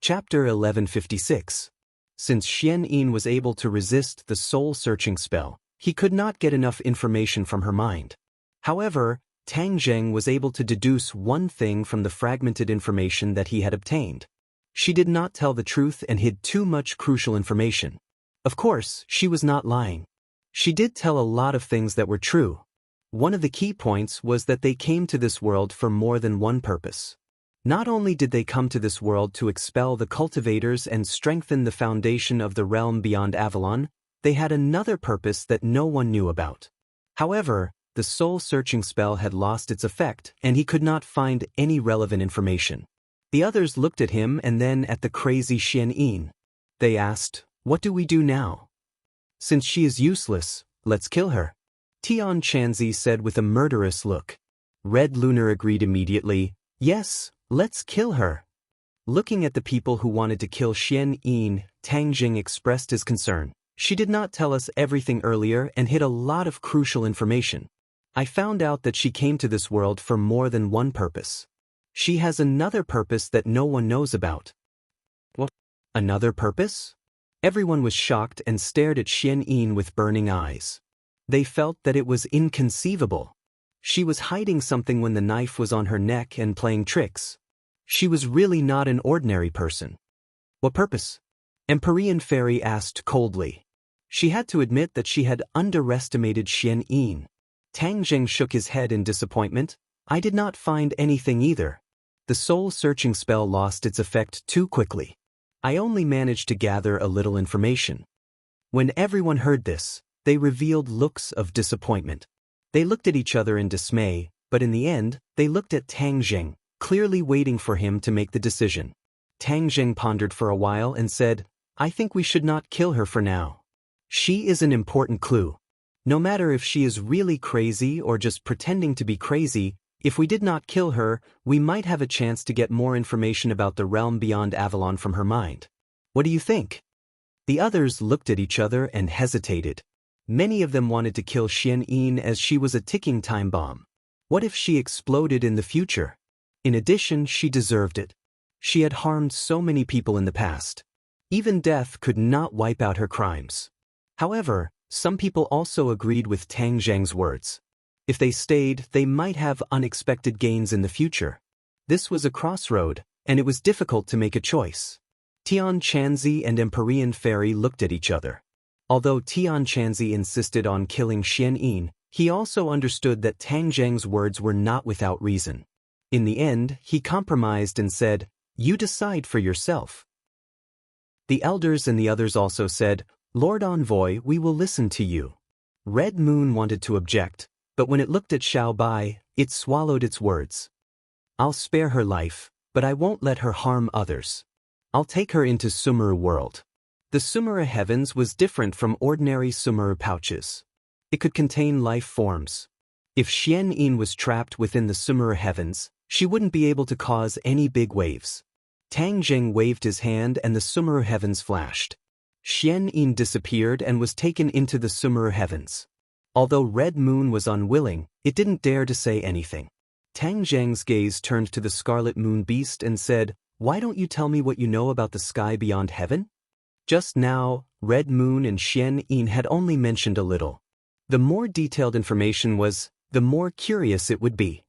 Chapter 1156. Since Xian Yin was able to resist the soul-searching spell, he could not get enough information from her mind. However, Tang Zheng was able to deduce one thing from the fragmented information that he had obtained. She did not tell the truth and hid too much crucial information. Of course, she was not lying. She did tell a lot of things that were true. One of the key points was that they came to this world for more than one purpose. Not only did they come to this world to expel the cultivators and strengthen the foundation of the realm beyond Avalon, they had another purpose that no one knew about. However, the soul-searching spell had lost its effect, and he could not find any relevant information. The others looked at him and then at the crazy Xian Yin. They asked, "What do we do now? Since she is useless, let's kill her." Tian Chanzi said with a murderous look. Red Lunar agreed immediately, "Yes, let's kill her." Looking at the people who wanted to kill Xian Yin, Tang Jing expressed his concern. "She did not tell us everything earlier and hid a lot of crucial information. I found out that she came to this world for more than one purpose. She has another purpose that no one knows about." "What? Another purpose?" Everyone was shocked and stared at Xian Yin with burning eyes. They felt that it was inconceivable. She was hiding something when the knife was on her neck and playing tricks. She was really not an ordinary person. "What purpose?" Empyrean Fairy asked coldly. She had to admit that she had underestimated Xian Yin. Tang Zheng shook his head in disappointment. "I did not find anything either. The soul-searching spell lost its effect too quickly. I only managed to gather a little information." When everyone heard this, they revealed looks of disappointment. They looked at each other in dismay, but in the end, they looked at Tang Zheng, clearly waiting for him to make the decision. Tang Zheng pondered for a while and said, "I think we should not kill her for now. She is an important clue. No matter if she is really crazy or just pretending to be crazy, if we did not kill her, we might have a chance to get more information about the realm beyond Avalon from her mind. What do you think?" The others looked at each other and hesitated. Many of them wanted to kill Xian Yin as she was a ticking time bomb. What if she exploded in the future? In addition, she deserved it. She had harmed so many people in the past. Even death could not wipe out her crimes. However, some people also agreed with Tang Zheng's words. If they stayed, they might have unexpected gains in the future. This was a crossroad, and it was difficult to make a choice. Tian Chanzi and Empyrean Fairy looked at each other. Although Tian Chanzi insisted on killing Xian Yin, he also understood that Tang Zheng's words were not without reason. In the end, he compromised and said, "You decide for yourself." The elders and the others also said, "Lord Envoy, we will listen to you." Red Moon wanted to object, but when it looked at Xiao Bai, it swallowed its words. "I'll spare her life, but I won't let her harm others. I'll take her into Sumeru world." The Sumeru heavens was different from ordinary Sumeru pouches. It could contain life forms. If Xian Yin was trapped within the Sumeru heavens, she wouldn't be able to cause any big waves. Tang Zheng waved his hand and the Sumeru heavens flashed. Xian Yin disappeared and was taken into the Sumeru heavens. Although Red Moon was unwilling, it didn't dare to say anything. Tang Zheng's gaze turned to the Scarlet Moon Beast and said, "Why don't you tell me what you know about the sky beyond heaven?" Just now, Red Moon and Xian Yin had only mentioned a little. The more detailed information was, the more curious it would be.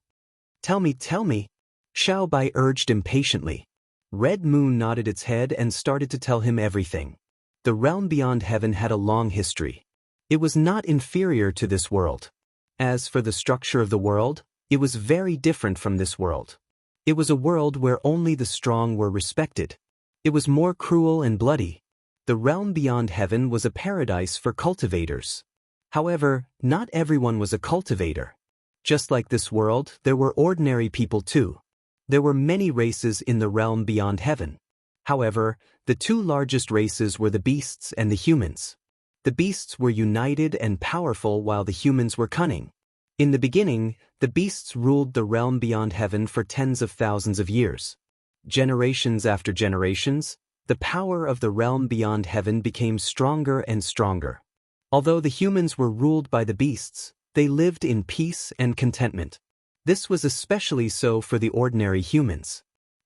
Tell me, Xiao Bai urged impatiently. Red Moon nodded its head and started to tell him everything. The realm beyond heaven had a long history. It was not inferior to this world. As for the structure of the world, it was very different from this world. It was a world where only the strong were respected. It was more cruel and bloody. The realm beyond heaven was a paradise for cultivators. However, not everyone was a cultivator. Just like this world, there were ordinary people too. There were many races in the realm beyond heaven. However, the two largest races were the beasts and the humans. The beasts were united and powerful while the humans were cunning. In the beginning, the beasts ruled the realm beyond heaven for tens of thousands of years. Generations after generations, the power of the realm beyond heaven became stronger and stronger. Although the humans were ruled by the beasts, they lived in peace and contentment. This was especially so for the ordinary humans.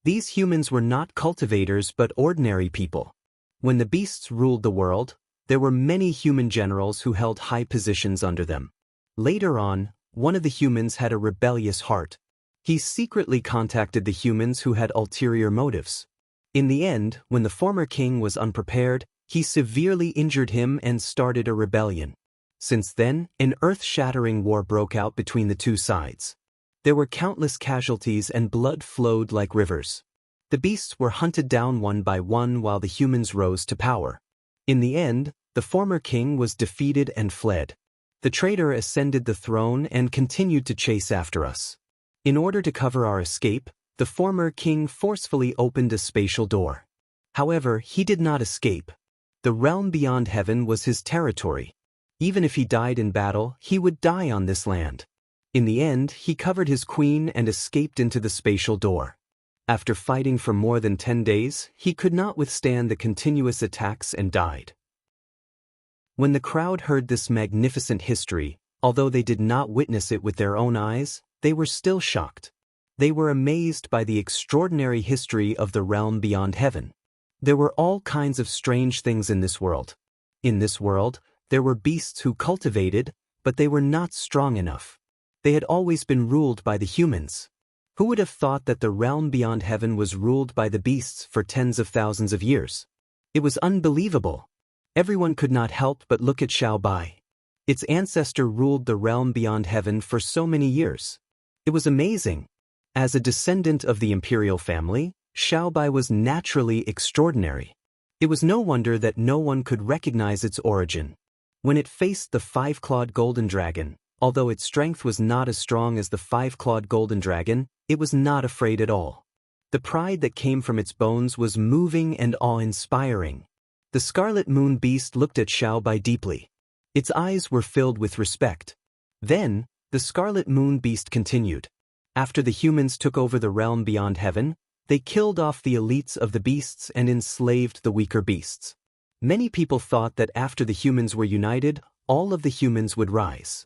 These humans were not cultivators but ordinary people. When the beasts ruled the world, there were many human generals who held high positions under them. Later on, one of the humans had a rebellious heart. He secretly contacted the humans who had ulterior motives. In the end, when the former king was unprepared, he severely injured him and started a rebellion. Since then, an earth-shattering war broke out between the two sides. There were countless casualties and blood flowed like rivers. The beasts were hunted down one by one while the humans rose to power. In the end, the former king was defeated and fled. The traitor ascended the throne and continued to chase after us. In order to cover our escape, the former king forcefully opened a spatial door. However, he did not escape. The realm beyond heaven was his territory. Even if he died in battle, he would die on this land. In the end, he covered his queen and escaped into the spatial door. After fighting for more than 10 days, he could not withstand the continuous attacks and died. When the crowd heard this magnificent history, although they did not witness it with their own eyes, they were still shocked. They were amazed by the extraordinary history of the realm beyond heaven. There were all kinds of strange things in this world. In this world, there were beasts who cultivated, but they were not strong enough. They had always been ruled by the humans. Who would have thought that the realm beyond heaven was ruled by the beasts for tens of thousands of years? It was unbelievable. Everyone could not help but look at Xiaobai. Its ancestor ruled the realm beyond heaven for so many years. It was amazing. As a descendant of the imperial family, Xiaobai was naturally extraordinary. It was no wonder that no one could recognize its origin. When it faced the five-clawed golden dragon, although its strength was not as strong as the five-clawed golden dragon, it was not afraid at all. The pride that came from its bones was moving and awe-inspiring. The Scarlet Moon Beast looked at Xiaobai deeply. Its eyes were filled with respect. Then, the Scarlet Moon Beast continued. After the humans took over the realm beyond heaven, they killed off the elites of the beasts and enslaved the weaker beasts. Many people thought that after the humans were united, all of the humans would rise.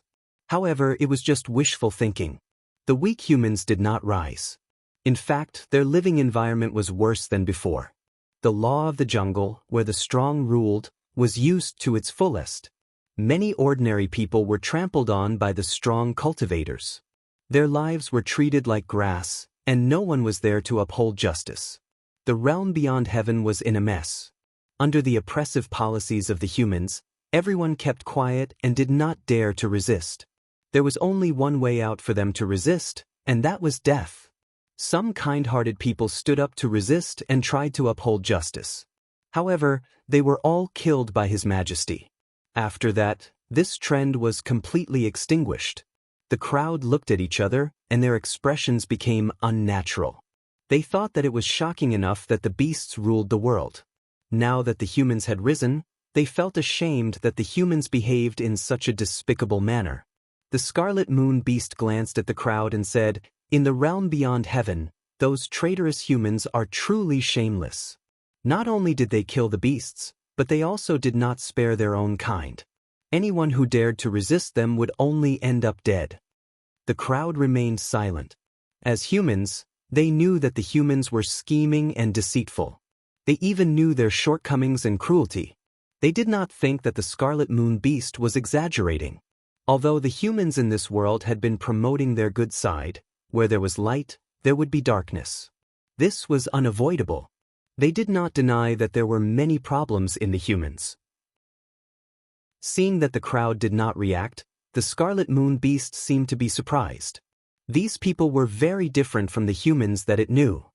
However, it was just wishful thinking. The weak humans did not rise. In fact, their living environment was worse than before. The law of the jungle, where the strong ruled, was used to its fullest. Many ordinary people were trampled on by the strong cultivators. Their lives were treated like grass, and no one was there to uphold justice. The realm beyond heaven was in a mess. Under the oppressive policies of the humans, everyone kept quiet and did not dare to resist. There was only one way out for them to resist, and that was death. Some kind-hearted people stood up to resist and tried to uphold justice. However, they were all killed by His Majesty. After that, this trend was completely extinguished. The crowd looked at each other, and their expressions became unnatural. They thought that it was shocking enough that the beasts ruled the world. Now that the humans had risen, they felt ashamed that the humans behaved in such a despicable manner. The Scarlet Moon Beast glanced at the crowd and said, "In the realm beyond heaven, those traitorous humans are truly shameless. Not only did they kill the beasts, but they also did not spare their own kind. Anyone who dared to resist them would only end up dead." The crowd remained silent. As humans, they knew that the humans were scheming and deceitful. They even knew their shortcomings and cruelty. They did not think that the Scarlet Moon Beast was exaggerating. Although the humans in this world had been promoting their good side, where there was light, there would be darkness. This was unavoidable. They did not deny that there were many problems in the humans. Seeing that the crowd did not react, the Scarlet Moon Beast seemed to be surprised. These people were very different from the humans that it knew.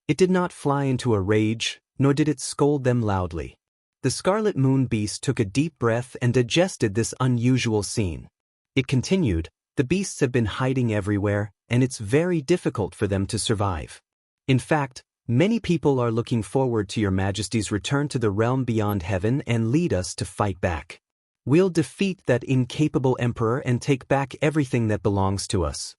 It did not fly into a rage, nor did it scold them loudly. The Scarlet Moon Beast took a deep breath and digested this unusual scene. It continued, "The beasts have been hiding everywhere, and it's very difficult for them to survive. In fact, many people are looking forward to your Majesty's return to the realm beyond heaven and lead us to fight back. We'll defeat that incapable emperor and take back everything that belongs to us."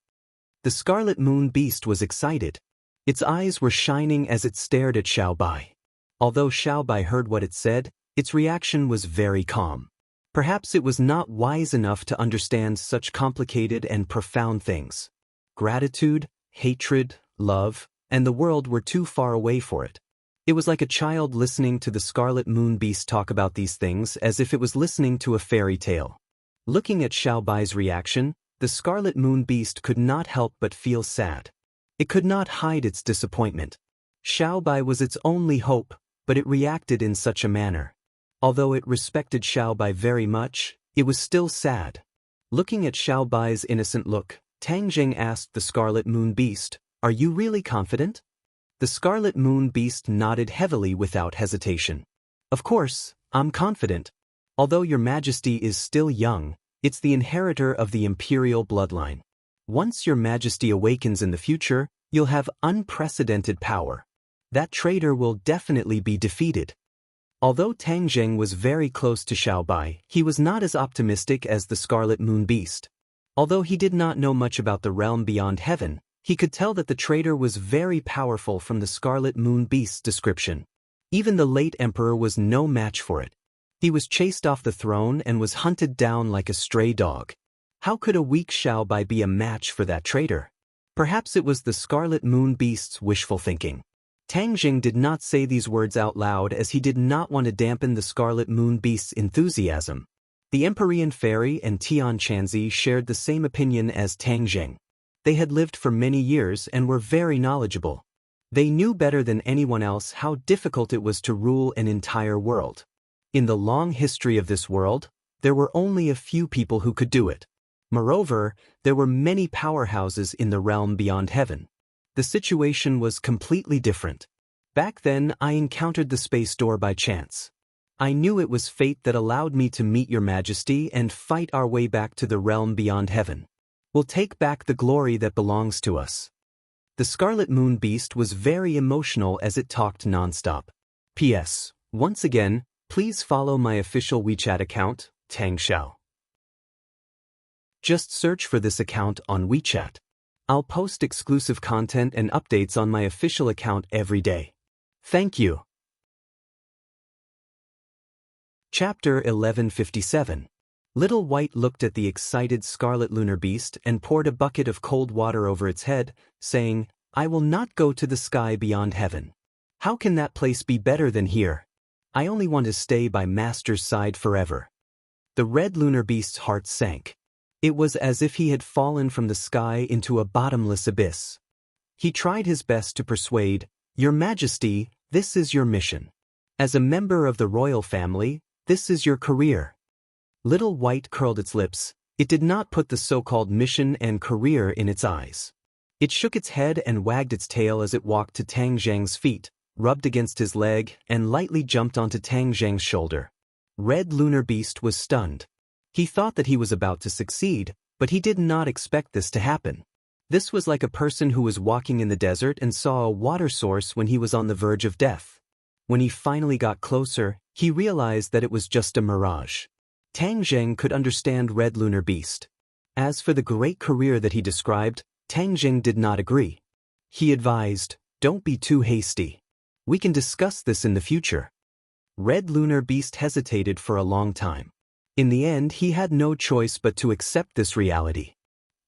The Scarlet Moon Beast was excited. Its eyes were shining as it stared at Xiaobai. Although Xiaobai heard what it said, its reaction was very calm. Perhaps it was not wise enough to understand such complicated and profound things. Gratitude, hatred, love, and the world were too far away for it. It was like a child listening to the Scarlet Moon Beast talk about these things as if it was listening to a fairy tale. Looking at Xiaobai's reaction, the Scarlet Moon Beast could not help but feel sad. It could not hide its disappointment. Xiaobai was its only hope, but it reacted in such a manner. Although it respected Xiaobai very much, it was still sad. Looking at Xiaobai's innocent look, Tang Jing asked the Scarlet Moon Beast, "Are you really confident?" The Scarlet Moon Beast nodded heavily without hesitation. "Of course, I'm confident. Although your majesty is still young, it's the inheritor of the imperial bloodline. Once your majesty awakens in the future, you'll have unprecedented power. That traitor will definitely be defeated." Although Tang Jing was very close to Xiaobai, he was not as optimistic as the Scarlet Moon Beast. Although he did not know much about the realm beyond heaven, he could tell that the traitor was very powerful from the Scarlet Moon Beast's description. Even the late emperor was no match for it. He was chased off the throne and was hunted down like a stray dog. How could a weak Xiaobai be a match for that traitor? Perhaps it was the Scarlet Moon Beast's wishful thinking. Tang Jing did not say these words out loud as he did not want to dampen the Scarlet Moon Beast's enthusiasm. The Empyrean Fairy and Tian Chanzi shared the same opinion as Tang Jing. They had lived for many years and were very knowledgeable. They knew better than anyone else how difficult it was to rule an entire world. In the long history of this world, there were only a few people who could do it. Moreover, there were many powerhouses in the realm beyond heaven. The situation was completely different. Back then, I encountered the space door by chance. I knew it was fate that allowed me to meet your majesty and fight our way back to the realm beyond heaven. We'll take back the glory that belongs to us. The Scarlet Moon Beast was very emotional as it talked nonstop. P.S. Once again, please follow my official WeChat account, Tang Xiao. Just search for this account on WeChat. I'll post exclusive content and updates on my official account every day. Thank you. Chapter 1157. Little White looked at the excited Scarlet Lunar Beast and poured a bucket of cold water over its head, saying, "I will not go to the sky beyond heaven. How can that place be better than here? I only want to stay by Master's side forever." The Red Lunar Beast's heart sank. It was as if he had fallen from the sky into a bottomless abyss. He tried his best to persuade, "Your Majesty, this is your mission. As a member of the royal family, this is your career." Little White curled its lips. It did not put the so-called mission and career in its eyes. It shook its head and wagged its tail as it walked to Tang Zhang's feet, rubbed against his leg, and lightly jumped onto Tang Zhang's shoulder. Red Lunar Beast was stunned. He thought that he was about to succeed, but he did not expect this to happen. This was like a person who was walking in the desert and saw a water source when he was on the verge of death. When he finally got closer, he realized that it was just a mirage. Tang Zheng could understand Red Lunar Beast. As for the great career that he described, Tang Zheng did not agree. He advised, "Don't be too hasty. We can discuss this in the future." Red Lunar Beast hesitated for a long time. In the end, he had no choice but to accept this reality.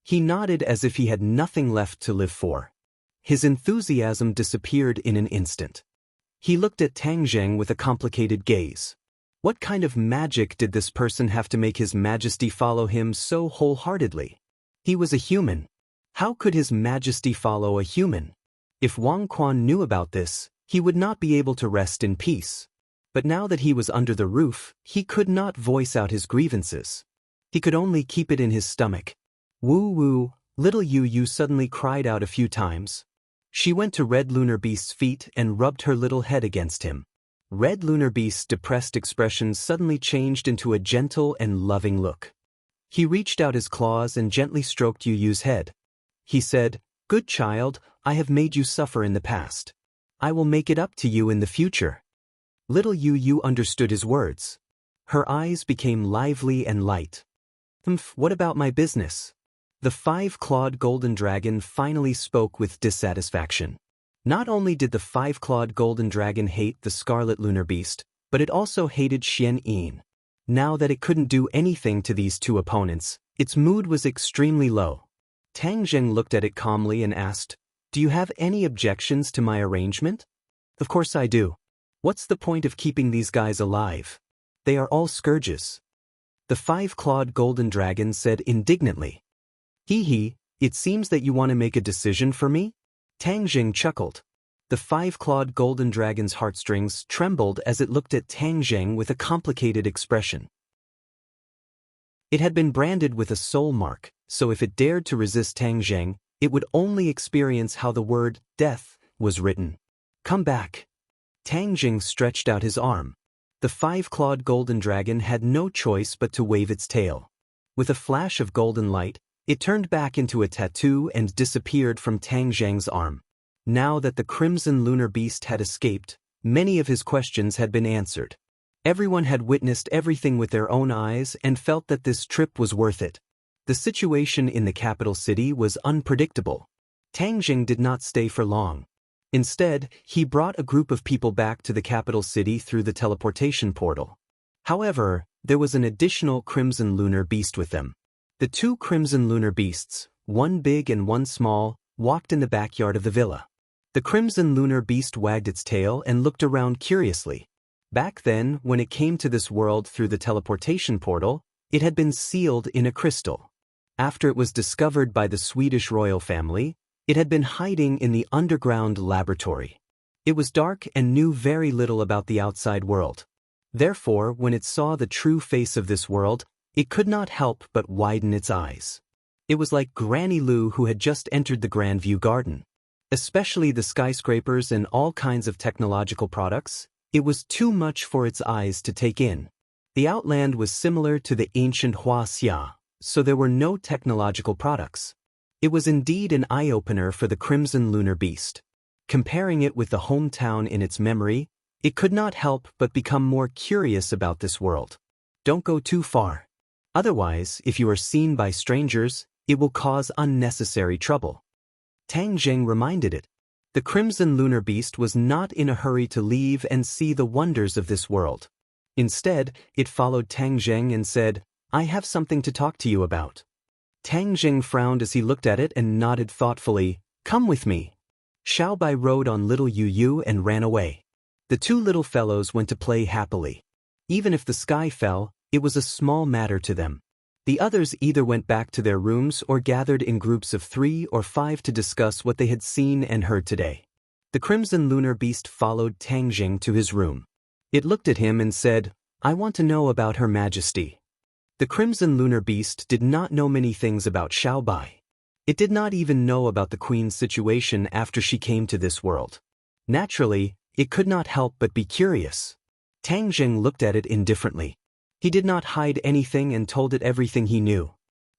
He nodded as if he had nothing left to live for. His enthusiasm disappeared in an instant. He looked at Tang Zheng with a complicated gaze. What kind of magic did this person have to make His Majesty follow him so wholeheartedly? He was a human. How could His Majesty follow a human? If Wang Quan knew about this, he would not be able to rest in peace. But now that he was under the roof, he could not voice out his grievances. He could only keep it in his stomach. Woo-woo, little Yu Yu suddenly cried out a few times. She went to Red Lunar Beast's feet and rubbed her little head against him. Red Lunar Beast's depressed expression suddenly changed into a gentle and loving look. He reached out his claws and gently stroked Yu Yu's head. He said, "Good child, I have made you suffer in the past. I will make it up to you in the future." Little Yu Yu understood his words. Her eyes became lively and light. What about my business?" The five-clawed golden dragon finally spoke with dissatisfaction. Not only did the five-clawed golden dragon hate the Scarlet Lunar Beast, but it also hated Xian Yin. Now that it couldn't do anything to these two opponents, its mood was extremely low. Tang Zheng looked at it calmly and asked, Do you have any objections to my arrangement? Of course I do. What's the point of keeping these guys alive? They are all scourges. The five-clawed golden dragon said indignantly. Hee hee, it seems that you want to make a decision for me? Tang Jing chuckled. The five-clawed golden dragon's heartstrings trembled as it looked at Tang Jing with a complicated expression. It had been branded with a soul mark, so if it dared to resist Tang Jing, it would only experience how the word death was written. Come back. Tang Jing stretched out his arm. The five-clawed golden dragon had no choice but to wave its tail. With a flash of golden light, it turned back into a tattoo and disappeared from Tang Jing's arm. Now that the crimson lunar beast had escaped, many of his questions had been answered. Everyone had witnessed everything with their own eyes and felt that this trip was worth it. The situation in the capital city was unpredictable. Tang Jing did not stay for long. Instead, he brought a group of people back to the capital city through the teleportation portal. However, there was an additional crimson lunar beast with them. The two crimson lunar beasts, one big and one small, walked in the backyard of the villa. The crimson lunar beast wagged its tail and looked around curiously. Back then, when it came to this world through the teleportation portal, it had been sealed in a crystal. After it was discovered by the Swedish royal family, it had been hiding in the underground laboratory. It was dark and knew very little about the outside world. Therefore, when it saw the true face of this world, it could not help but widen its eyes. It was like Granny Lou who had just entered the Grandview Garden. Especially the skyscrapers and all kinds of technological products, it was too much for its eyes to take in. The Outland was similar to the ancient Huaxia, so there were no technological products. It was indeed an eye-opener for the crimson lunar beast. Comparing it with the hometown in its memory, it could not help but become more curious about this world. Don't go too far. Otherwise, if you are seen by strangers, it will cause unnecessary trouble. Tang Jing reminded it. The crimson lunar beast was not in a hurry to leave and see the wonders of this world. Instead, it followed Tang Jing and said, I have something to talk to you about. Tang Jing frowned as he looked at it and nodded thoughtfully. Come with me. Xiaobai rode on little Yu Yu and ran away. The two little fellows went to play happily. Even if the sky fell, it was a small matter to them. The others either went back to their rooms or gathered in groups of 3 or 5 to discuss what they had seen and heard today. The crimson lunar beast followed Tang Jing to his room. It looked at him and said, I want to know about Her Majesty. The crimson lunar beast did not know many things about Xiaobai. It did not even know about the queen's situation after she came to this world. Naturally, it could not help but be curious. Tang Jing looked at it indifferently. He did not hide anything and told it everything he knew.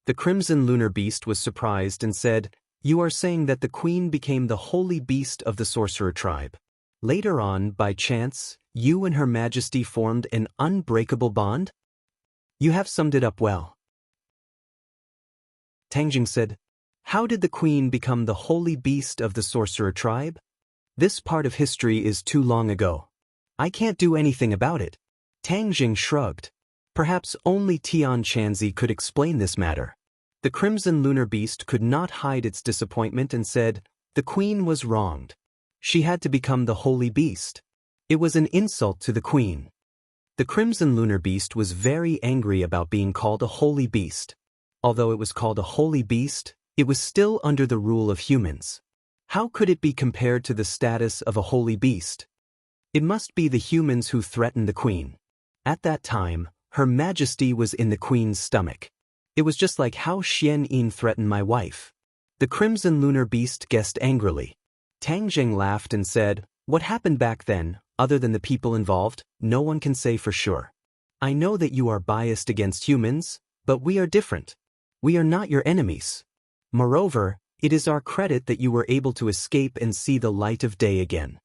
The crimson lunar beast was surprised and said, You are saying that the queen became the holy beast of the sorcerer tribe. Later on, by chance, you and Her Majesty formed an unbreakable bond? You have summed it up well. Tang Jing said, How did the queen become the holy beast of the sorcerer tribe? This part of history is too long ago. I can't do anything about it. Tang Jing shrugged. Perhaps only Tian Chanzi could explain this matter. The crimson lunar beast could not hide its disappointment and said, The queen was wronged. She had to become the holy beast. It was an insult to the queen. The crimson lunar beast was very angry about being called a holy beast. Although it was called a holy beast, it was still under the rule of humans. How could it be compared to the status of a holy beast? It must be the humans who threatened the queen. At that time, Her Majesty was in the queen's stomach. It was just like how Xian Yin threatened my wife. The crimson lunar beast guessed angrily. Tang Jing laughed and said, What happened back then, other than the people involved, no one can say for sure. I know that you are biased against humans, but we are different. We are not your enemies. Moreover, it is our credit that you were able to escape and see the light of day again.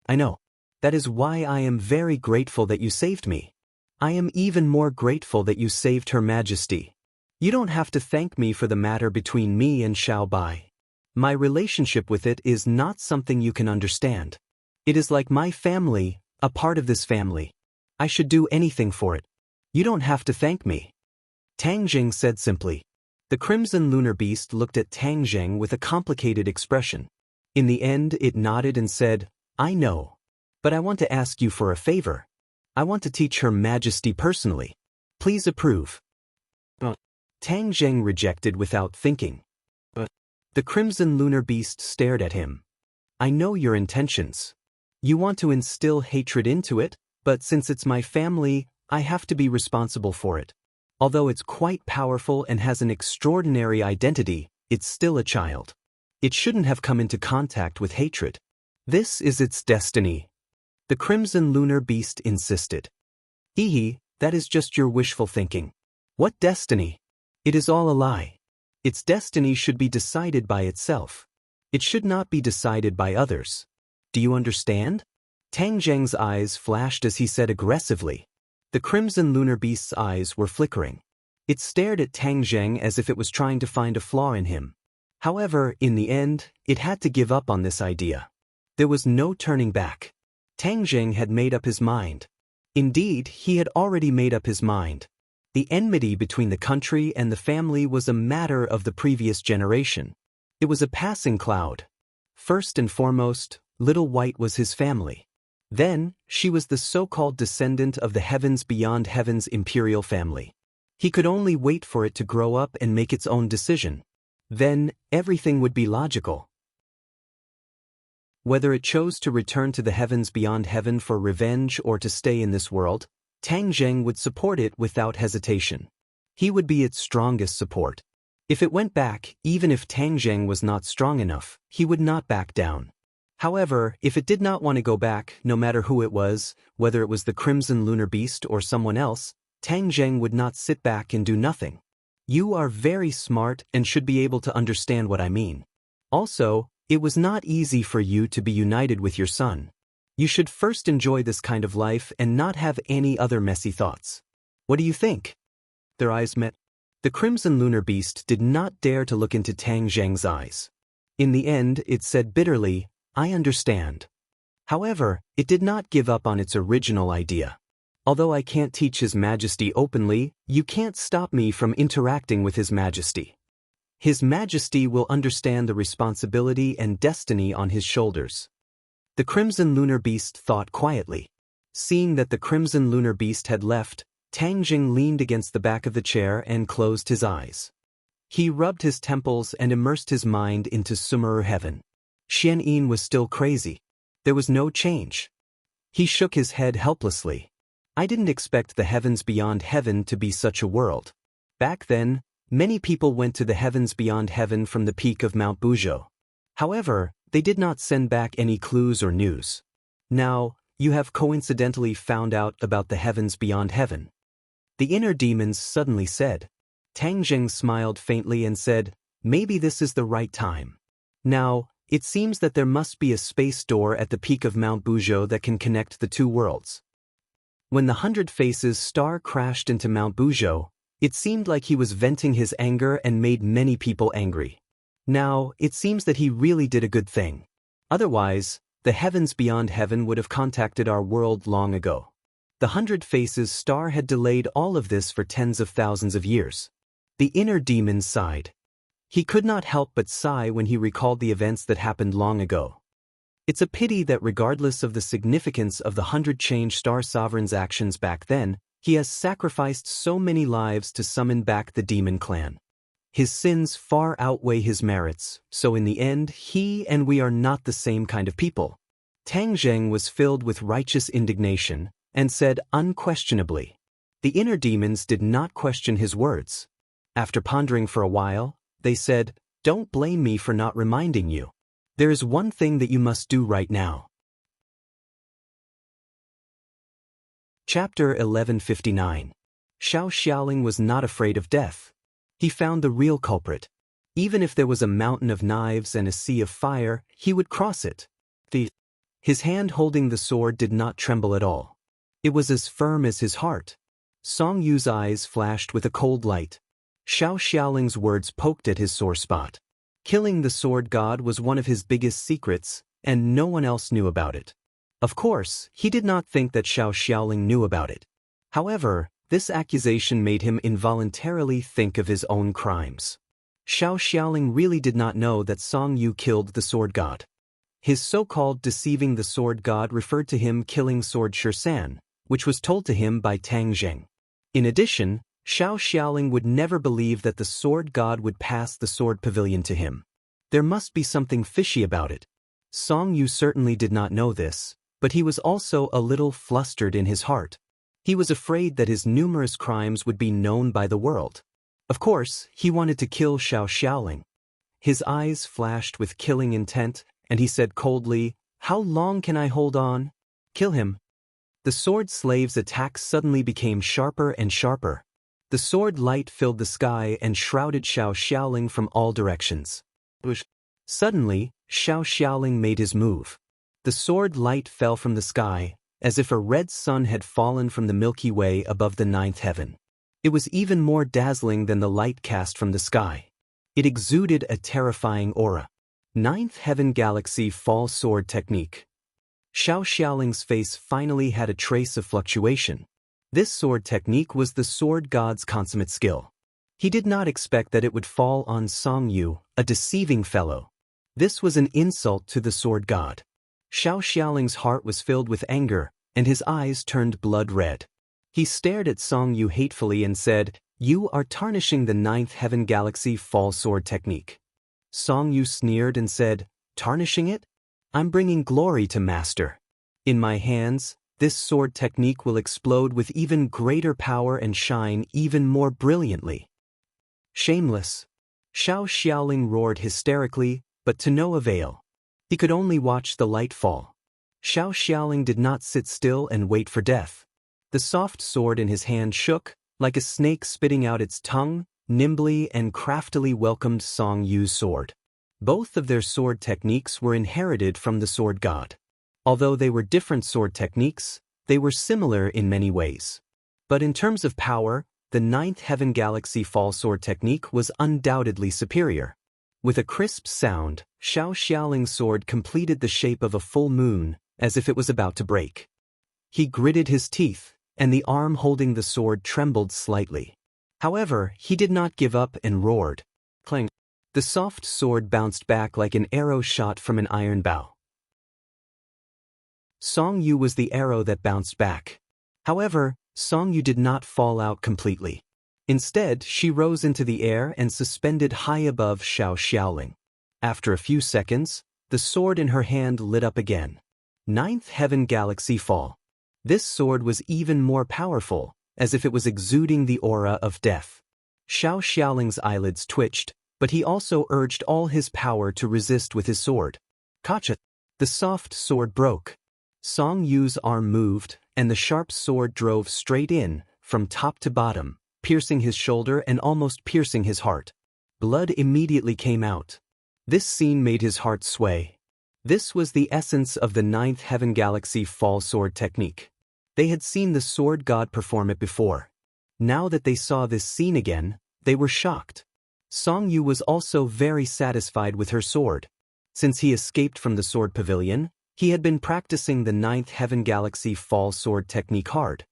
I know. That is why I am very grateful that you saved me. I am even more grateful that you saved Her Majesty. You don't have to thank me for the matter between me and Xiaobai. My relationship with it is not something you can understand. It is like my family, a part of this family. I should do anything for it. You don't have to thank me. Tang Jing said simply. The crimson lunar beast looked at Tang Jing with a complicated expression. In the end, it nodded and said, I know. But I want to ask you for a favor. I want to teach Her Majesty personally. Please approve. Tang Zheng rejected without thinking. The Crimson Lunar Beast stared at him. I know your intentions. You want to instill hatred into it, but since it's my family, I have to be responsible for it. Although it's quite powerful and has an extraordinary identity, it's still a child. It shouldn't have come into contact with hatred. This is its destiny. The Crimson Lunar Beast insisted. Hee, that is just your wishful thinking. What destiny? It is all a lie. Its destiny should be decided by itself. It should not be decided by others. Do you understand? Tang Zheng's eyes flashed as he said aggressively. The Crimson Lunar Beast's eyes were flickering. It stared at Tang Zheng as if it was trying to find a flaw in him. However, in the end, it had to give up on this idea. There was no turning back. Tang Zheng had made up his mind. Indeed, he had already made up his mind. The enmity between the country and the family was a matter of the previous generation. It was a passing cloud. First and foremost, Little White was his family. Then, she was the so-called descendant of the Heavens Beyond Heaven's imperial family. He could only wait for it to grow up and make its own decision. Then, everything would be logical. Whether it chose to return to the Heavens Beyond Heaven for revenge or to stay in this world, Tang Zheng would support it without hesitation. He would be its strongest support. If it went back, even if Tang Zheng was not strong enough, he would not back down. However, if it did not want to go back, no matter who it was, whether it was the Crimson Lunar Beast or someone else, Tang Zheng would not sit back and do nothing. You are very smart and should be able to understand what I mean. Also, it was not easy for you to be united with your son. You should first enjoy this kind of life and not have any other messy thoughts. What do you think? Their eyes met. The Crimson Lunar Beast did not dare to look into Tang Zheng's eyes. In the end, it said bitterly, I understand. However, it did not give up on its original idea. Although I can't teach His Majesty openly, you can't stop me from interacting with His Majesty. His Majesty will understand the responsibility and destiny on his shoulders. The Crimson Lunar Beast thought quietly. Seeing that the Crimson Lunar Beast had left, Tang Zheng leaned against the back of the chair and closed his eyes. He rubbed his temples and immersed his mind into Sumeru heaven. Xian Yin was still crazy. There was no change. He shook his head helplessly. I didn't expect the Heavens Beyond Heaven to be such a world. Back then, many people went to the Heavens Beyond Heaven from the peak of Mount Buzhou. However, they did not send back any clues or news. Now, you have coincidentally found out about the Heavens Beyond Heaven. The inner demons suddenly said. Tang Zheng smiled faintly and said, maybe this is the right time. Now, it seems that there must be a space door at the peak of Mount Buzhou that can connect the two worlds. When the 100 Faces star crashed into Mount Buzhou, it seemed like he was venting his anger and made many people angry. Now, it seems that he really did a good thing. Otherwise, the Heavens Beyond Heaven would have contacted our world long ago. The 100 Faces star had delayed all of this for tens of thousands of years. The inner demon sighed. He could not help but sigh when he recalled the events that happened long ago. It's a pity that regardless of the significance of the 100 Change Star Sovereign's actions back then, he has sacrificed so many lives to summon back the demon clan. His sins far outweigh his merits, so in the end, he and we are not the same kind of people. Tang Zheng was filled with righteous indignation, and said unquestionably. The inner demons did not question his words. After pondering for a while, they said, don't blame me for not reminding you. There is one thing that you must do right now. Chapter 1159. Xiao Xiaoling was not afraid of death. He found the real culprit. Even if there was a mountain of knives and a sea of fire, he would cross it. His hand holding the sword did not tremble at all. It was as firm as his heart. Song Yu's eyes flashed with a cold light. Xiao Xiaoling's words poked at his sore spot. Killing the sword god was one of his biggest secrets, and no one else knew about it. Of course, he did not think that Xiao Xiaoling knew about it. However, this accusation made him involuntarily think of his own crimes. Xiao Xiaoling really did not know that Song Yu killed the sword god. His so-called deceiving the sword god referred to him killing sword Shirsan, which was told to him by Tang Zheng. In addition, Xiao Xiaoling would never believe that the sword god would pass the sword pavilion to him. There must be something fishy about it. Song Yu certainly did not know this, but he was also a little flustered in his heart. He was afraid that his numerous crimes would be known by the world. Of course, he wanted to kill Xiao Xiaoling. His eyes flashed with killing intent, and he said coldly, "How long can I hold on? Kill him." The sword slave's attack suddenly became sharper and sharper. The sword light filled the sky and shrouded Xiao Xiaoling from all directions. Suddenly, Xiao Xiaoling made his move. The sword light fell from the sky, as if a red sun had fallen from the Milky Way above the ninth heaven. It was even more dazzling than the light cast from the sky. It exuded a terrifying aura. Ninth Heaven Galaxy Fall Sword Technique. Xiao Xiaoling's face finally had a trace of fluctuation. This sword technique was the sword god's consummate skill. He did not expect that it would fall on Song Yu, a deceiving fellow. This was an insult to the sword god. Xiao Xiaoling's heart was filled with anger, and his eyes turned blood red. He stared at Song Yu hatefully and said, "You are tarnishing the Ninth Heaven Galaxy Fall Sword Technique." Song Yu sneered and said, "Tarnishing it? I'm bringing glory to Master. In my hands, this sword technique will explode with even greater power and shine even more brilliantly." Shameless. Xiao Xiaoling roared hysterically, but to no avail. He could only watch the light fall. Xiao Xiaoling did not sit still and wait for death. The soft sword in his hand shook, like a snake spitting out its tongue, nimbly and craftily welcomed Song Yu's sword. Both of their sword techniques were inherited from the sword god. Although they were different sword techniques, they were similar in many ways. But in terms of power, the Ninth Heaven Galaxy Fall Sword technique was undoubtedly superior. With a crisp sound, Xiao Xiaoling's sword completed the shape of a full moon, as if it was about to break. He gritted his teeth, and the arm holding the sword trembled slightly. However, he did not give up and roared. Clang! The soft sword bounced back like an arrow shot from an iron bow. Song Yu was the arrow that bounced back. However, Song Yu did not fall out completely. Instead, she rose into the air and suspended high above Xiao Xiaoling. After a few seconds, the sword in her hand lit up again. Ninth Heaven Galaxy Fall. This sword was even more powerful, as if it was exuding the aura of death. Xiao Xiaoling's eyelids twitched, but he also urged all his power to resist with his sword. Kacha! The soft sword broke. Song Yu's arm moved, and the sharp sword drove straight in, from top to bottom, piercing his shoulder and almost piercing his heart. Blood immediately came out. This scene made his heart sway. This was the essence of the Ninth Heaven Galaxy Fall Sword technique. They had seen the sword god perform it before. Now that they saw this scene again, they were shocked. Song Yu was also very satisfied with her sword. Since he escaped from the sword pavilion, he had been practicing the Ninth Heaven Galaxy Fall Sword technique hard.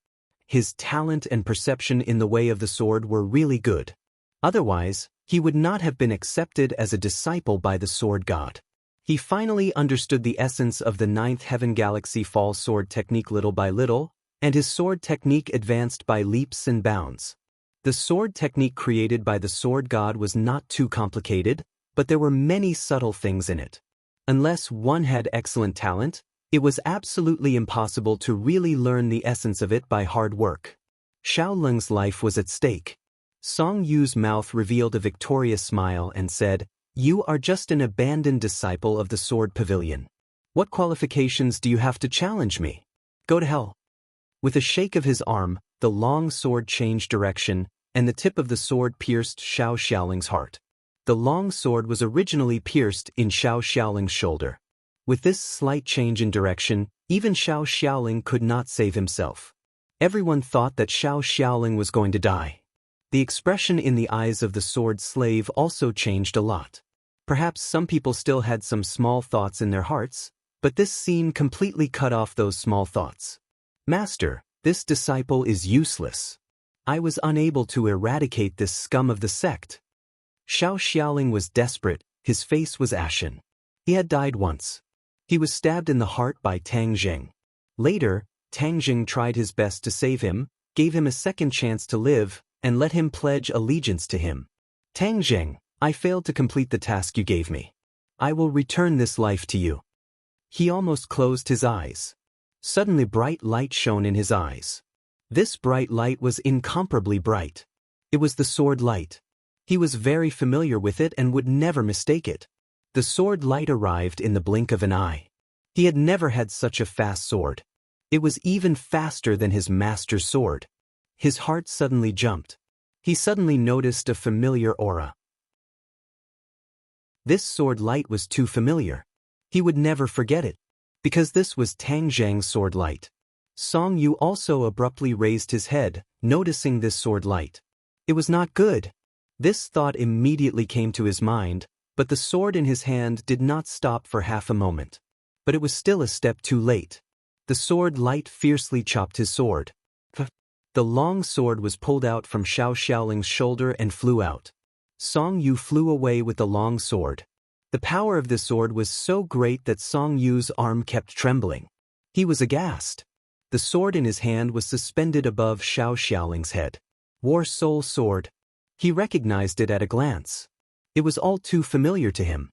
His talent and perception in the way of the sword were really good. Otherwise, he would not have been accepted as a disciple by the sword god. He finally understood the essence of the Ninth Heaven Galaxy Fall Sword technique little by little, and his sword technique advanced by leaps and bounds. The sword technique created by the sword god was not too complicated, but there were many subtle things in it. Unless one had excellent talent, it was absolutely impossible to really learn the essence of it by hard work. Xiaoling's life was at stake. Song Yu's mouth revealed a victorious smile and said, "You are just an abandoned disciple of the sword pavilion. What qualifications do you have to challenge me? Go to hell." With a shake of his arm, the long sword changed direction, and the tip of the sword pierced Xiao Xiaoling's heart. The long sword was originally pierced in Xiao Xiaoling's shoulder. With this slight change in direction, even Xiao Xiaoling could not save himself. Everyone thought that Xiao Xiaoling was going to die. The expression in the eyes of the sword slave also changed a lot. Perhaps some people still had some small thoughts in their hearts, but this scene completely cut off those small thoughts. "Master, this disciple is useless. I was unable to eradicate this scum of the sect." Xiao Xiaoling was desperate, his face was ashen. He had died once. He was stabbed in the heart by Tang Jing. Later, Tang Jing tried his best to save him, gave him a second chance to live, and let him pledge allegiance to him. Tang Jing, I failed to complete the task you gave me. I will return this life to you. He almost closed his eyes. Suddenly bright light shone in his eyes. This bright light was incomparably bright. It was the sword light. He was very familiar with it and would never mistake it. The sword light arrived in the blink of an eye. He had never had such a fast sword. It was even faster than his master's sword. His heart suddenly jumped. He suddenly noticed a familiar aura. This sword light was too familiar. He would never forget it. Because this was Tang Zhang's sword light. Song Yu also abruptly raised his head, noticing this sword light. It was not good. This thought immediately came to his mind, but the sword in his hand did not stop for half a moment. But it was still a step too late. The sword light fiercely chopped his sword. The long sword was pulled out from Xiao Xiaoling's shoulder and flew out. Song Yu flew away with the long sword. The power of this sword was so great that Song Yu's arm kept trembling. He was aghast. The sword in his hand was suspended above Xiao Xiaoling's head. War Soul Sword. He recognized it at a glance. It was all too familiar to him.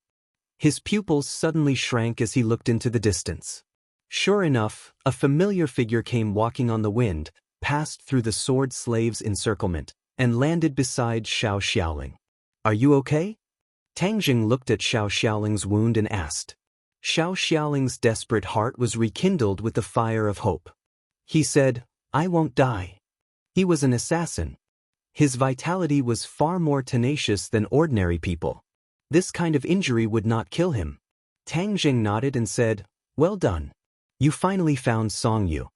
His pupils suddenly shrank as he looked into the distance. Sure enough, a familiar figure came walking on the wind, passed through the sword slave's encirclement, and landed beside Xiao Xiaoling. Are you okay? Tang Jing looked at Xiao Xiaoling's wound and asked. Xiao Xiaoling's desperate heart was rekindled with the fire of hope. He said, I won't die. He was an assassin. His vitality was far more tenacious than ordinary people. This kind of injury would not kill him. Tang Jing nodded and said, Well done. You finally found Song Yu.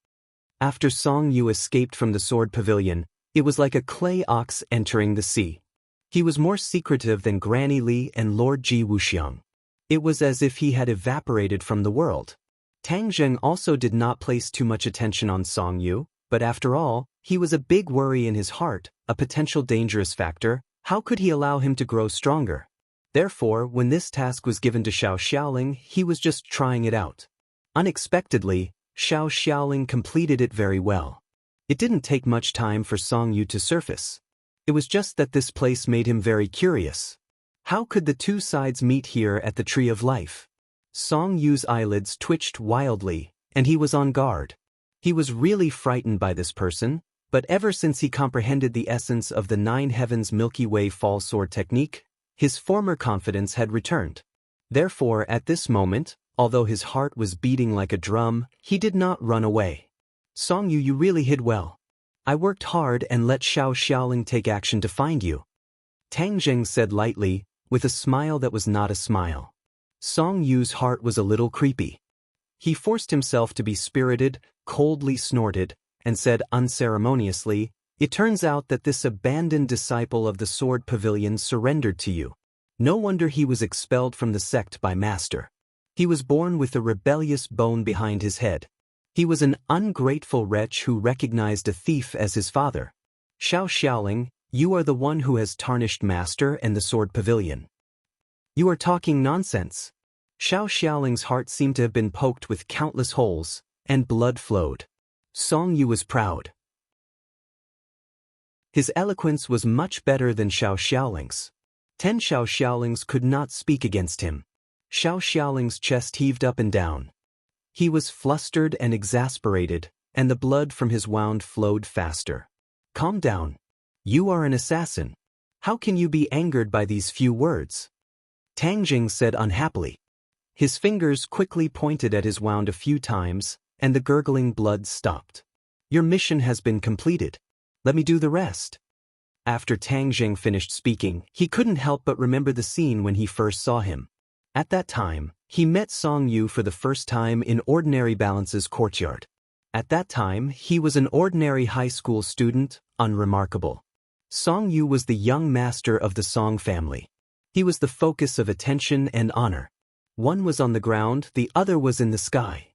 After Song Yu escaped from the sword pavilion, it was like a clay ox entering the sea. He was more secretive than Granny Li and Lord Ji Wuxiang. It was as if he had evaporated from the world. Tang Jing also did not place too much attention on Song Yu, but after all, he was a big worry in his heart, a potential dangerous factor. How could he allow him to grow stronger? Therefore, when this task was given to Xiao Xiaoling, he was just trying it out. Unexpectedly, Xiao Xiaoling completed it very well. It didn't take much time for Song Yu to surface. It was just that this place made him very curious. How could the two sides meet here at the Tree of Life? Song Yu's eyelids twitched wildly, and he was on guard. He was really frightened by this person, but ever since he comprehended the essence of the Nine Heavens Milky Way Fall Sword technique, his former confidence had returned. Therefore, at this moment, although his heart was beating like a drum, he did not run away. Song Yu, you really hid well. I worked hard and let Xiao Xiaoling take action to find you. Tang Jing said lightly, with a smile that was not a smile. Song Yu's heart was a little creepy. He forced himself to be spirited, coldly snorted, and said unceremoniously, It turns out that this abandoned disciple of the Sword Pavilion surrendered to you. No wonder he was expelled from the sect by Master. He was born with a rebellious bone behind his head. He was an ungrateful wretch who recognized a thief as his father. Xiao Xiaoling, you are the one who has tarnished Master and the Sword Pavilion. You are talking nonsense. Xiao Xiaoling's heart seemed to have been poked with countless holes, and blood flowed. Song Yu was proud. His eloquence was much better than Xiao Xiaoling's. 10 Xiao Xiaolings could not speak against him. Xiao Xiaoling's chest heaved up and down. He was flustered and exasperated, and the blood from his wound flowed faster. Calm down. You are an assassin. How can you be angered by these few words? Tang Jing said unhappily. His fingers quickly pointed at his wound a few times, and the gurgling blood stopped. Your mission has been completed. Let me do the rest. After Tang Jing finished speaking, he couldn't help but remember the scene when he first saw him. At that time, he met Song Yu for the first time in Ordinary Balance's courtyard. At that time, he was an ordinary high school student, unremarkable. Song Yu was the young master of the Song family. He was the focus of attention and honor. One was on the ground, the other was in the sky.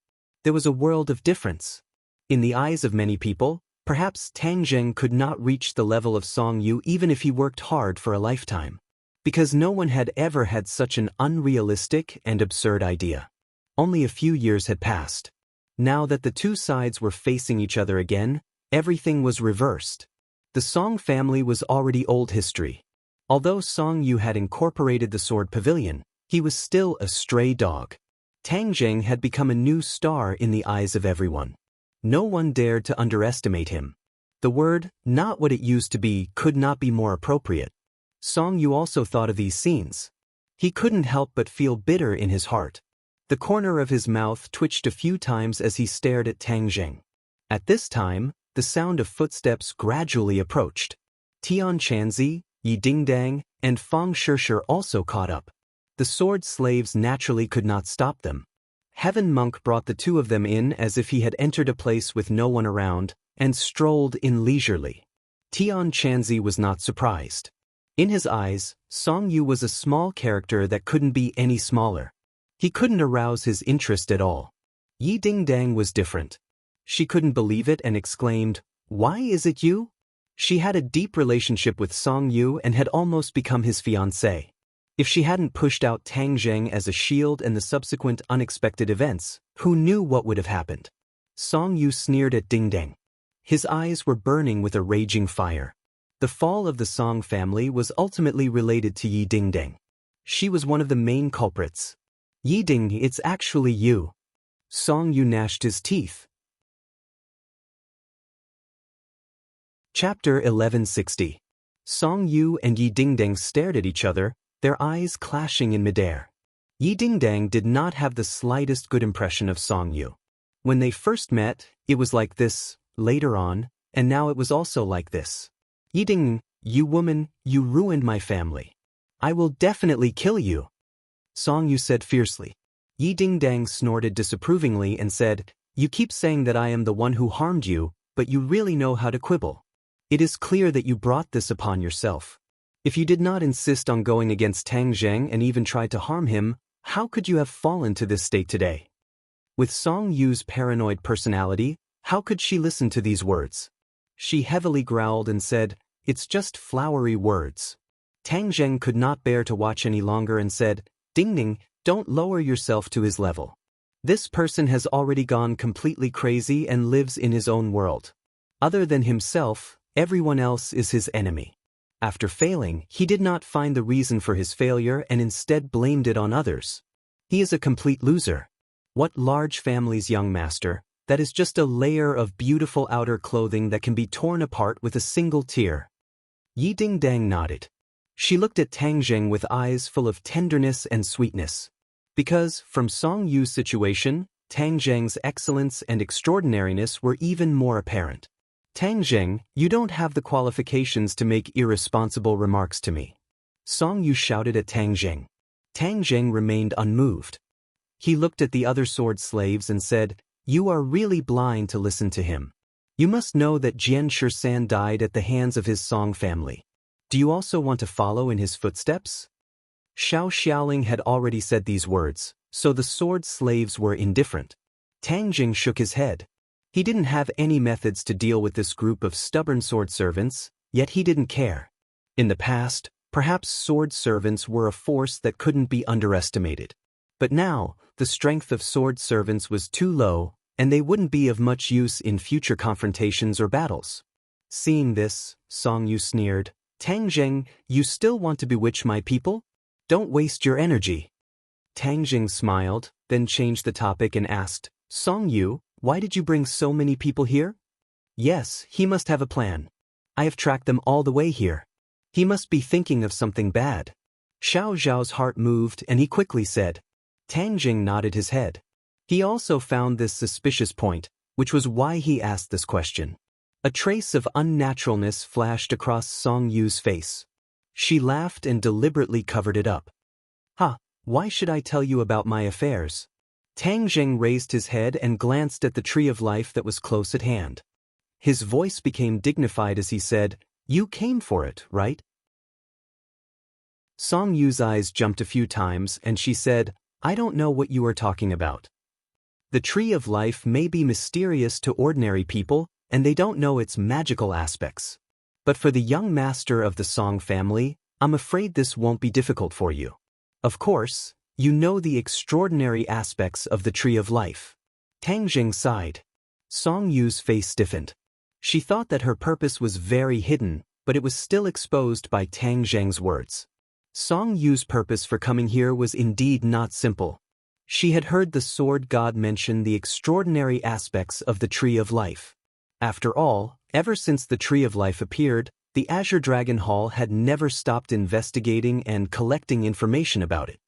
There was a world of difference. In the eyes of many people, perhaps Tang Jing could not reach the level of Song Yu even if he worked hard for a lifetime. Because no one had ever had such an unrealistic and absurd idea. Only a few years had passed. Now that the two sides were facing each other again, everything was reversed. The Song family was already old history. Although Song Yu had incorporated the sword pavilion, he was still a stray dog. Tang Zheng had become a new star in the eyes of everyone. No one dared to underestimate him. The word, not what it used to be, could not be more appropriate. Song Yu also thought of these scenes. He couldn't help but feel bitter in his heart. The corner of his mouth twitched a few times as he stared at Tang Zheng. At this time, the sound of footsteps gradually approached. Tian Chanzi, Yi Dingdang, and Fang Shishir also caught up. The sword slaves naturally could not stop them. Heaven Monk brought the two of them in as if he had entered a place with no one around, and strolled in leisurely. Tian Chanzi was not surprised. In his eyes, Song Yu was a small character that couldn't be any smaller. He couldn't arouse his interest at all. Yi Dingdang was different. She couldn't believe it and exclaimed, "Why is it you?" She had a deep relationship with Song Yu and had almost become his fiancé. If she hadn't pushed out Tang Zheng as a shield and the subsequent unexpected events, who knew what would have happened? Song Yu sneered at Dingdang. His eyes were burning with a raging fire. The fall of the Song family was ultimately related to Yi Dingdang. She was one of the main culprits. "Yi Ding, it's actually you." Song Yu gnashed his teeth. Chapter 1160. Song Yu and Yi Dingdang stared at each other, their eyes clashing in midair. Yi Dingdang did not have the slightest good impression of Song Yu. When they first met, it was like this, later on, and now it was also like this. "Yi Ding, you woman, you ruined my family. I will definitely kill you," Song Yu said fiercely. Yi Dingdang snorted disapprovingly and said, "You keep saying that I am the one who harmed you, but you really know how to quibble. It is clear that you brought this upon yourself. If you did not insist on going against Tang Zheng and even tried to harm him, how could you have fallen to this state today?" With Song Yu's paranoid personality, how could she listen to these words? She heavily growled and said, "It's just flowery words." Tang Zheng could not bear to watch any longer and said, "Dingding, don't lower yourself to his level. This person has already gone completely crazy and lives in his own world. Other than himself, everyone else is his enemy." After failing, he did not find the reason for his failure and instead blamed it on others. He is a complete loser. What large family's young master, that is just a layer of beautiful outer clothing that can be torn apart with a single tear. Yi Dingdang nodded. She looked at Tang Zheng with eyes full of tenderness and sweetness. Because, from Song Yu's situation, Tang Zheng's excellence and extraordinariness were even more apparent. "Tang Zheng, you don't have the qualifications to make irresponsible remarks to me," Song Yu shouted at Tang Zheng. Tang Zheng remained unmoved. He looked at the other sword slaves and said, "You are really blind to listen to him. You must know that Jian Shisan died at the hands of his Song family. Do you also want to follow in his footsteps?" Xiao Xiaoling had already said these words, so the sword slaves were indifferent. Tang Jing shook his head. He didn't have any methods to deal with this group of stubborn sword servants, yet he didn't care. In the past, perhaps sword servants were a force that couldn't be underestimated. But now, the strength of sword servants was too low, and they wouldn't be of much use in future confrontations or battles. Seeing this, Song Yu sneered, "Tang Zheng, you still want to bewitch my people? Don't waste your energy." Tang Zheng smiled, then changed the topic and asked, "Song Yu, why did you bring so many people here?" "Yes, he must have a plan. I have tracked them all the way here. He must be thinking of something bad." Xiao Zhao's heart moved and he quickly said. Tang Jing nodded his head. He also found this suspicious point, which was why he asked this question. A trace of unnaturalness flashed across Song Yu's face. She laughed and deliberately covered it up. "Ha, why should I tell you about my affairs?" Tang Jing raised his head and glanced at the tree of life that was close at hand. His voice became dignified as he said, "You came for it, right?" Song Yu's eyes jumped a few times and she said, "I don't know what you are talking about. The tree of life may be mysterious to ordinary people, and they don't know its magical aspects. But for the young master of the Song family, I'm afraid this won't be difficult for you. Of course, You know the extraordinary aspects of the Tree of Life. Tang Jing sighed. Song Yu's face stiffened. She thought that her purpose was very hidden, but it was still exposed by Tang Zheng's words. Song Yu's purpose for coming here was indeed not simple. She had heard the sword god mention the extraordinary aspects of the Tree of Life. After all, ever since the Tree of Life appeared, the Azure Dragon Hall had never stopped investigating and collecting information about it.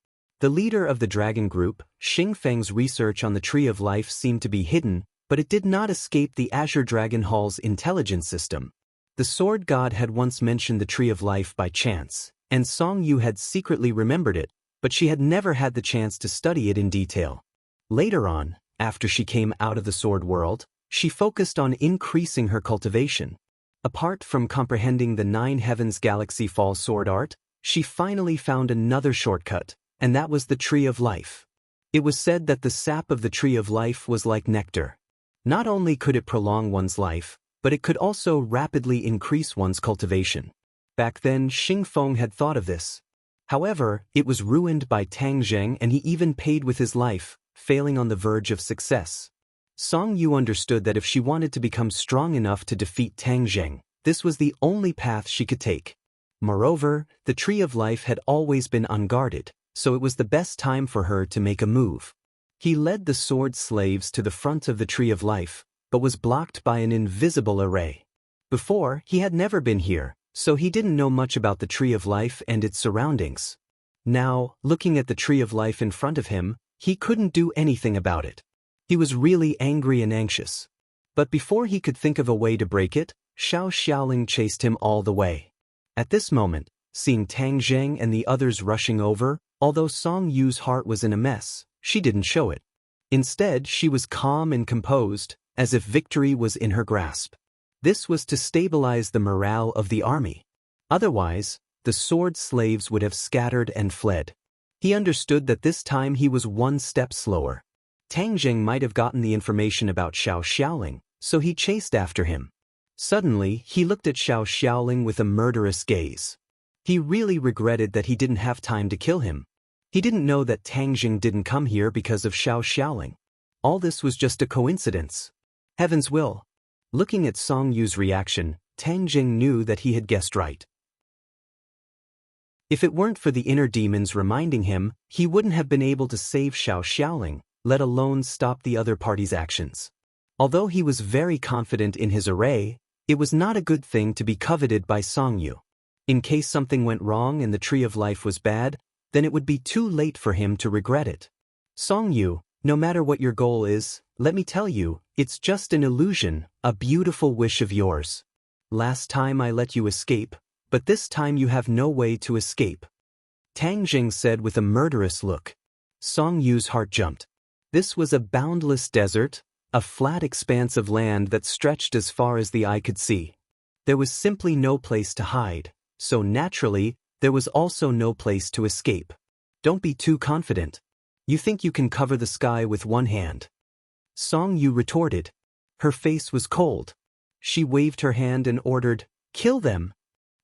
The leader of the dragon group, Xing Feng's research on the Tree of Life seemed to be hidden, but it did not escape the Azure Dragon Hall's intelligence system. The sword god had once mentioned the Tree of Life by chance, and Song Yu had secretly remembered it, but she had never had the chance to study it in detail. Later on, after she came out of the sword world, she focused on increasing her cultivation. Apart from comprehending the Nine Heavens Galaxy Fall sword art, she finally found another shortcut, and that was the Tree of Life. It was said that the sap of the Tree of Life was like nectar. Not only could it prolong one's life, but it could also rapidly increase one's cultivation. Back then, Xing Feng had thought of this. However, it was ruined by Tang Zheng, and he even paid with his life, failing on the verge of success. Song Yu understood that if she wanted to become strong enough to defeat Tang Zheng, this was the only path she could take. Moreover, the Tree of Life had always been unguarded, so it was the best time for her to make a move. He led the sword slaves to the front of the Tree of Life, but was blocked by an invisible array. Before, he had never been here, so he didn't know much about the Tree of Life and its surroundings. Now, looking at the Tree of Life in front of him, he couldn't do anything about it. He was really angry and anxious. But before he could think of a way to break it, Xiao Xiaoling chased him all the way. At this moment, seeing Tang Zheng and the others rushing over, although Song Yu's heart was in a mess, she didn't show it. Instead, she was calm and composed, as if victory was in her grasp. This was to stabilize the morale of the army. Otherwise, the sword slaves would have scattered and fled. He understood that this time he was one step slower. Tang Zheng might have gotten the information about Xiao Xiaoling, so he chased after him. Suddenly, he looked at Xiao Xiaoling with a murderous gaze. He really regretted that he didn't have time to kill him. He didn't know that Tang Zheng didn't come here because of Xiao Xiaoling. All this was just a coincidence. Heaven's will. Looking at Song Yu's reaction, Tang Zheng knew that he had guessed right. If it weren't for the inner demons reminding him, he wouldn't have been able to save Xiao Xiaoling, let alone stop the other party's actions. Although he was very confident in his array, it was not a good thing to be coveted by Song Yu. In case something went wrong and the Tree of Life was bad, then it would be too late for him to regret it. Song Yu, no matter what your goal is, let me tell you, it's just an illusion, a beautiful wish of yours. Last time I let you escape, but this time you have no way to escape. Tang Jing said with a murderous look. Song Yu's heart jumped. This was a boundless desert, a flat expanse of land that stretched as far as the eye could see. There was simply no place to hide, so naturally, there was also no place to escape. Don't be too confident. You think you can cover the sky with one hand. Song Yu retorted. Her face was cold. She waved her hand and ordered, "Kill them!"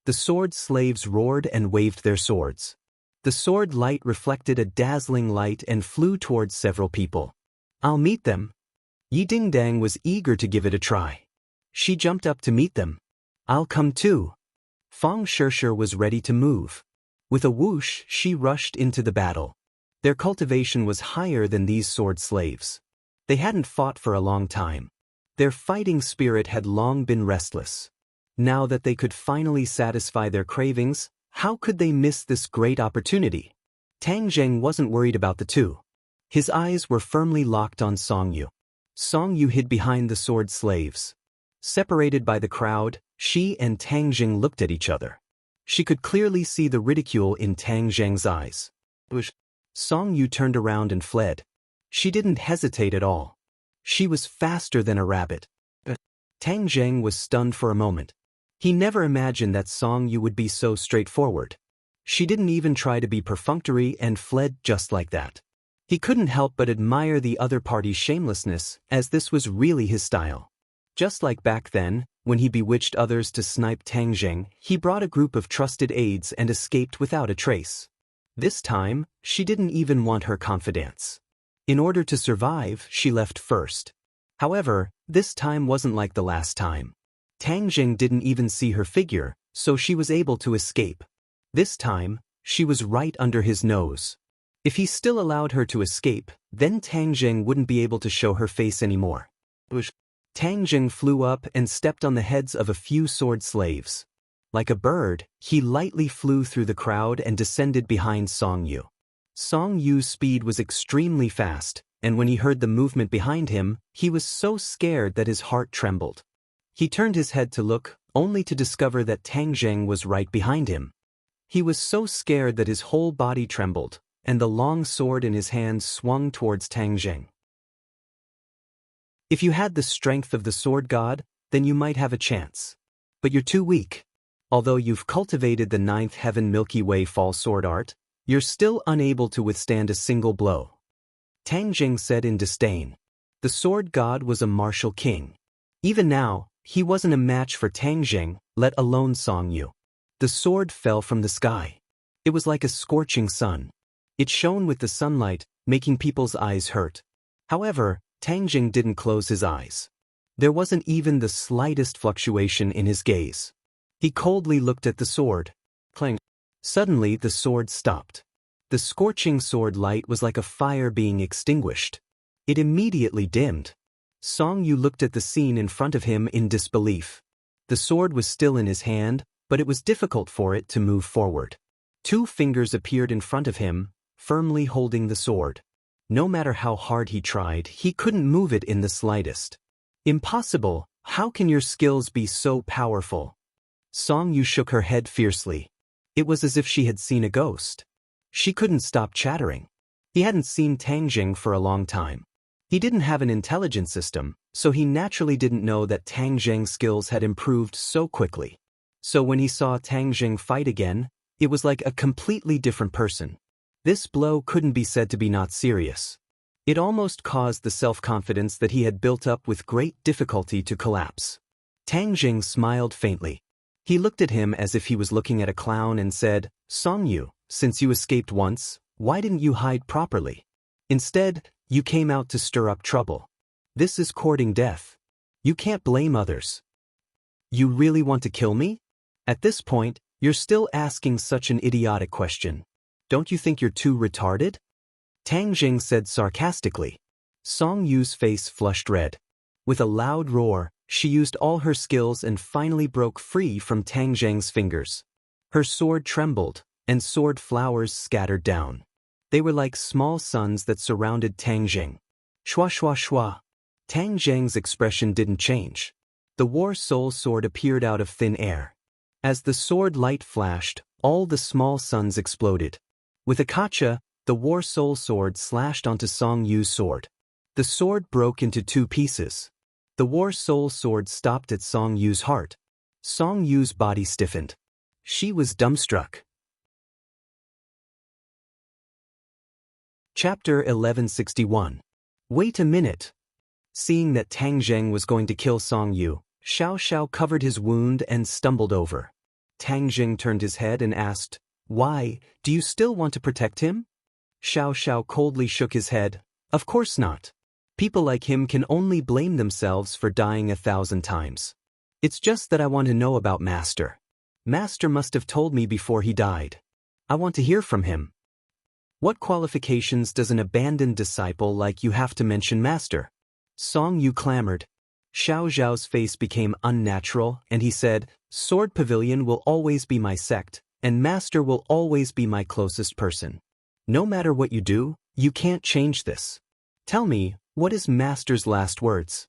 The sword slaves roared and waved their swords. The sword light reflected a dazzling light and flew towards several people. "I'll meet them." Yi Dingdang was eager to give it a try. She jumped up to meet them. "I'll come too." Fang Shishir was ready to move. With a whoosh, she rushed into the battle. Their cultivation was higher than these sword slaves. They hadn't fought for a long time. Their fighting spirit had long been restless. Now that they could finally satisfy their cravings, how could they miss this great opportunity? Tang Zheng wasn't worried about the two. His eyes were firmly locked on Song Yu. Song Yu hid behind the sword slaves. Separated by the crowd, she and Tang Zheng looked at each other. She could clearly see the ridicule in Tang Zheng's eyes. Song Yu turned around and fled. She didn't hesitate at all. She was faster than a rabbit. Tang Zheng was stunned for a moment. He never imagined that Song Yu would be so straightforward. She didn't even try to be perfunctory and fled just like that. He couldn't help but admire the other party's shamelessness, as this was really his style. Just like back then, when he bewitched others to snipe Tang Zheng, he brought a group of trusted aides and escaped without a trace. This time, she didn't even want her confidants. In order to survive, she left first. However, this time wasn't like the last time. Tang Jing didn't even see her figure, so she was able to escape. This time, she was right under his nose. If he still allowed her to escape, then Tang Jing wouldn't be able to show her face anymore. Tang Jing flew up and stepped on the heads of a few sword slaves. Like a bird, he lightly flew through the crowd and descended behind Song Yu. Song Yu's speed was extremely fast, and when he heard the movement behind him, he was so scared that his heart trembled. He turned his head to look, only to discover that Tang Jing was right behind him. He was so scared that his whole body trembled, and the long sword in his hand swung towards Tang Jing. If you had the strength of the sword god, then you might have a chance. But you're too weak. Although you've cultivated the 9th heaven Milky Way fall sword art, you're still unable to withstand a single blow. Tang Jing said in disdain. The sword god was a martial king. Even now, he wasn't a match for Tang Jing, let alone Song Yu. The sword fell from the sky. It was like a scorching sun. It shone with the sunlight, making people's eyes hurt. However, Tang Jing didn't close his eyes. There wasn't even the slightest fluctuation in his gaze. He coldly looked at the sword. Clang. Suddenly the sword stopped. The scorching sword light was like a fire being extinguished. It immediately dimmed. Song Yu looked at the scene in front of him in disbelief. The sword was still in his hand, but it was difficult for it to move forward. 2 fingers appeared in front of him, firmly holding the sword. No matter how hard he tried, he couldn't move it in the slightest. Impossible, how can your skills be so powerful? Song Yu shook her head fiercely. It was as if she had seen a ghost. She couldn't stop chattering. He hadn't seen Tang Jing for a long time. He didn't have an intelligence system, so he naturally didn't know that Tang Jing's skills had improved so quickly. So when he saw Tang Jing fight again, it was like a completely different person. This blow couldn't be said to be not serious. It almost caused the self-confidence that he had built up with great difficulty to collapse. Tang Jing smiled faintly. He looked at him as if he was looking at a clown and said, Song Yu, since you escaped once, why didn't you hide properly? Instead, you came out to stir up trouble. This is courting death. You can't blame others. You really want to kill me? At this point, you're still asking such an idiotic question. Don't you think you're too retarded? Tang Jing said sarcastically. Song Yu's face flushed red. With a loud roar, she used all her skills and finally broke free from Tang Jing's fingers. Her sword trembled, and sword flowers scattered down. They were like small suns that surrounded Tang Jing. Shwa shwa shwa. Tang Jing's expression didn't change. The War Soul sword appeared out of thin air. As the sword light flashed, all the small suns exploded. With a kacha, the War Soul sword slashed onto Song Yu's sword. The sword broke into 2 pieces. The War Soul sword stopped at Song Yu's heart. Song Yu's body stiffened. She was dumbstruck. Chapter 1161. Wait a minute. Seeing that Tang Jing was going to kill Song Yu, Xiao Xiao covered his wound and stumbled over. Tang Jing turned his head and asked, Why, do you still want to protect him? Xiao Xiao coldly shook his head. Of course not. People like him can only blame themselves for dying 1,000 times. It's just that I want to know about Master. Master must have told me before he died. I want to hear from him. What qualifications does an abandoned disciple like you have to mention Master? Song Yu clamored. Xiao Zhao's face became unnatural, and he said, Sword Pavilion will always be my sect, and Master will always be my closest person. No matter what you do, you can't change this. Tell me, what is Master's last words?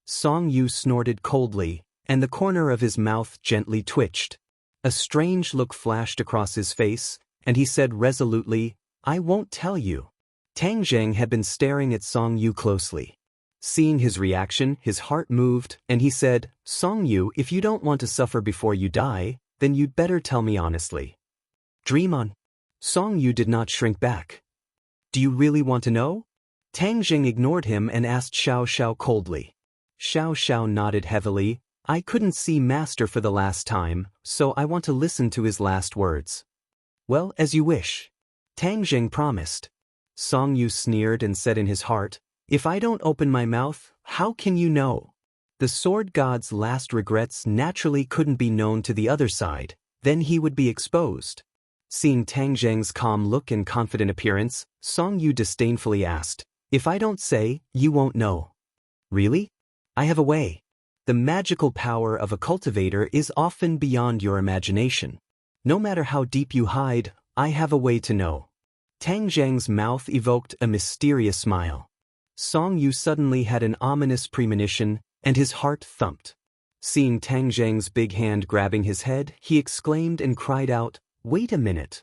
Song Yu snorted coldly, and the corner of his mouth gently twitched. A strange look flashed across his face, and he said resolutely, I won't tell you. Tang Jing had been staring at Song Yu closely. Seeing his reaction, his heart moved, and he said, Song Yu, if you don't want to suffer before you die, then you'd better tell me honestly. Dream on. Song Yu did not shrink back. Do you really want to know? Tang Jing ignored him and asked Xiao Xiao coldly. Xiao Xiao nodded heavily. I couldn't see Master for the last time, so I want to listen to his last words. Well, as you wish. Tang Jing promised. Song Yu sneered and said in his heart, "If I don't open my mouth, how can you know?" The sword god's last regrets naturally couldn't be known to the other side, then he would be exposed. Seeing Tang Zheng's calm look and confident appearance, Song Yu disdainfully asked, "If I don't say, you won't know." "Really? I have a way." The magical power of a cultivator is often beyond your imagination. No matter how deep you hide, I have a way to know. Tang Zheng's mouth evoked a mysterious smile. Song Yu suddenly had an ominous premonition, and his heart thumped. Seeing Tang Zheng's big hand grabbing his head, he exclaimed and cried out, "Wait a minute."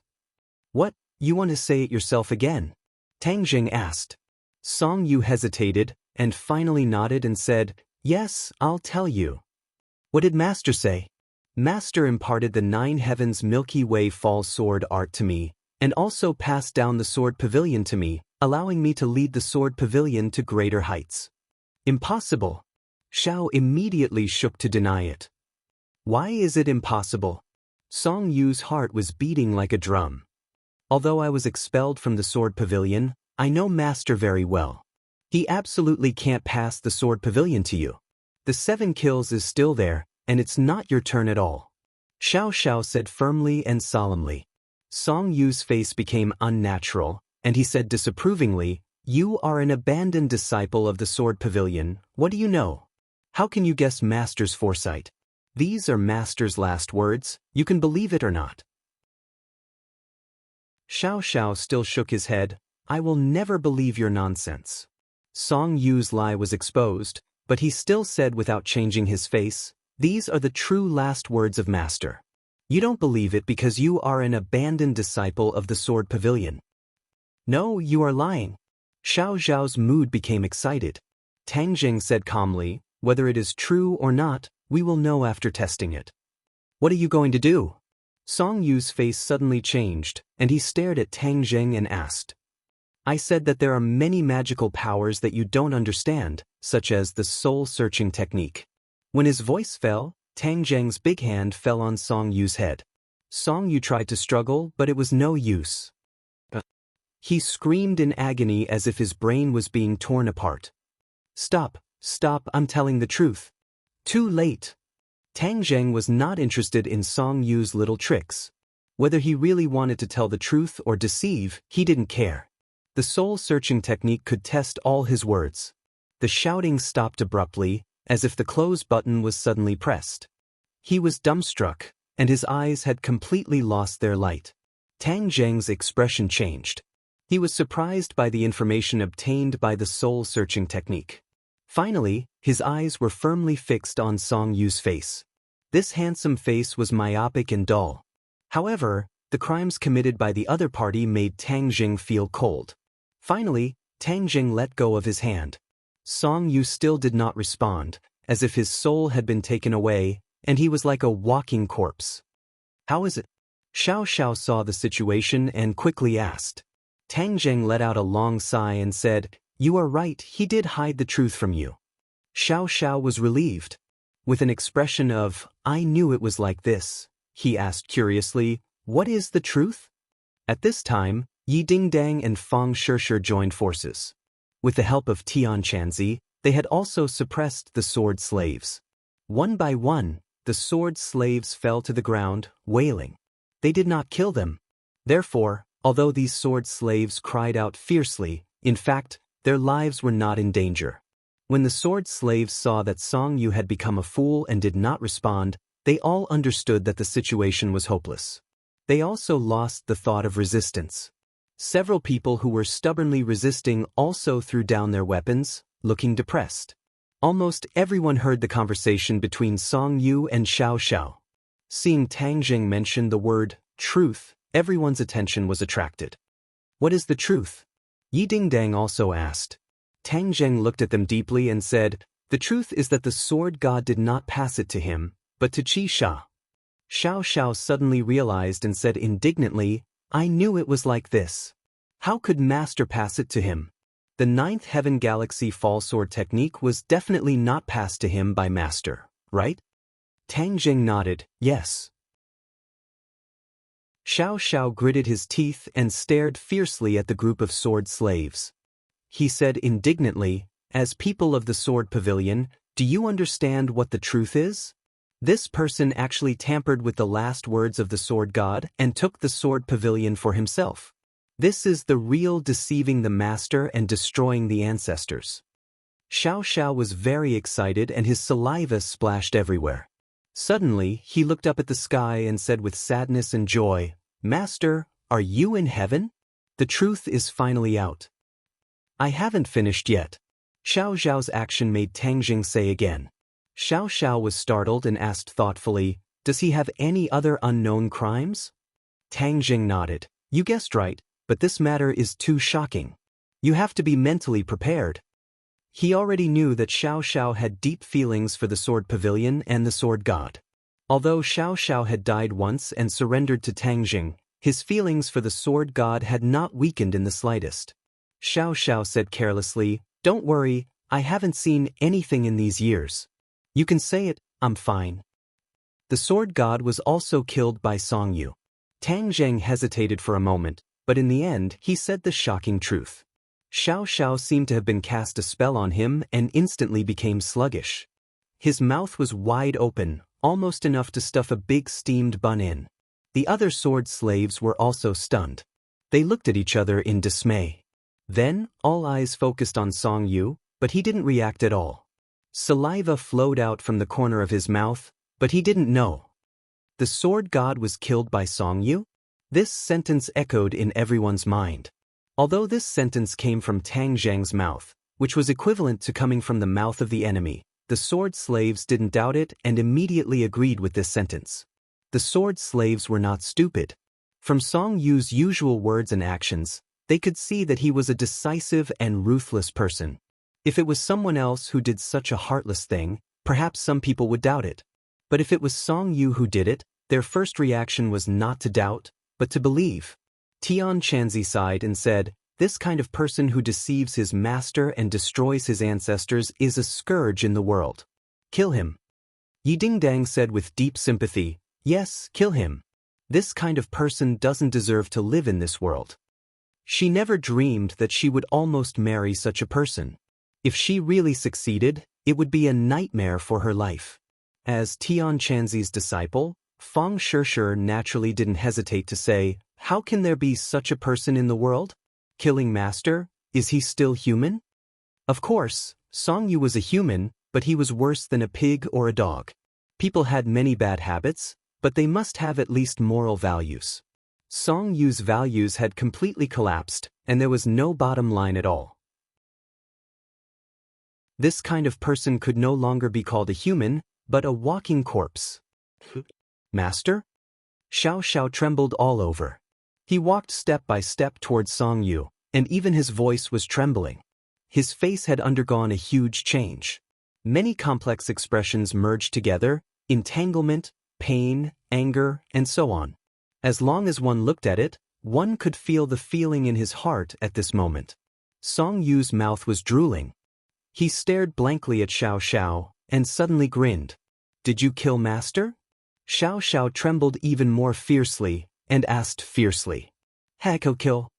"What, you want to say it yourself again?" Tang Zheng asked. Song Yu hesitated, and finally nodded and said, "Yes, I'll tell you." "What did Master say?" "Master imparted the 9 heavens Milky Way fall sword art to me, and also passed down the sword pavilion to me, allowing me to lead the sword pavilion to greater heights." "Impossible." Xiao immediately shook to deny it. "Why is it impossible?" Song Yu's heart was beating like a drum. "Although I was expelled from the sword pavilion, I know Master very well. He absolutely can't pass the sword pavilion to you. The 7 kills is still there, and it's not your turn at all." Xiao said firmly and solemnly. Song Yu's face became unnatural, and he said disapprovingly, "You are an abandoned disciple of the sword pavilion. What do you know? How can you guess Master's foresight? These are Master's last words, you can believe it or not." Xiao still shook his head. "I will never believe your nonsense." Song Yu's lie was exposed, but he still said without changing his face, "These are the true last words of Master. You don't believe it because you are an abandoned disciple of the sword pavilion. No, you are lying." Xiao's mood became excited. Tang Jing said calmly, "Whether it is true or not, we will know after testing it." "What are you going to do?" Song Yu's face suddenly changed, and he stared at Tang Jing and asked. "I said that there are many magical powers that you don't understand, such as the soul-searching technique." When his voice fell, Tang Jing's big hand fell on Song Yu's head. Song Yu tried to struggle, but it was no use. He screamed in agony as if his brain was being torn apart. Stop, I'm telling the truth." Too late. Tang Zheng was not interested in Song Yu's little tricks. Whether he really wanted to tell the truth or deceive, he didn't care. The soul-searching technique could test all his words. The shouting stopped abruptly, as if the close button was suddenly pressed. He was dumbstruck, and his eyes had completely lost their light. Tang Zheng's expression changed. He was surprised by the information obtained by the soul-searching technique. Finally, his eyes were firmly fixed on Song Yu's face. This handsome face was myopic and dull. However, the crimes committed by the other party made Tang Jing feel cold. Finally, Tang Jing let go of his hand. Song Yu still did not respond, as if his soul had been taken away, and he was like a walking corpse. "How is it?" Xiao saw the situation and quickly asked. Tang Jing let out a long sigh and said, "You are right, he did hide the truth from you." Xiao was relieved. With an expression of, "I knew it was like this," he asked curiously, "What is the truth?" At this time, Yi Dingdang and Fang Shishir joined forces. With the help of Tian Chanzi, they had also suppressed the sword slaves. One by one, the sword slaves fell to the ground, wailing. They did not kill them. Therefore, although these sword slaves cried out fiercely, in fact, their lives were not in danger. When the sword slaves saw that Song Yu had become a fool and did not respond, they all understood that the situation was hopeless. They also lost the thought of resistance. Several people who were stubbornly resisting also threw down their weapons, looking depressed. Almost everyone heard the conversation between Song Yu and Xiao. Seeing Tang Jing mention the word truth, everyone's attention was attracted. "What is the truth?" Yi Dingdang also asked. Tang Jing looked at them deeply and said, "The truth is that the sword god did not pass it to him, but to Qi Sha." Xiao suddenly realized and said indignantly, "I knew it was like this. How could Master pass it to him? The 9th Heaven Galaxy Fall Sword technique was definitely not passed to him by Master, right?" Tang Jing nodded, "Yes." Xiao Xiao gritted his teeth and stared fiercely at the group of sword slaves. He said indignantly, "As people of the Sword Pavilion, do you understand what the truth is? This person actually tampered with the last words of the Sword God and took the Sword Pavilion for himself. This is the real deceiving the master and destroying the ancestors." Xiao Xiao was very excited and his saliva splashed everywhere. Suddenly, he looked up at the sky and said with sadness and joy, "Master, are you in heaven? The truth is finally out." "I haven't finished yet." Xiao Xiao's action made Tang Jing say again. Xiao Xiao was startled and asked thoughtfully, "Does he have any other unknown crimes?" Tang Jing nodded. "You guessed right, but this matter is too shocking. You have to be mentally prepared." He already knew that Xiao Xiao had deep feelings for the Sword Pavilion and the Sword God. Although Xiao Xiao had died once and surrendered to Tang Jing, his feelings for the Sword God had not weakened in the slightest. Xiao Xiao said carelessly, "Don't worry, I haven't seen anything in these years. You can say it, I'm fine." The Sword God was also killed by Song Yu. Tang Zheng hesitated for a moment, but in the end he said the shocking truth. Xiao Xiao seemed to have been cast a spell on him and instantly became sluggish. His mouth was wide open, almost enough to stuff a big steamed bun in. The other sword slaves were also stunned. They looked at each other in dismay. Then, all eyes focused on Song Yu, but he didn't react at all. Saliva flowed out from the corner of his mouth, but he didn't know. The Sword God was killed by Song Yu? This sentence echoed in everyone's mind. Although this sentence came from Tang Zheng's mouth, which was equivalent to coming from the mouth of the enemy, the sword slaves didn't doubt it and immediately agreed with this sentence. The sword slaves were not stupid. From Song Yu's usual words and actions, they could see that he was a decisive and ruthless person. If it was someone else who did such a heartless thing, perhaps some people would doubt it. But if it was Song Yu who did it, their first reaction was not to doubt, but to believe. Tian Chanzi sighed and said, "This kind of person who deceives his master and destroys his ancestors is a scourge in the world. Kill him." Yi Dingdang said with deep sympathy, "Yes, kill him. This kind of person doesn't deserve to live in this world." She never dreamed that she would almost marry such a person. If she really succeeded, it would be a nightmare for her life. As Tian Chanzi's disciple, Fang Shishir naturally didn't hesitate to say, "How can there be such a person in the world? Killing master, is he still human?" Of course, Song Yu was a human, but he was worse than a pig or a dog. People had many bad habits, but they must have at least moral values. Song Yu's values had completely collapsed, and there was no bottom line at all. This kind of person could no longer be called a human, but a walking corpse. "Master?" Xiao Xiao trembled all over. He walked step by step towards Song Yu, and even his voice was trembling. His face had undergone a huge change. Many complex expressions merged together: entanglement, pain, anger, and so on. As long as one looked at it, one could feel the feeling in his heart at this moment. Song Yu's mouth was drooling. He stared blankly at Xiao Xiao, and suddenly grinned. "Did you kill master?" Xiao Xiao trembled even more fiercely, and asked fiercely, "Hako kill?"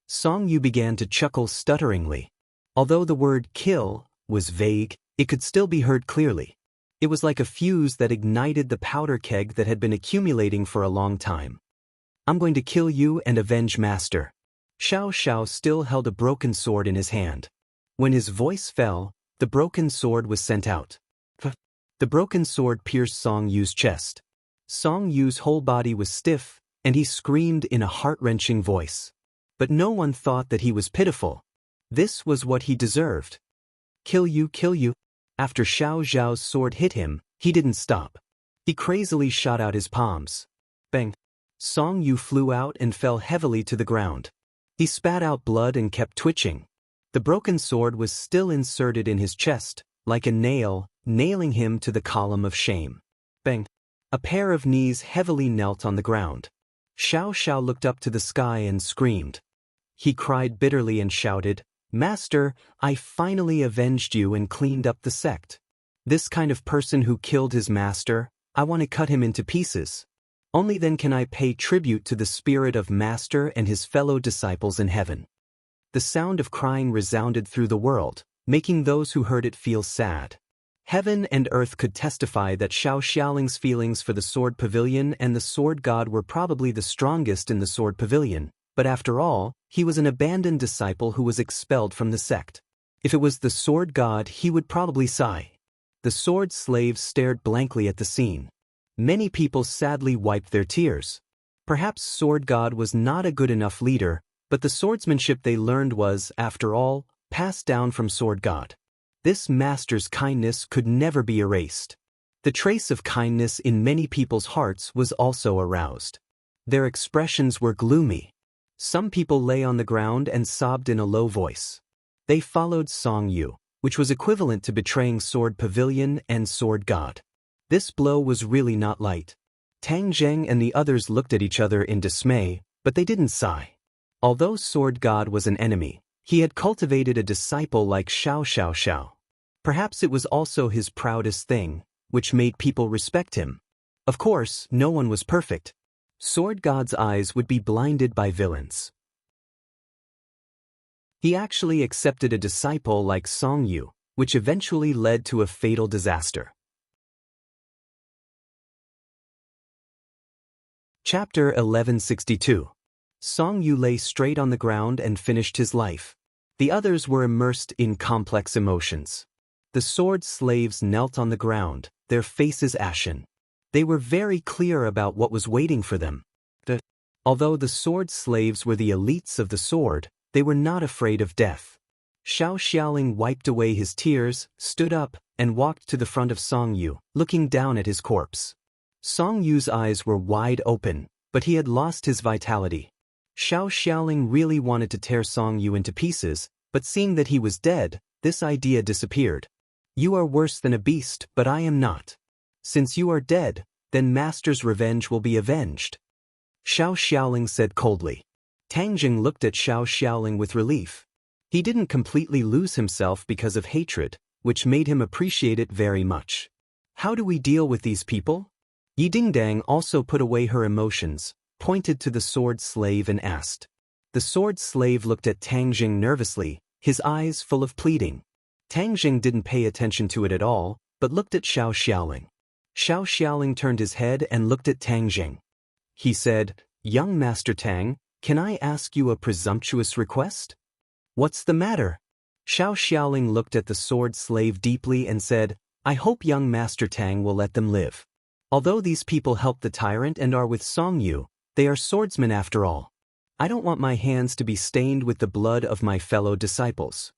Song Yu began to chuckle stutteringly. Although the word kill was vague, it could still be heard clearly. It was like a fuse that ignited the powder keg that had been accumulating for a long time. "I'm going to kill you and avenge master." Xiao Xiao still held a broken sword in his hand. When his voice fell, the broken sword was sent out. The broken sword pierced Song Yu's chest. Song Yu's whole body was stiff, and he screamed in a heart-wrenching voice. But no one thought that he was pitiful. This was what he deserved. "Kill you, kill you." After Xiao Zhao's sword hit him, he didn't stop. He crazily shot out his palms. Bang! Song Yu flew out and fell heavily to the ground. He spat out blood and kept twitching. The broken sword was still inserted in his chest, like a nail, nailing him to the column of shame. Bang! A pair of knees heavily knelt on the ground. Xiao Xiao looked up to the sky and screamed. He cried bitterly and shouted, "Master, I finally avenged you and cleaned up the sect. This kind of person who killed his master, I want to cut him into pieces." Only then can I pay tribute to the spirit of Master and his fellow disciples in heaven." The sound of crying resounded through the world, making those who heard it feel sad. Heaven and earth could testify that Xiao Xiaoling's feelings for the Sword Pavilion and the Sword God were probably the strongest in the Sword Pavilion, but after all, he was an abandoned disciple who was expelled from the sect. If it was the Sword God, he would probably sigh. The sword slaves stared blankly at the scene. Many people sadly wiped their tears. Perhaps Sword God was not a good enough leader, but the swordsmanship they learned was, after all, passed down from Sword God. This master's kindness could never be erased. The trace of kindness in many people's hearts was also aroused. Their expressions were gloomy. Some people lay on the ground and sobbed in a low voice. They followed Song Yu, which was equivalent to betraying Sword Pavilion and Sword God. This blow was really not light. Tang Zheng and the others looked at each other in dismay, but they didn't sigh. Although Sword God was an enemy, he had cultivated a disciple like Xiao Xiao Xiao. Perhaps it was also his proudest thing, which made people respect him. Of course, no one was perfect. Sword God's eyes would be blinded by villains. He actually accepted a disciple like Song Yu, which eventually led to a fatal disaster. Chapter 1162. Song Yu lay straight on the ground and finished his life. The others were immersed in complex emotions. The sword slaves knelt on the ground, their faces ashen. They were very clear about what was waiting for them. Although the sword slaves were the elites of the sword, they were not afraid of death. Xiao Xiaoling wiped away his tears, stood up, and walked to the front of Song Yu, looking down at his corpse. Song Yu's eyes were wide open, but he had lost his vitality. Xiao Xiaoling really wanted to tear Song Yu into pieces, but seeing that he was dead, this idea disappeared. "You are worse than a beast, but I am not. Since you are dead, then Master's revenge will be avenged," Xiao Xiaoling said coldly. Tang Jing looked at Xiao Xiaoling with relief. He didn't completely lose himself because of hatred, which made him appreciate it very much. How do we deal with these people? Yi Dingdang also put away her emotions, pointed to the sword slave and asked. The sword slave looked at Tang Jing nervously, his eyes full of pleading. Tang Jing didn't pay attention to it at all, but looked at Xiao Xiaoling. Xiao Xiaoling turned his head and looked at Tang Jing. He said, "Young Master Tang, can I ask you a presumptuous request?" "What's the matter?" Xiao Xiaoling looked at the sword slave deeply and said, "I hope young Master Tang will let them live. Although these people helped the tyrant and are with Song Yu, they are swordsmen after all. I don't want my hands to be stained with the blood of my fellow disciples."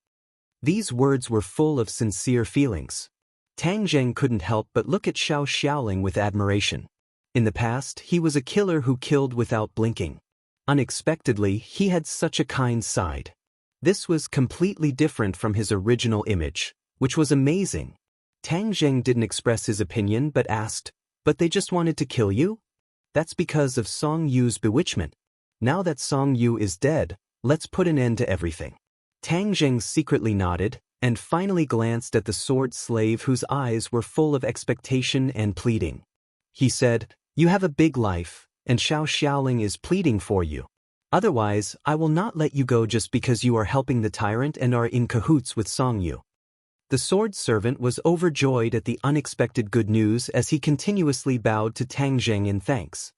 These words were full of sincere feelings. Tang Zheng couldn't help but look at Xiao Xiaoling with admiration. In the past, he was a killer who killed without blinking. Unexpectedly, he had such a kind side. This was completely different from his original image, which was amazing. Tang Zheng didn't express his opinion but asked, "But they just wanted to kill you?" "That's because of Song Yu's bewitchment. Now that Song Yu is dead, let's put an end to everything." Tang Zheng secretly nodded, and finally glanced at the sword slave whose eyes were full of expectation and pleading. He said, "You have a big life, and Xiao Xiaoling is pleading for you. Otherwise, I will not let you go just because you are helping the tyrant and are in cahoots with Song Yu." The sword servant was overjoyed at the unexpected good news as he continuously bowed to Tang Zheng in thanks.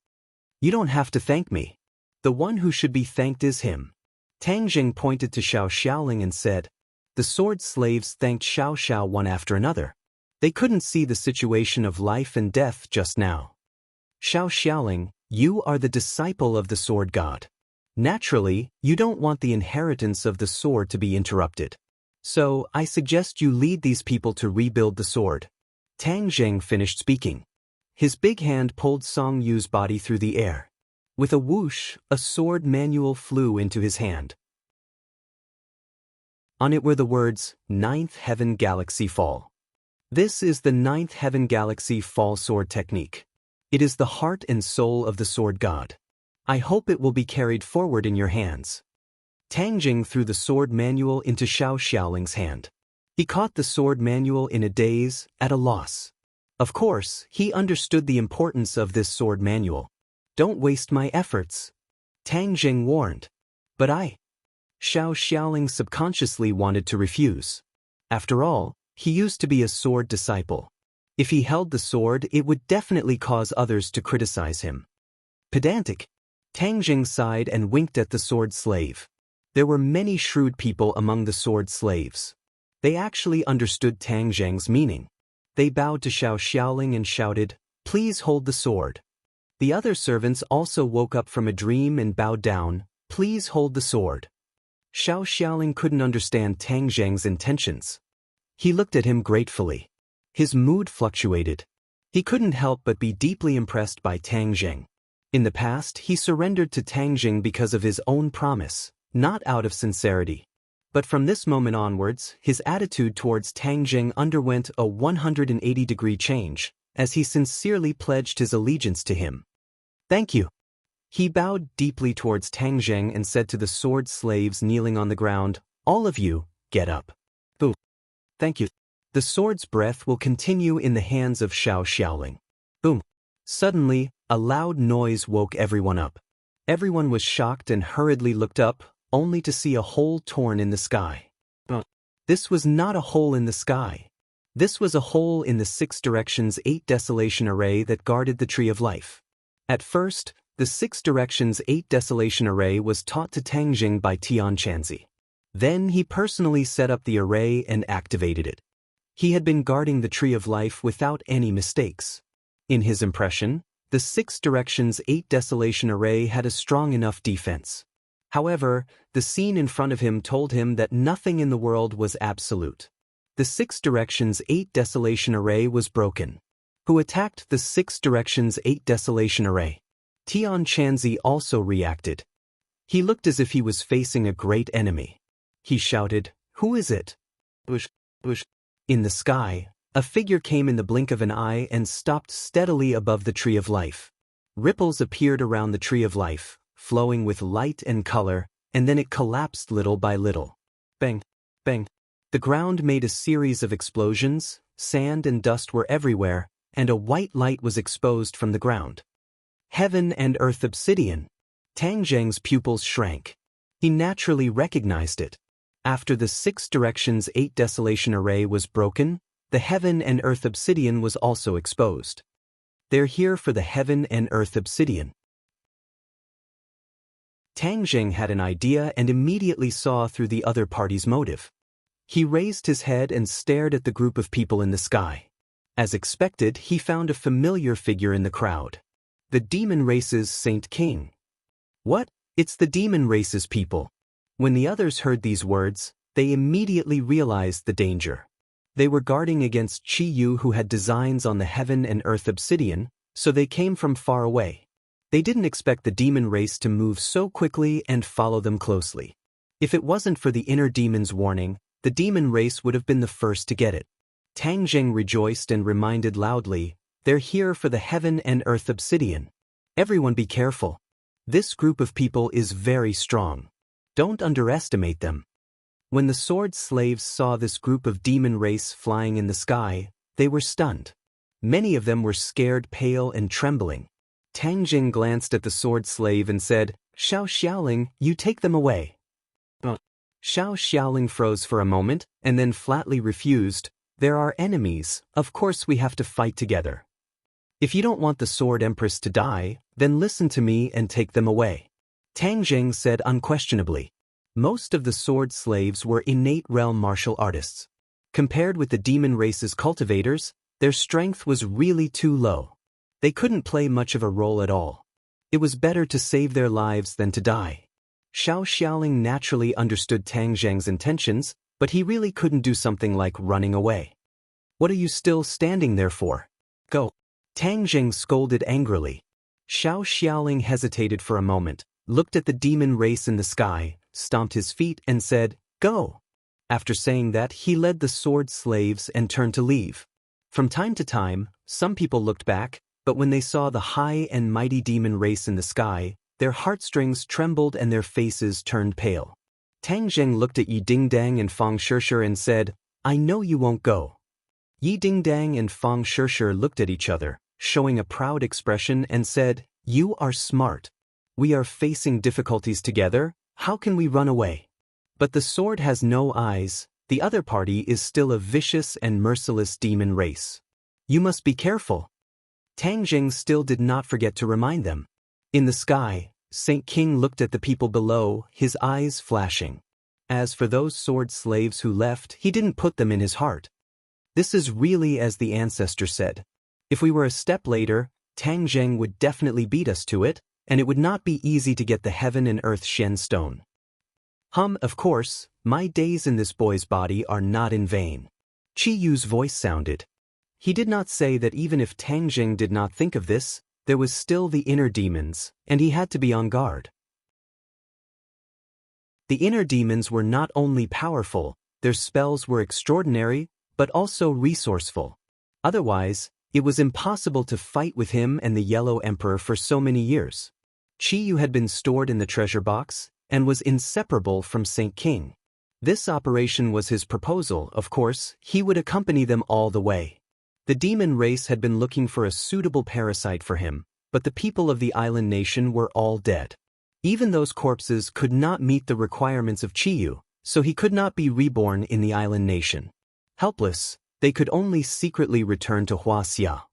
"You don't have to thank me. The one who should be thanked is him." Tang Zheng pointed to Xiao Xiaoling and said. The sword slaves thanked Xiao Xiao one after another. They couldn't see the situation of life and death just now. "Xiao Xiaoling, you are the disciple of the sword god. Naturally, you don't want the inheritance of the sword to be interrupted. So, I suggest you lead these people to rebuild the sword." Tang Zheng finished speaking. His big hand pulled Song Yu's body through the air. With a whoosh, a sword manual flew into his hand. On it were the words, "Ninth Heaven Galaxy Fall." This is the Ninth Heaven Galaxy Fall sword technique. It is the heart and soul of the sword god. I hope it will be carried forward in your hands. Tang Jing threw the sword manual into Xiao Xiaoling's hand. He caught the sword manual in a daze, at a loss. Of course, he understood the importance of this sword manual. Don't waste my efforts. Tang Jing warned. But Xiao Xiaoling subconsciously wanted to refuse. After all, he used to be a sword disciple. If he held the sword, it would definitely cause others to criticize him. Pedantic. Tang Jing sighed and winked at the sword slave. There were many shrewd people among the sword slaves. They actually understood Tang Jing's meaning. They bowed to Xiao Xiaoling and shouted, "Please hold the sword." The other servants also woke up from a dream and bowed down, "Please hold the sword." Xiao Xiaoling couldn't understand Tang Jing's intentions. He looked at him gratefully. His mood fluctuated. He couldn't help but be deeply impressed by Tang Jing. In the past, he surrendered to Tang Jing because of his own promise, not out of sincerity. But from this moment onwards, his attitude towards Tang Jing underwent a 180-degree change, as he sincerely pledged his allegiance to him. "Thank you." He bowed deeply towards Tang Jing and said to the sword slaves kneeling on the ground, "All of you, get up." "Boo. Thank you." The sword's breath will continue in the hands of Xiao Xiaoling. Boom. Suddenly, a loud noise woke everyone up. Everyone was shocked and hurriedly looked up, only to see a hole torn in the sky. This was not a hole in the sky. This was a hole in the 6 Directions 8 Desolation Array that guarded the Tree of Life. At first, the 6 Directions 8 Desolation Array was taught to Tang Jing by Tian Chanzi. Then he personally set up the array and activated it. He had been guarding the Tree of Life without any mistakes. In his impression, the 6 Directions 8 Desolation Array had a strong enough defense. However, the scene in front of him told him that nothing in the world was absolute. The 6 Directions 8 Desolation Array was broken. Who attacked the 6 Directions 8 Desolation Array? Tian Chanzi also reacted. He looked as if he was facing a great enemy. He shouted, "Who is it?" "Bush, bush." In the sky, a figure came in the blink of an eye and stopped steadily above the Tree of Life. Ripples appeared around the Tree of Life, flowing with light and color, and then it collapsed little by little. Bang, bang. The ground made a series of explosions, sand and dust were everywhere, and a white light was exposed from the ground. Heaven and Earth Obsidian. Tang Jing's pupils shrank. He naturally recognized it. After the 6 Directions 8 Desolation Array was broken, the Heaven and Earth Obsidian was also exposed. They're here for the Heaven and Earth Obsidian. Tang Jing had an idea and immediately saw through the other party's motive. He raised his head and stared at the group of people in the sky. As expected, he found a familiar figure in the crowd. The demon race's Saint King. What? It's the demon race's people. When the others heard these words, they immediately realized the danger. They were guarding against Qi Yu, who had designs on the Heaven and Earth Obsidian, so they came from far away. They didn't expect the demon race to move so quickly and follow them closely. If it wasn't for the inner demon's warning, the demon race would have been the first to get it. Tang Jing rejoiced and reminded loudly, "They're here for the Heaven and Earth Obsidian. Everyone be careful. This group of people is very strong. Don't underestimate them." When the sword slaves saw this group of demon race flying in the sky, they were stunned. Many of them were scared, pale, and trembling. Tang Jing glanced at the sword slave and said, "Xiao Xiaoling, you take them away." Xiao Xiaoling froze for a moment, and then flatly refused. "There are enemies, of course we have to fight together. If you don't want the Sword Empress to die, then listen to me and take them away." Tang Jing said unquestionably. Most of the sword slaves were innate realm martial artists. Compared with the demon race's cultivators, their strength was really too low. They couldn't play much of a role at all. It was better to save their lives than to die. Xiao Xiaoling naturally understood Tang Jing's intentions, but he really couldn't do something like running away. "What are you still standing there for? Go." Tang Jing scolded angrily. Xiao Xiaoling hesitated for a moment, looked at the demon race in the sky, stomped his feet and said, "Go." After saying that, he led the sword slaves and turned to leave. From time to time, some people looked back, but when they saw the high and mighty demon race in the sky, their heartstrings trembled and their faces turned pale. Tang Jing looked at Yi Dingdang and Fang Shishir and said, "I know you won't go." Yi Dingdang and Fang Shishir looked at each other, showing a proud expression, and said, You are smart. We are facing difficulties together, how can we run away? But the sword has no eyes, the other party is still a vicious and merciless demon race. You must be careful. Tang Jing still did not forget to remind them. In the sky, Saint King looked at the people below, his eyes flashing. As for those sword slaves who left, he didn't put them in his heart. This is really as the ancestor said. If we were a step later, Tang Zheng would definitely beat us to it, and it would not be easy to get the heaven and earth Shen stone. Of course, my days in this boy's body are not in vain. Qi Yu's voice sounded. He did not say that even if Tang Zheng did not think of this, there was still the inner demons, and he had to be on guard. The inner demons were not only powerful, their spells were extraordinary, but also resourceful. Otherwise, it was impossible to fight with him and the Yellow Emperor for so many years. Qi Yu had been stored in the treasure box, and was inseparable from Saint King. This operation was his proposal, of course, he would accompany them all the way. The demon race had been looking for a suitable parasite for him, but the people of the island nation were all dead. Even those corpses could not meet the requirements of Qi Yu, so he could not be reborn in the island nation. Helpless, they could only secretly return to Huaxia.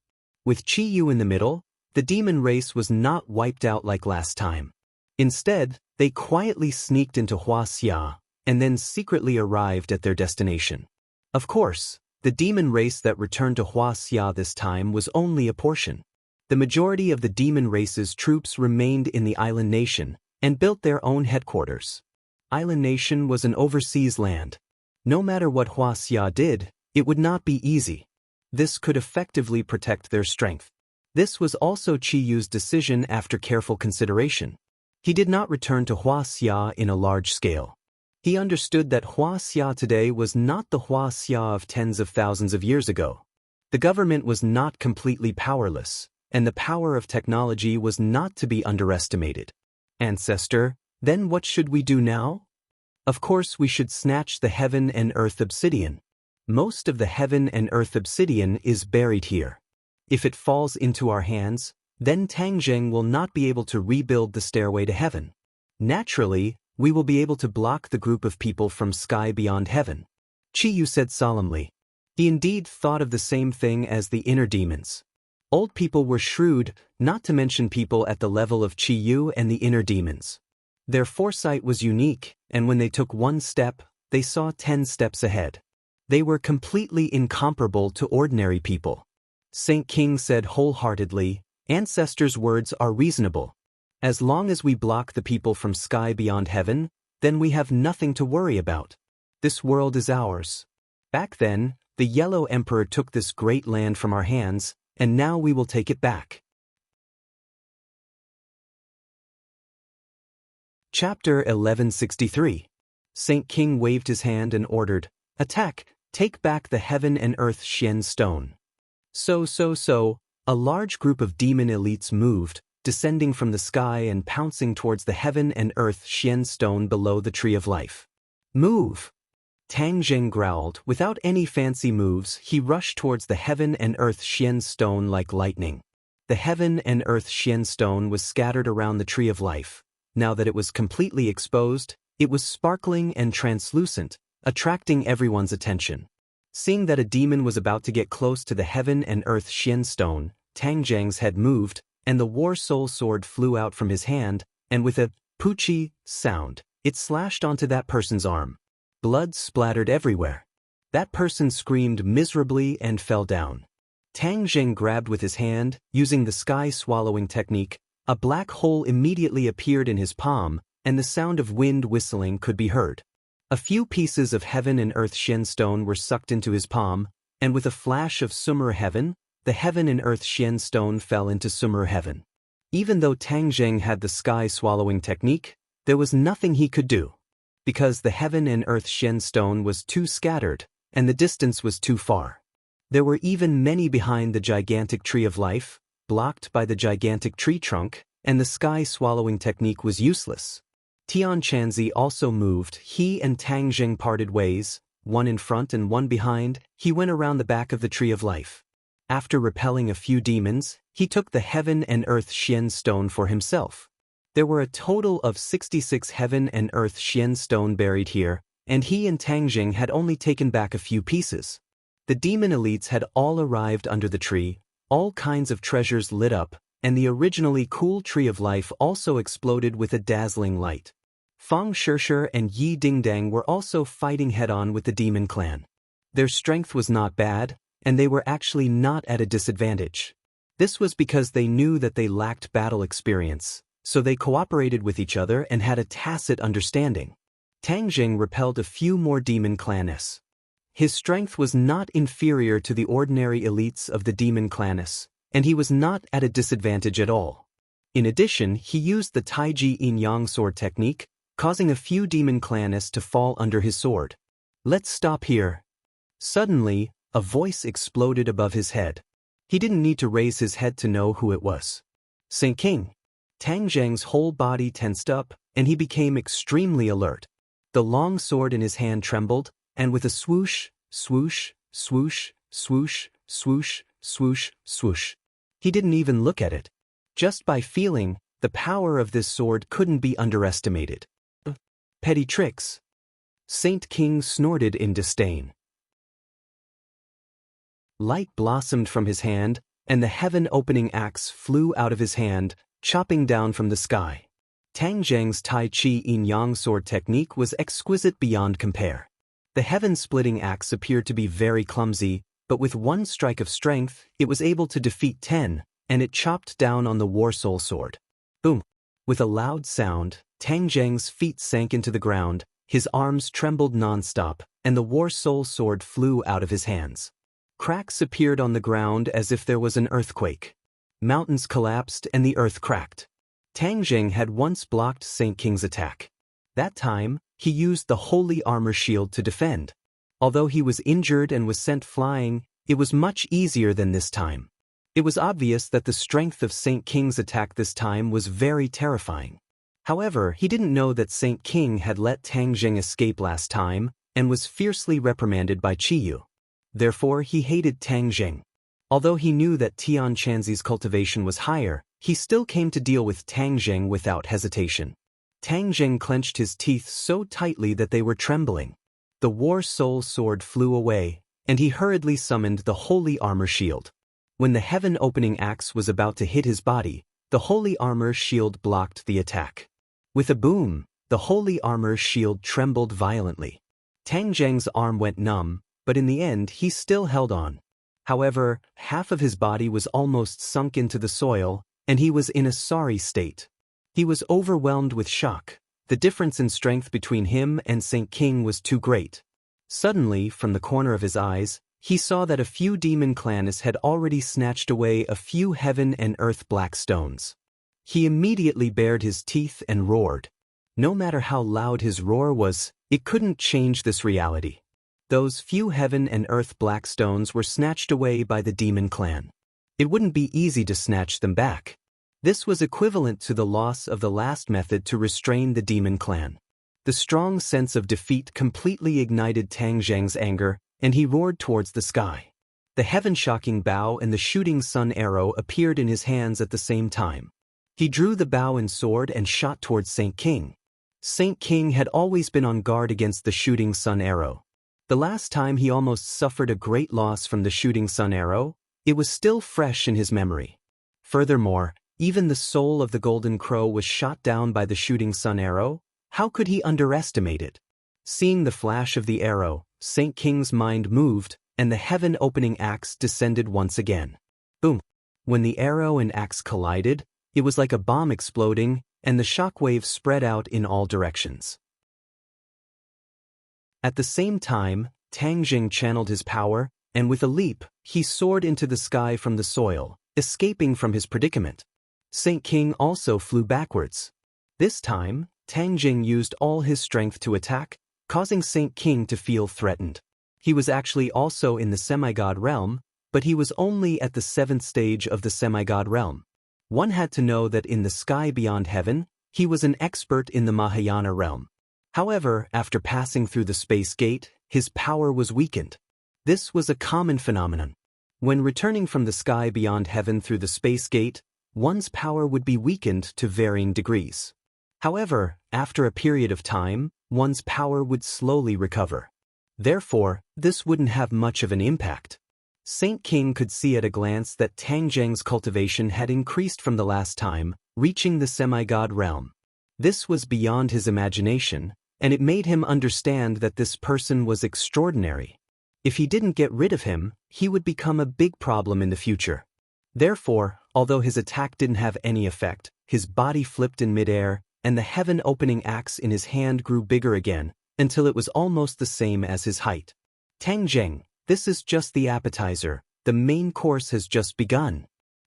With Qi Yu in the middle, the demon race was not wiped out like last time. Instead, they quietly sneaked into Huaxia, and then secretly arrived at their destination. Of course, the demon race that returned to Huaxia this time was only a portion. The majority of the demon race's troops remained in the island nation, and built their own headquarters. Island nation was an overseas land. No matter what Huaxia did, it would not be easy. This could effectively protect their strength. This was also Qi Yu's decision after careful consideration. He did not return to Huaxia in a large scale. He understood that Huaxia today was not the Huaxia of tens of thousands of years ago. The government was not completely powerless, and the power of technology was not to be underestimated. Ancestor, then what should we do now? Of course we should snatch the heaven and earth obsidian. Most of the heaven and earth obsidian is buried here. If it falls into our hands, then Tang Zheng will not be able to rebuild the stairway to heaven. Naturally, we will be able to block the group of people from sky beyond heaven. Qi Yu said solemnly. He indeed thought of the same thing as the inner demons. Old people were shrewd, not to mention people at the level of Qi Yu and the inner demons. Their foresight was unique, and when they took one step, they saw 10 steps ahead. They were completely incomparable to ordinary people. Saint King said wholeheartedly, Ancestors' words are reasonable. As long as we block the people from sky beyond heaven, then we have nothing to worry about. This world is ours. Back then, the Yellow Emperor took this great land from our hands, and now we will take it back. Chapter 1163. Saint King waved his hand and ordered, Attack, take back the heaven and earth Shen stone. So, a large group of demon elites moved, descending from the sky and pouncing towards the heaven and earth Shen stone below the Tree of Life. Move! Tang Zheng growled. Without any fancy moves, he rushed towards the heaven and earth Shen stone like lightning. The heaven and earth Shen stone was scattered around the Tree of Life. Now that it was completely exposed, it was sparkling and translucent, attracting everyone's attention. Seeing that a demon was about to get close to the heaven and earth Shen stone, Tang Zheng's head moved, and the War Soul sword flew out from his hand, and with a poochie sound, it slashed onto that person's arm. Blood splattered everywhere. That person screamed miserably and fell down. Tang Zheng grabbed with his hand, using the sky-swallowing technique. A black hole immediately appeared in his palm, and the sound of wind whistling could be heard. A few pieces of heaven and earth Shen stone were sucked into his palm, and with a flash of Sumer heaven, the heaven and earth Shen stone fell into Sumer heaven. Even though Tang Zheng had the sky-swallowing technique, there was nothing he could do. Because the heaven and earth Shen stone was too scattered, and the distance was too far. There were even many behind the gigantic Tree of Life, blocked by the gigantic tree trunk, and the sky-swallowing technique was useless. Tian Chanzi also moved. He and Tang Zheng parted ways, one in front and one behind. He went around the back of the Tree of Life. After repelling a few demons, he took the Heaven and Earth Xian stone for himself. There were a total of 66 Heaven and Earth Xian stone buried here, and he and Tang Jing had only taken back a few pieces. The demon elites had all arrived under the tree, all kinds of treasures lit up, and the originally cool Tree of Life also exploded with a dazzling light. Fang Shishir and Yi Dingdang were also fighting head-on with the demon clan. Their strength was not bad, and they were actually not at a disadvantage. This was because they knew that they lacked battle experience, so they cooperated with each other and had a tacit understanding. Tang Jing repelled a few more demon clans. His strength was not inferior to the ordinary elites of the demon clans, and he was not at a disadvantage at all. In addition, he used the Taiji Yin-Yang sword technique, causing a few demon clans to fall under his sword. Let's stop here. Suddenly, a voice exploded above his head. He didn't need to raise his head to know who it was. Saint King. Tang Zheng's whole body tensed up, and he became extremely alert. The long sword in his hand trembled, and with a swoosh, swoosh, swoosh, swoosh, swoosh, swoosh, swoosh. He didn't even look at it. Just by feeling, the power of this sword couldn't be underestimated. Petty tricks. Saint King snorted in disdain. Light blossomed from his hand, and the heaven-opening axe flew out of his hand, chopping down from the sky. Tang Zheng's Tai Chi Yin-Yang sword technique was exquisite beyond compare. The heaven-splitting axe appeared to be very clumsy, but with one strike of strength, it was able to defeat 10, and it chopped down on the War Soul sword. Boom! With a loud sound, Tang Zheng's feet sank into the ground, his arms trembled non-stop, and the War Soul sword flew out of his hands. Cracks appeared on the ground as if there was an earthquake. Mountains collapsed and the earth cracked. Tang Zheng had once blocked Saint King's attack. That time, he used the Holy Armor Shield to defend. Although he was injured and was sent flying, it was much easier than this time. It was obvious that the strength of Saint King's attack this time was very terrifying. However, he didn't know that Saint King had let Tang Zheng escape last time, and was fiercely reprimanded by Qiyu. Therefore, he hated Tang Zheng. Although he knew that Tian Chanzi's cultivation was higher, he still came to deal with Tang Zheng without hesitation. Tang Zheng clenched his teeth so tightly that they were trembling. The War Soul sword flew away, and he hurriedly summoned the Holy Armor Shield. When the heaven-opening axe was about to hit his body, the Holy Armor Shield blocked the attack. With a boom, the Holy Armor Shield trembled violently. Tang Zheng's arm went numb, but in the end he still held on. However, half of his body was almost sunk into the soil, and he was in a sorry state. He was overwhelmed with shock. The difference in strength between him and Saint King was too great. Suddenly, from the corner of his eyes, he saw that a few demon clans had already snatched away a few heaven and earth black stones. He immediately bared his teeth and roared. No matter how loud his roar was, it couldn't change this reality. Those few heaven and earth black stones were snatched away by the demon clan. It wouldn't be easy to snatch them back. This was equivalent to the loss of the last method to restrain the demon clan. The strong sense of defeat completely ignited Tang Zheng's anger, and he roared towards the sky. The heaven-shocking bow and the shooting sun arrow appeared in his hands at the same time. He drew the bow and sword and shot towards Saint King. Saint King had always been on guard against the shooting sun arrow. The last time he almost suffered a great loss from the shooting sun arrow, it was still fresh in his memory. Furthermore, even the soul of the golden crow was shot down by the shooting sun arrow. How could he underestimate it? Seeing the flash of the arrow, Saint King's mind moved, and the heaven-opening axe descended once again. Boom! When the arrow and axe collided, it was like a bomb exploding, and the shockwave spread out in all directions. At the same time, Tang Zheng channeled his power, and with a leap, he soared into the sky from the soil, escaping from his predicament. Saint King also flew backwards. This time, Tang Zheng used all his strength to attack, causing Saint King to feel threatened. He was actually also in the semi-god realm, but he was only at the 7th stage of the semi-god realm. One had to know that in the sky beyond heaven, he was an expert in the Mahayana realm. However, after passing through the space gate, his power was weakened. This was a common phenomenon. When returning from the sky beyond heaven through the space gate, one's power would be weakened to varying degrees. However, after a period of time, one's power would slowly recover. Therefore, this wouldn't have much of an impact. Saint King could see at a glance that Tang Zheng's cultivation had increased from the last time, reaching the semi-god realm. This was beyond his imagination, and it made him understand that this person was extraordinary. If he didn't get rid of him, he would become a big problem in the future. Therefore, although his attack didn't have any effect, his body flipped in midair, and the heaven-opening axe in his hand grew bigger again, until it was almost the same as his height. Tang Zheng, this is just the appetizer, the main course has just begun,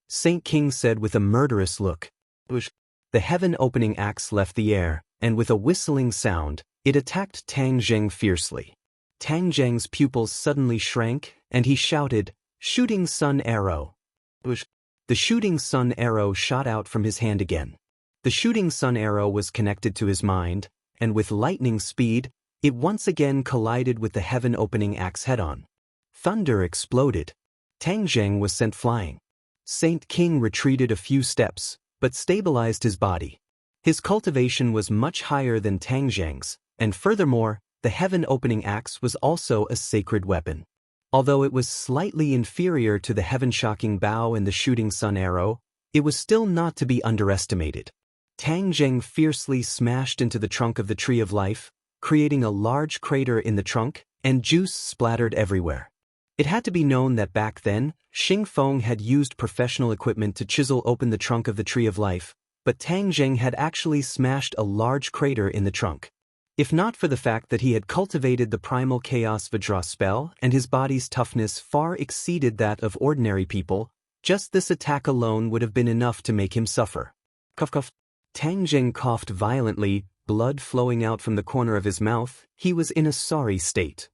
Saint King said with a murderous look. The heaven-opening axe left the air, and with a whistling sound, it attacked Tang Zheng fiercely. Tang Zheng's pupils suddenly shrank, and he shouted, "Shooting sun arrow!" The shooting sun arrow shot out from his hand again. The shooting sun arrow was connected to his mind, and with lightning speed, it once again collided with the heaven-opening axe head-on. Thunder exploded. Tang Zheng was sent flying. Saint King retreated a few steps, but stabilized his body. His cultivation was much higher than Tang Zheng's, and furthermore, the heaven-opening axe was also a sacred weapon. Although it was slightly inferior to the heaven-shocking bow and the shooting sun arrow, it was still not to be underestimated. Tang Zheng fiercely smashed into the trunk of the Tree of Life, creating a large crater in the trunk, and juice splattered everywhere. It had to be known that back then, Xing Feng had used professional equipment to chisel open the trunk of the Tree of Life, but Tang Zheng had actually smashed a large crater in the trunk. If not for the fact that he had cultivated the primal chaos Vajra spell and his body's toughness far exceeded that of ordinary people, just this attack alone would have been enough to make him suffer. Cough cough. Tang Zheng coughed violently, blood flowing out from the corner of his mouth. He was in a sorry state.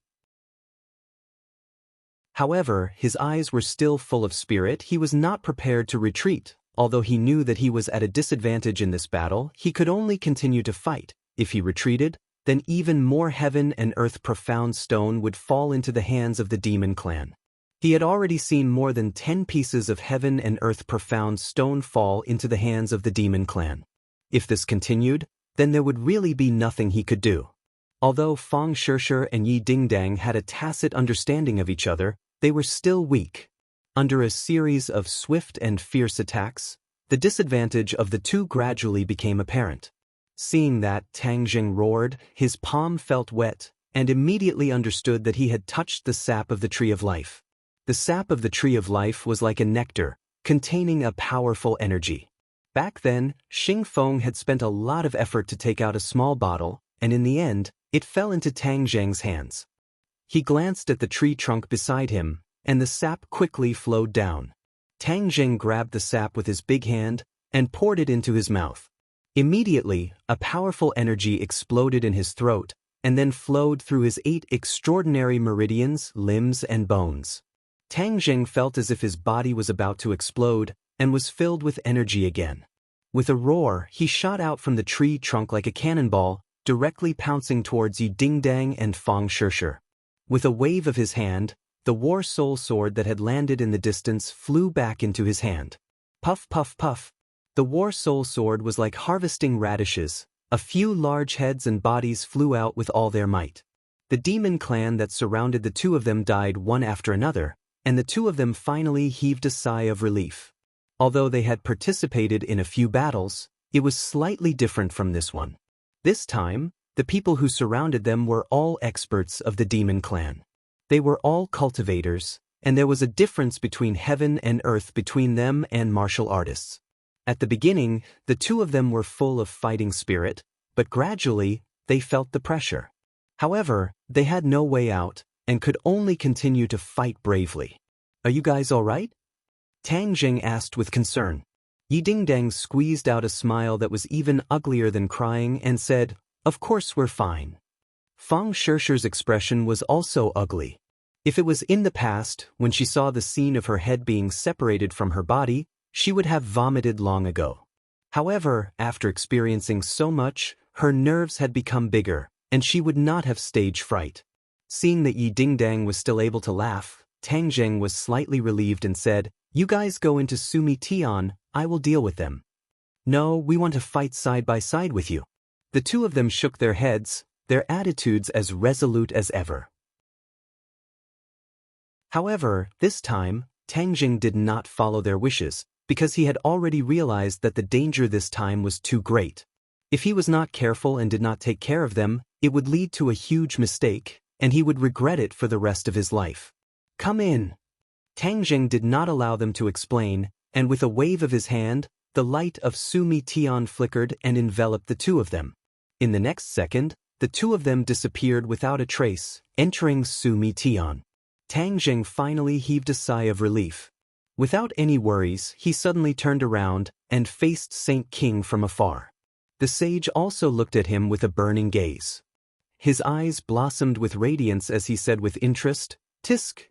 However, his eyes were still full of spirit. He was not prepared to retreat. Although he knew that he was at a disadvantage in this battle, he could only continue to fight. If he retreated, then even more heaven and earth profound stone would fall into the hands of the demon clan. He had already seen more than 10 pieces of heaven and earth profound stone fall into the hands of the demon clan. If this continued, then there would really be nothing he could do. Although Fang Shishir and Yi Dingdang had a tacit understanding of each other, they were still weak. Under a series of swift and fierce attacks, the disadvantage of the two gradually became apparent. Seeing that, Tang Zheng roared, his palm felt wet, and immediately understood that he had touched the sap of the Tree of Life. The sap of the Tree of Life was like a nectar, containing a powerful energy. Back then, Xing Feng had spent a lot of effort to take out a small bottle, and in the end, it fell into Tang Zheng's hands. He glanced at the tree trunk beside him, and the sap quickly flowed down. Tang Zheng grabbed the sap with his big hand and poured it into his mouth. Immediately, a powerful energy exploded in his throat, and then flowed through his 8 extraordinary meridians, limbs, and bones. Tang Zheng felt as if his body was about to explode, and was filled with energy again. With a roar, he shot out from the tree trunk like a cannonball, directly pouncing towards Yi Dingdang and Fang Shishir. With a wave of his hand, the war soul sword that had landed in the distance flew back into his hand. Puff puff puff. The war soul sword was like harvesting radishes. A few large heads and bodies flew out with all their might. The demon clan that surrounded the two of them died one after another, and the two of them finally heaved a sigh of relief. Although they had participated in a few battles, it was slightly different from this one. This time, the people who surrounded them were all experts of the demon clan. They were all cultivators, and there was a difference between heaven and earth between them and martial artists. At the beginning, the two of them were full of fighting spirit, but gradually, they felt the pressure. However, they had no way out, and could only continue to fight bravely. "Are you guys all right?" Tang Zheng asked with concern. Yi Dingdang squeezed out a smile that was even uglier than crying and said, "Of course we're fine." Fang Shishir's expression was also ugly. If it was in the past, when she saw the scene of her head being separated from her body, she would have vomited long ago. However, after experiencing so much, her nerves had become bigger, and she would not have stage fright. Seeing that Yi Dingdang was still able to laugh, Tang Zheng was slightly relieved and said, "You guys go into Sumi Tian, I will deal with them." "No, we want to fight side by side with you." The two of them shook their heads, their attitudes as resolute as ever. However, this time, Tang Jing did not follow their wishes, because he had already realized that the danger this time was too great. If he was not careful and did not take care of them, it would lead to a huge mistake, and he would regret it for the rest of his life. "Come in." Tang Jing did not allow them to explain, and with a wave of his hand, the light of Sumi Tian flickered and enveloped the two of them. In the next second, the two of them disappeared without a trace, entering Sumi Tian. Tang Jing finally heaved a sigh of relief. Without any worries, he suddenly turned around and faced Saint King from afar. The sage also looked at him with a burning gaze. His eyes blossomed with radiance as he said with interest, "Tisk!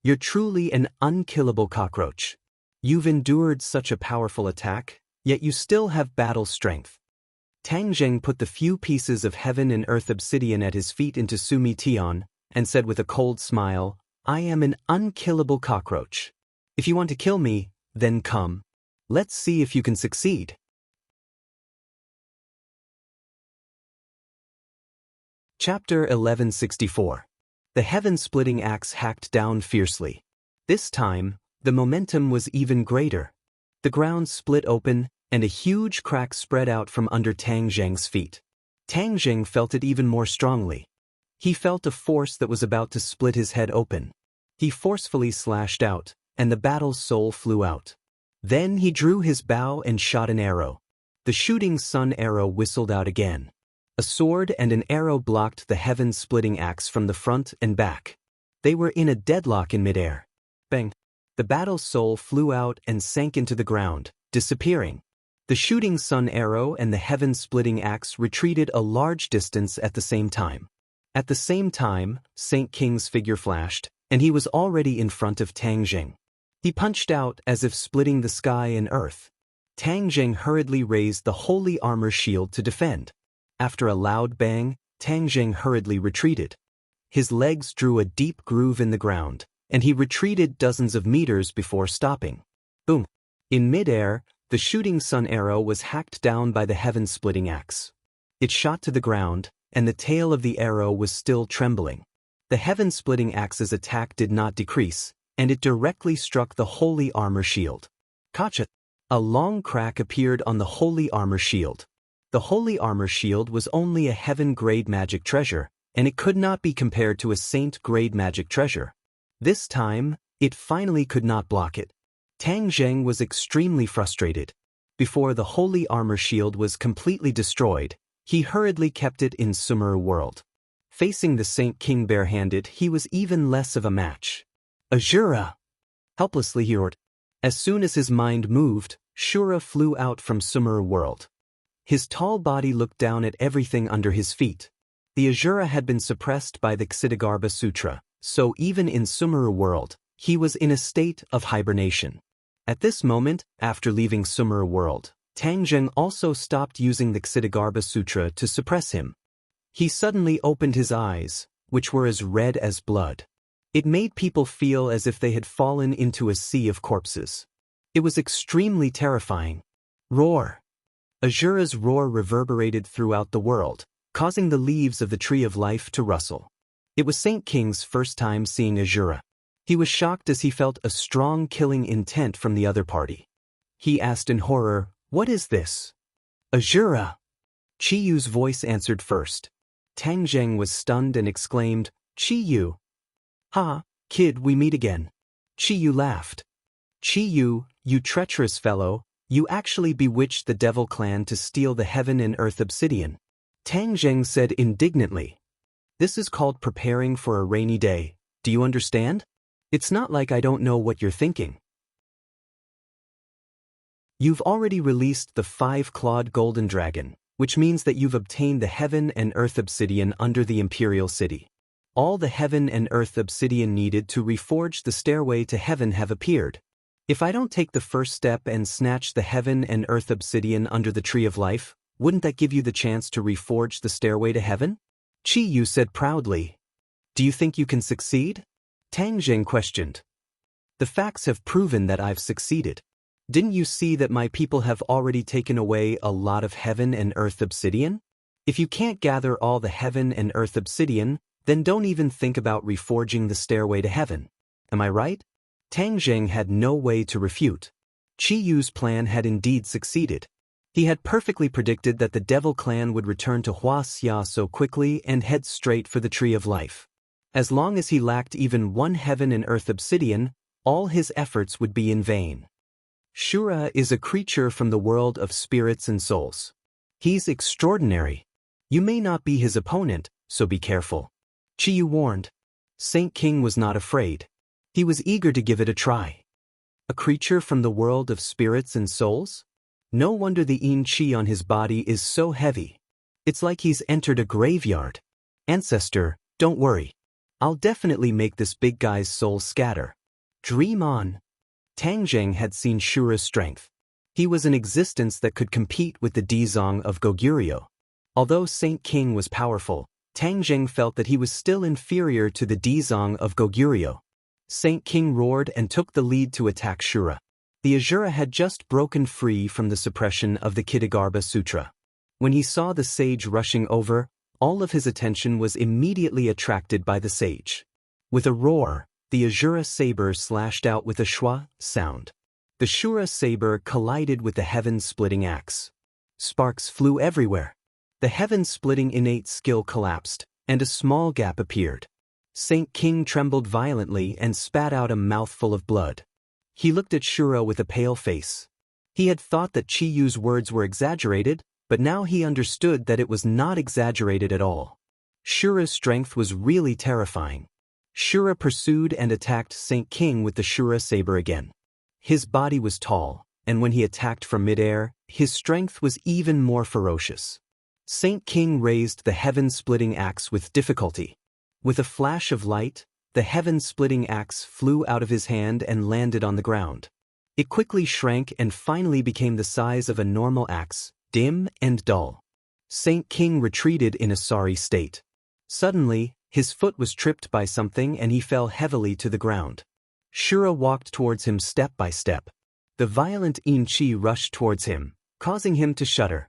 You're truly an unkillable cockroach. You've endured such a powerful attack, yet you still have battle strength." Tang Zheng put the few pieces of heaven and earth obsidian at his feet into Sumi Tian, and said with a cold smile, "I am an unkillable cockroach. If you want to kill me, then come. Let's see if you can succeed." Chapter 1164. The heaven-splitting axe hacked down fiercely. This time, the momentum was even greater. The ground split open, and a huge crack spread out from under Tang Zheng's feet. Tang Zheng felt it even more strongly. He felt a force that was about to split his head open. He forcefully slashed out, and the battle's soul flew out. Then he drew his bow and shot an arrow. The shooting sun arrow whistled out again. A sword and an arrow blocked the heaven-splitting axe from the front and back. They were in a deadlock in midair. Bang! The battle soul flew out and sank into the ground, disappearing. The shooting sun arrow and the heaven-splitting axe retreated a large distance at the same time. At the same time, Saint King's figure flashed, and he was already in front of Tang Jing. He punched out as if splitting the sky and earth. Tang Jing hurriedly raised the holy armor shield to defend. After a loud bang, Tang Jing hurriedly retreated. His legs drew a deep groove in the ground, and he retreated dozens of meters before stopping. Boom! In midair, the shooting sun arrow was hacked down by the heaven-splitting axe. It shot to the ground, and the tail of the arrow was still trembling. The heaven-splitting axe's attack did not decrease, and it directly struck the holy armor shield. Gotcha! A long crack appeared on the holy armor shield. The holy armor shield was only a heaven-grade magic treasure, and it could not be compared to a saint-grade magic treasure. This time, it finally could not block it. Tang Zheng was extremely frustrated. Before the holy armor shield was completely destroyed, he hurriedly kept it in Sumeru world. Facing the Saint King barehanded, he was even less of a match. "Azura!" Helplessly he roared. As soon as his mind moved, Shura flew out from Sumeru world. His tall body looked down at everything under his feet. The Azura had been suppressed by the Ksitigarbha Sutra, so even in Sumeru world, he was in a state of hibernation. At this moment, after leaving Sumeru world, Tang Zheng also stopped using the Ksitigarbha Sutra to suppress him. He suddenly opened his eyes, which were as red as blood. It made people feel as if they had fallen into a sea of corpses. It was extremely terrifying. Roar! Azura's roar reverberated throughout the world, causing the leaves of the Tree of Life to rustle. It was Saint King's first time seeing Azura. He was shocked as he felt a strong killing intent from the other party. He asked in horror, "What is this?" "Azura!" Chi Yu's voice answered first. Tang Zheng was stunned and exclaimed, "Chi Yu!" "Ha, kid, we meet again." Chi Yu laughed. "Chi Yu, you treacherous fellow, you actually bewitched the devil clan to steal the heaven and earth obsidian." Tang Zheng said indignantly, "This is called preparing for a rainy day, do you understand? It's not like I don't know what you're thinking. You've already released the 5-clawed golden dragon, which means that you've obtained the heaven and earth obsidian under the imperial city. All the heaven and earth obsidian needed to reforge the stairway to heaven have appeared. If I don't take the first step and snatch the heaven and earth obsidian under the Tree of Life, wouldn't that give you the chance to reforge the stairway to heaven?" Chi Yu said proudly. "Do you think you can succeed?" Tang Jing questioned. The facts have proven that I've succeeded. Didn't you see that my people have already taken away a lot of heaven and earth obsidian? If you can't gather all the heaven and earth obsidian, then don't even think about reforging the stairway to heaven. Am I right? Tang Jing had no way to refute. Qi Yu's plan had indeed succeeded. He had perfectly predicted that the Devil clan would return to Huaxia so quickly and head straight for the Tree of Life. As long as he lacked even one heaven and earth obsidian, all his efforts would be in vain. Shura is a creature from the world of spirits and souls. He's extraordinary. You may not be his opponent, so be careful. Qi Yu warned. Saint King was not afraid. He was eager to give it a try. A creature from the world of spirits and souls? No wonder the yin qi on his body is so heavy. It's like he's entered a graveyard. Ancestor, don't worry. I'll definitely make this big guy's soul scatter. Dream on. Tang Jing had seen Shura's strength. He was an existence that could compete with the Dizong of Goguryeo. Although Saint King was powerful, Tang Jing felt that he was still inferior to the Dizong of Goguryeo. Saint King roared and took the lead to attack Shura. The Asura had just broken free from the suppression of the Kitagarbha Sutra. When he saw the sage rushing over, all of his attention was immediately attracted by the sage. With a roar, the Asura saber slashed out with a schwa sound. The Shura saber collided with the heaven-splitting axe. Sparks flew everywhere. The heaven-splitting innate skill collapsed, and a small gap appeared. Saint King trembled violently and spat out a mouthful of blood. He looked at Shura with a pale face. He had thought that Qi Yu's words were exaggerated, but now he understood that it was not exaggerated at all. Shura's strength was really terrifying. Shura pursued and attacked Saint King with the Shura saber again. His body was tall, and when he attacked from midair, his strength was even more ferocious. Saint King raised the heaven-splitting axe with difficulty. With a flash of light, the heaven-splitting axe flew out of his hand and landed on the ground. It quickly shrank and finally became the size of a normal axe, dim and dull. Saint King retreated in a sorry state. Suddenly, his foot was tripped by something and he fell heavily to the ground. Shura walked towards him step by step. The violent yin qi rushed towards him, causing him to shudder.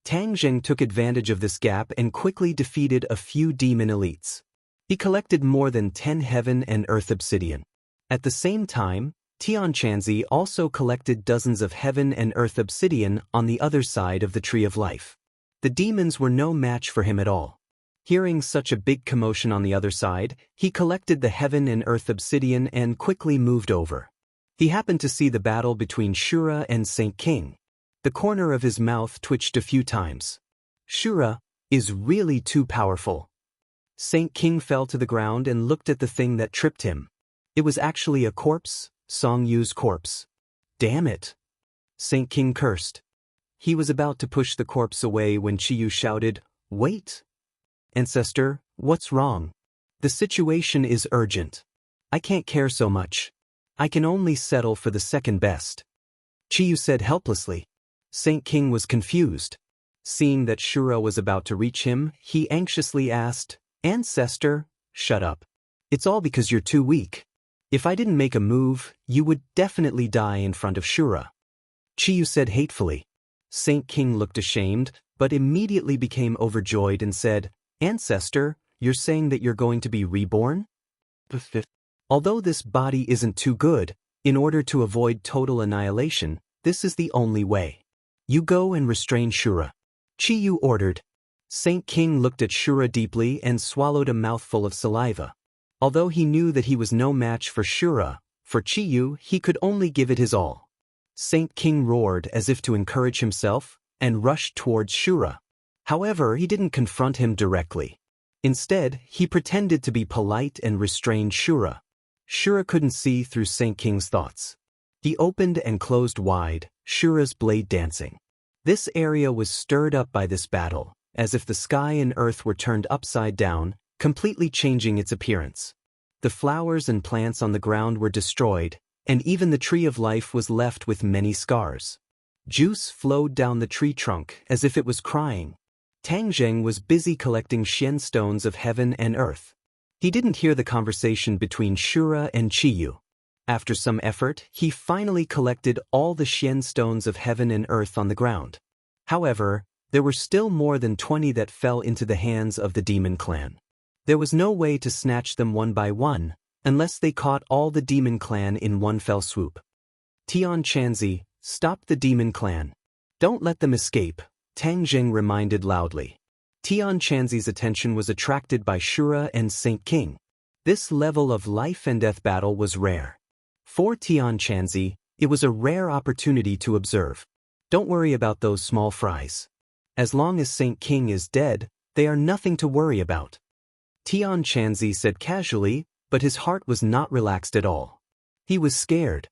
Tang Jing took advantage of this gap and quickly defeated a few demon elites. He collected more than 10 heaven and earth obsidian. At the same time, Tianchanzi also collected dozens of heaven and earth obsidian on the other side of the Tree of Life. The demons were no match for him at all. Hearing such a big commotion on the other side, he collected the heaven and earth obsidian and quickly moved over. He happened to see the battle between Shura and Saint King. The corner of his mouth twitched a few times. Shura is really too powerful. Saint King fell to the ground and looked at the thing that tripped him. It was actually a corpse, Song Yu's corpse. Damn it! Saint King cursed. He was about to push the corpse away when Qi Yu shouted, "Wait! Ancestor, what's wrong? The situation is urgent. I can't care so much. I can only settle for the second best." Qi Yu said helplessly. Saint King was confused. Seeing that Shura was about to reach him, he anxiously asked, "Ancestor, shut up. It's all because you're too weak. If I didn't make a move, you would definitely die in front of Shura." Qi Yu said hatefully. Saint King looked ashamed, but immediately became overjoyed and said, "Ancestor, you're saying that you're going to be reborn? Although this body isn't too good, in order to avoid total annihilation, this is the only way. You go and restrain Shura." Qi Yu ordered. Saint King looked at Shura deeply and swallowed a mouthful of saliva. Although he knew that he was no match for Shura, for Qi Yu he could only give it his all. Saint King roared as if to encourage himself, and rushed towards Shura. However, he didn't confront him directly. Instead, he pretended to be polite and restrained Shura. Shura couldn't see through Saint King's thoughts. He opened and closed wide, Shura's blade dancing. This area was stirred up by this battle, as if the sky and earth were turned upside down, completely changing its appearance. The flowers and plants on the ground were destroyed, and even the Tree of Life was left with many scars. Juice flowed down the tree trunk as if it was crying. Tang Jing was busy collecting Xian stones of heaven and earth. He didn't hear the conversation between Shura and Chiyu. After some effort, he finally collected all the Xian stones of heaven and earth on the ground. However, there were still more than 20 that fell into the hands of the demon clan. There was no way to snatch them one by one, unless they caught all the demon clan in one fell swoop. Tian Chanzi, stop the demon clan. Don't let them escape, Tang Jing reminded loudly. Tian Chanzi's attention was attracted by Shura and Saint King. This level of life and death battle was rare. For Tian Chanzi, it was a rare opportunity to observe. Don't worry about those small fries. As long as Saint King is dead, they are nothing to worry about. Tian Chanzi said casually, but his heart was not relaxed at all. He was scared.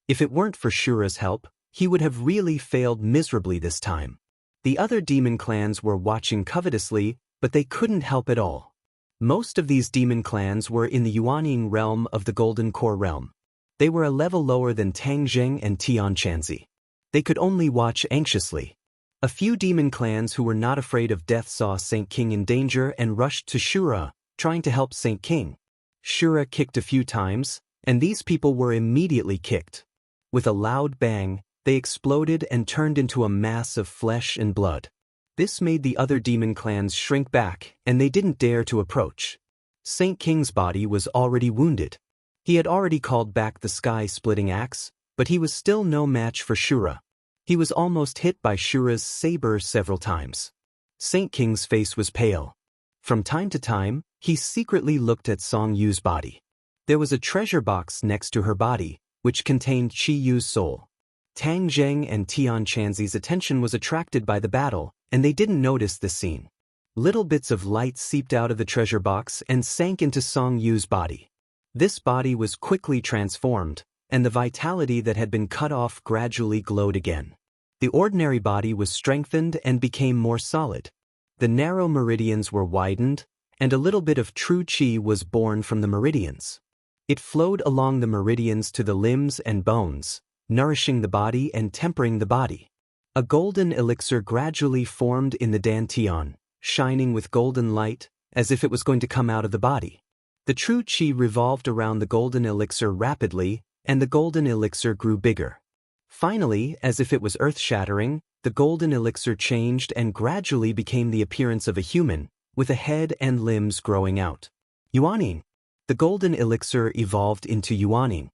If it weren't for Shura's help, he would have really failed miserably this time. The other demon clans were watching covetously, but they couldn't help at all. Most of these demon clans were in the Yuanying realm of the Golden Core realm. They were a level lower than Tang Jing and Tian Chanzi. They could only watch anxiously. A few demon clans who were not afraid of death saw Saint King in danger and rushed to Shura, trying to help Saint King. Shura kicked a few times, and these people were immediately kicked. With a loud bang, they exploded and turned into a mass of flesh and blood. This made the other demon clans shrink back, and they didn't dare to approach. Saint King's body was already wounded. He had already called back the sky-splitting axe, but he was still no match for Shura. He was almost hit by Shura's saber several times. Saint King's face was pale. From time to time, he secretly looked at Song Yu's body. There was a treasure box next to her body, which contained Chi Yu's soul. Tang Zheng and Tian Chanzi's attention was attracted by the battle, and they didn't notice this scene. Little bits of light seeped out of the treasure box and sank into Song Yu's body. This body was quickly transformed, and the vitality that had been cut off gradually glowed again. The ordinary body was strengthened and became more solid. The narrow meridians were widened, and a little bit of true qi was born from the meridians. It flowed along the meridians to the limbs and bones, nourishing the body and tempering the body. A golden elixir gradually formed in the dantian, shining with golden light, as if it was going to come out of the body. The true qi revolved around the golden elixir rapidly, and the golden elixir grew bigger. Finally, as if it was earth-shattering, the golden elixir changed and gradually became the appearance of a human, with a head and limbs growing out. Yuanying. The golden elixir evolved into Yuanying.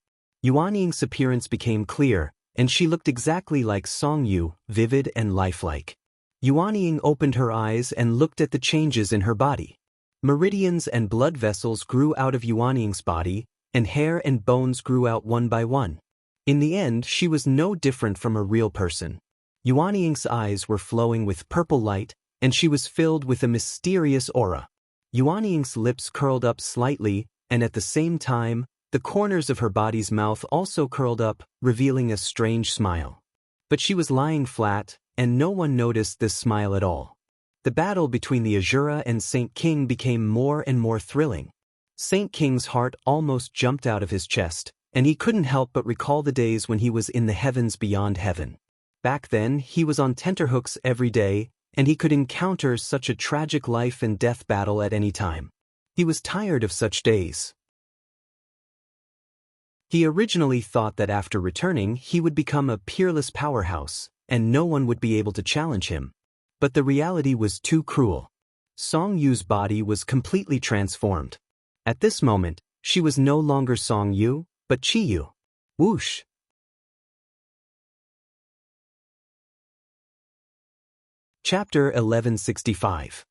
Yuanying's appearance became clear, and she looked exactly like Song Yu, vivid and lifelike. Yuanying opened her eyes and looked at the changes in her body. Meridians and blood vessels grew out of Yuanying's body, and hair and bones grew out one by one. In the end, she was no different from a real person. Yuanying's eyes were flowing with purple light, and she was filled with a mysterious aura. Yuanying's lips curled up slightly, and at the same time, the corners of her body's mouth also curled up, revealing a strange smile. But she was lying flat, and no one noticed this smile at all. The battle between the Azura and Saint King became more and more thrilling. Saint King's heart almost jumped out of his chest, and he couldn't help but recall the days when he was in the heavens beyond heaven. Back then, he was on tenterhooks every day, and he could encounter such a tragic life and death battle at any time. He was tired of such days. He originally thought that after returning he would become a peerless powerhouse, and no one would be able to challenge him. But the reality was too cruel. Song Yu's body was completely transformed. At this moment, she was no longer Song Yu, but Chi Yu. Whoosh! Chapter 1165.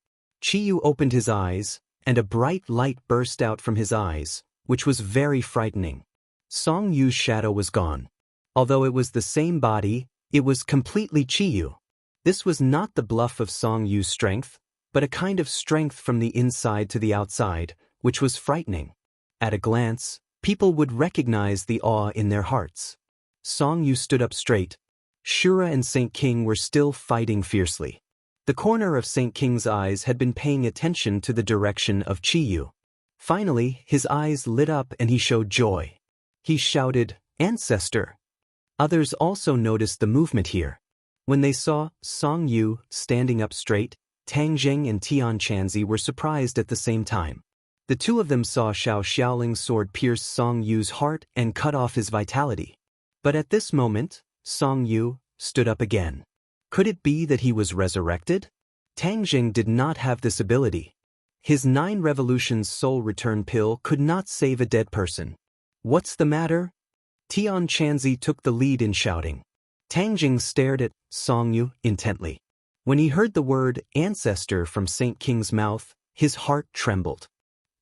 Chi Yu opened his eyes, and a bright light burst out from his eyes, which was very frightening. Song Yu's shadow was gone. Although it was the same body, it was completely Chi Yu. This was not the bluff of Song Yu's strength, but a kind of strength from the inside to the outside, which was frightening. At a glance, people would recognize the awe in their hearts. Song Yu stood up straight. Shura and Saint King were still fighting fiercely. The corner of Saint King's eyes had been paying attention to the direction of Chi Yu. Finally, his eyes lit up and he showed joy. He shouted, "Ancestor!" Others also noticed the movement here. When they saw Song Yu standing up straight, Tang Jing and Tian Chanzi were surprised at the same time. The two of them saw Xiao Xiaoling's sword pierce Song Yu's heart and cut off his vitality. But at this moment, Song Yu stood up again. Could it be that he was resurrected? Tang Jing did not have this ability. His 9 revolutions soul return pill could not save a dead person. What's the matter? Tian Chanzi took the lead in shouting. Tang Jing stared at Song Yu intently. When he heard the word ancestor from Saint King's mouth, his heart trembled.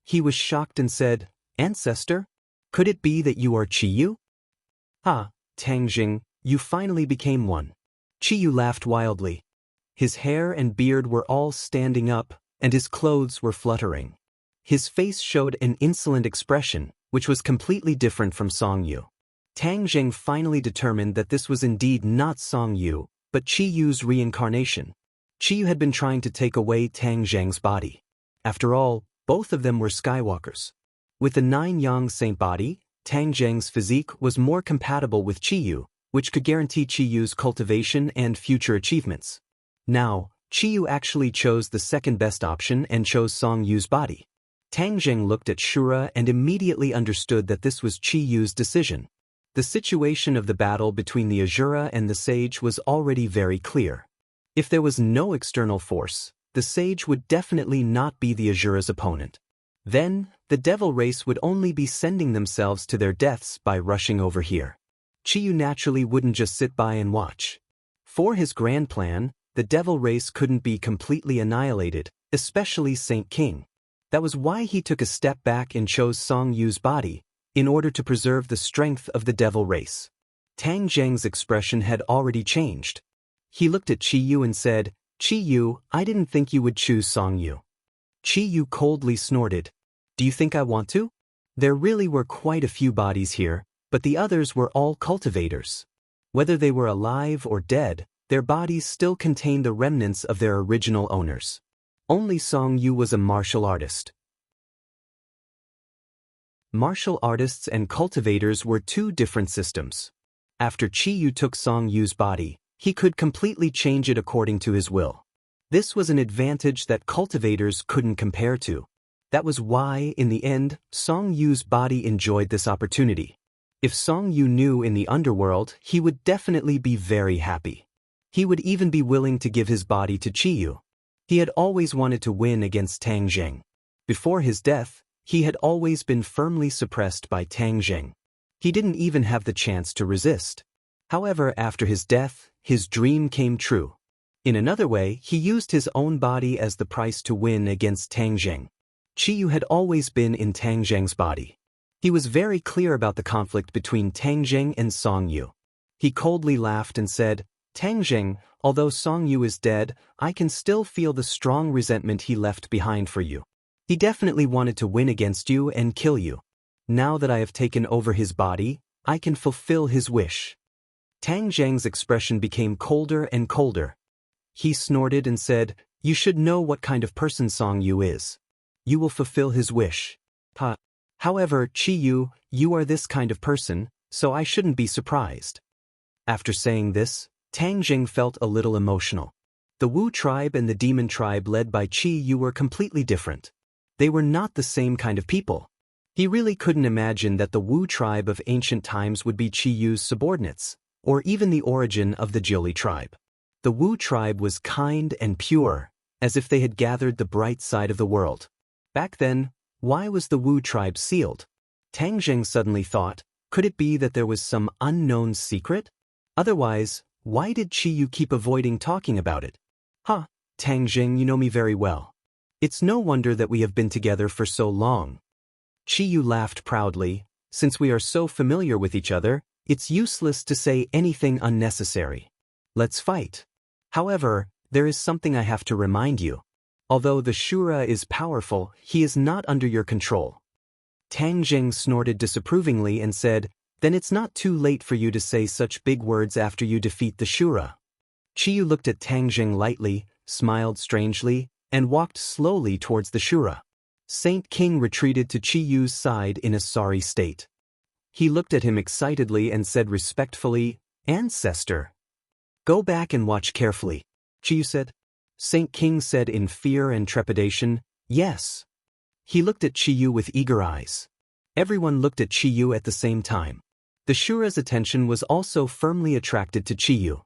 He was shocked and said, Ancestor? Could it be that you are Qiyu? Ah, Tang Jing, you finally became one. Qiyu laughed wildly. His hair and beard were all standing up, and his clothes were fluttering. His face showed an insolent expression, which was completely different from Song Yu. Tang Jing finally determined that this was indeed not Song Yu, but Qiyu's reincarnation. Qiyu had been trying to take away Tang Jing's body. After all, both of them were Skywalkers. With the 9 Yang Saint body, Tang Jing's physique was more compatible with Qiyu, which could guarantee Qiyu's cultivation and future achievements. Now, Qiyu actually chose the second best option and chose Song Yu's body. Tang Jing looked at Shura and immediately understood that this was Qiyu's decision. The situation of the battle between the Azura and the Sage was already very clear. If there was no external force, the Sage would definitely not be the Azura's opponent. Then, the Devil race would only be sending themselves to their deaths by rushing over here. Qiyu naturally wouldn't just sit by and watch. For his grand plan, the Devil race couldn't be completely annihilated, especially Saint King. That was why he took a step back and chose Song Yu's body, in order to preserve the strength of the Devil race. Tang Jing's expression had already changed. He looked at Qiyu and said, Qiyu, I didn't think you would choose Song Yu. Qiyu coldly snorted. Do you think I want to? There really were quite a few bodies here, but the others were all cultivators. Whether they were alive or dead, their bodies still contained the remnants of their original owners. Only Song Yu was a martial artist. Martial artists and cultivators were 2 different systems. After Qiyu took Song Yu's body, he could completely change it according to his will. This was an advantage that cultivators couldn't compare to. That was why, in the end, Song Yu's body enjoyed this opportunity. If Song Yu knew in the underworld, he would definitely be very happy. He would even be willing to give his body to Qiyu. He had always wanted to win against Tang Jing. Before his death, he had always been firmly suppressed by Tang Jing. He didn't even have the chance to resist. However, after his death, his dream came true. In another way, he used his own body as the price to win against Tang Jing. Qiyu had always been in Tang Jing's body. He was very clear about the conflict between Tang Jing and Song Yu. He coldly laughed and said, Tang Jing, although Song Yu is dead, I can still feel the strong resentment he left behind for you. He definitely wanted to win against you and kill you. Now that I have taken over his body, I can fulfill his wish. Tang Jing's expression became colder and colder. He snorted and said, You should know what kind of person Song Yu is. You will fulfill his wish. However, Qiyu, you are this kind of person, so I shouldn't be surprised. After saying this, Tang Jing felt a little emotional. The Wu tribe and the demon tribe led by Qiyu were completely different. They were not the same kind of people. He really couldn't imagine that the Wu tribe of ancient times would be Qiyu's subordinates, or even the origin of the Jiuli tribe. The Wu tribe was kind and pure, as if they had gathered the bright side of the world. Back then, why was the Wu tribe sealed? Tang Jing suddenly thought, could it be that there was some unknown secret? Otherwise, why did Qiyu keep avoiding talking about it? Tang Jing, you know me very well. It's no wonder that we have been together for so long. Qiyu laughed proudly. Since we are so familiar with each other, it's useless to say anything unnecessary. Let's fight. However, there is something I have to remind you. Although the Shura is powerful, he is not under your control. Tang Jing snorted disapprovingly and said, Then it's not too late for you to say such big words after you defeat the Shura. Qiyu looked at Tang Jing lightly, smiled strangely, and walked slowly towards the Shura. Saint King retreated to Qiyu's side in a sorry state. He looked at him excitedly and said respectfully, Ancestor. Go back and watch carefully, Qiyu said. Saint King said in fear and trepidation, "Yes." He looked at Chiyu with eager eyes. Everyone looked at Chiyu at the same time. The Shura's attention was also firmly attracted to Chiyu.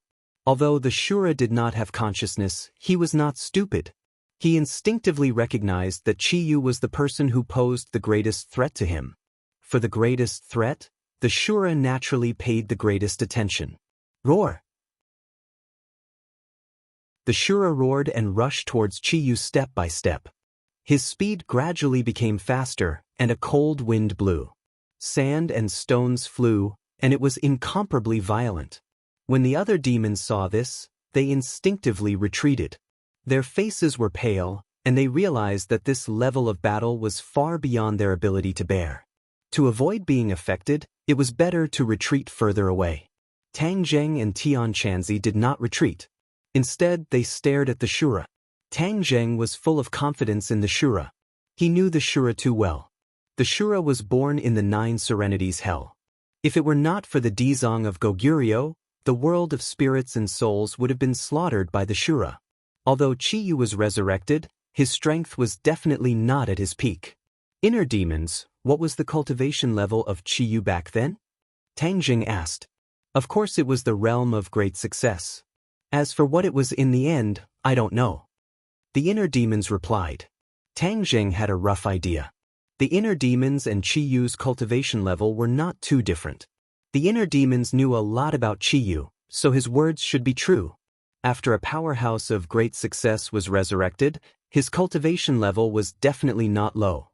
Although the Shura did not have consciousness, he was not stupid. He instinctively recognized that Chiyu was the person who posed the greatest threat to him. For the greatest threat, the Shura naturally paid the greatest attention. Roar! The Shura roared and rushed towards Chiyu step by step. His speed gradually became faster, and a cold wind blew. Sand and stones flew, and it was incomparably violent. When the other demons saw this, they instinctively retreated. Their faces were pale, and they realized that this level of battle was far beyond their ability to bear. To avoid being affected, it was better to retreat further away. Tang Zheng and Tian Chanzi did not retreat. Instead, they stared at the Shura. Tang Zheng was full of confidence in the Shura. He knew the Shura too well. The Shura was born in the Nine Serenities Hell. If it were not for the Dizong of Goguryeo, the world of spirits and souls would have been slaughtered by the Shura. Although Chiyu was resurrected, his strength was definitely not at his peak. Inner demons, what was the cultivation level of Chiyu back then? Tang Zheng asked. Of course it was the realm of great success. As for what it was in the end, I don't know. The inner demons replied. Tang Zheng had a rough idea. The inner demons and Chiyu's cultivation level were not too different. The inner demons knew a lot about Chiyu, so his words should be true. After a powerhouse of great success was resurrected, his cultivation level was definitely not low.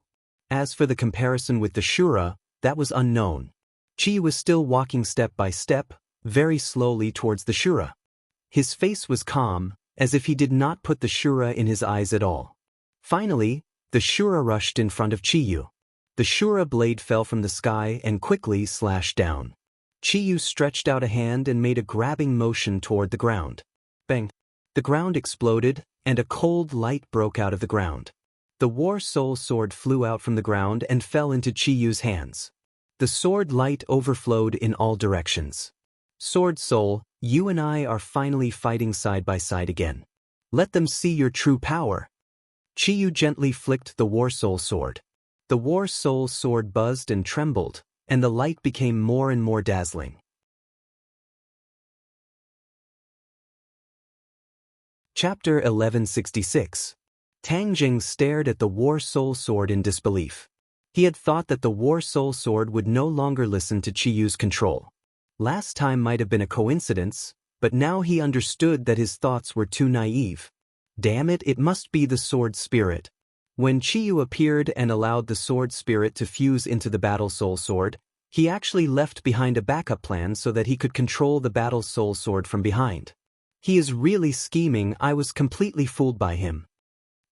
As for the comparison with the Shura, that was unknown. Chiyu was still walking step by step, very slowly towards the Shura. His face was calm, as if he did not put the Shura in his eyes at all. Finally, the Shura rushed in front of Chiyu. The Shura blade fell from the sky and quickly slashed down. Chiyu stretched out a hand and made a grabbing motion toward the ground. Bang! The ground exploded, and a cold light broke out of the ground. The War Soul Sword flew out from the ground and fell into Chiyu's hands. The sword light overflowed in all directions. Sword Soul, you and I are finally fighting side by side again. Let them see your true power. Chiyu gently flicked the War Soul Sword. The War Soul Sword buzzed and trembled, and the light became more and more dazzling. Chapter 1166. Tang Zheng stared at the War Soul Sword in disbelief. He had thought that the War Soul Sword would no longer listen to Chiyu's control. Last time might have been a coincidence, but now he understood that his thoughts were too naive. Damn it, it must be the sword spirit. When Chiyu appeared and allowed the sword spirit to fuse into the Battle Soul Sword, he actually left behind a backup plan so that he could control the Battle Soul Sword from behind. He is really scheming. I was completely fooled by him.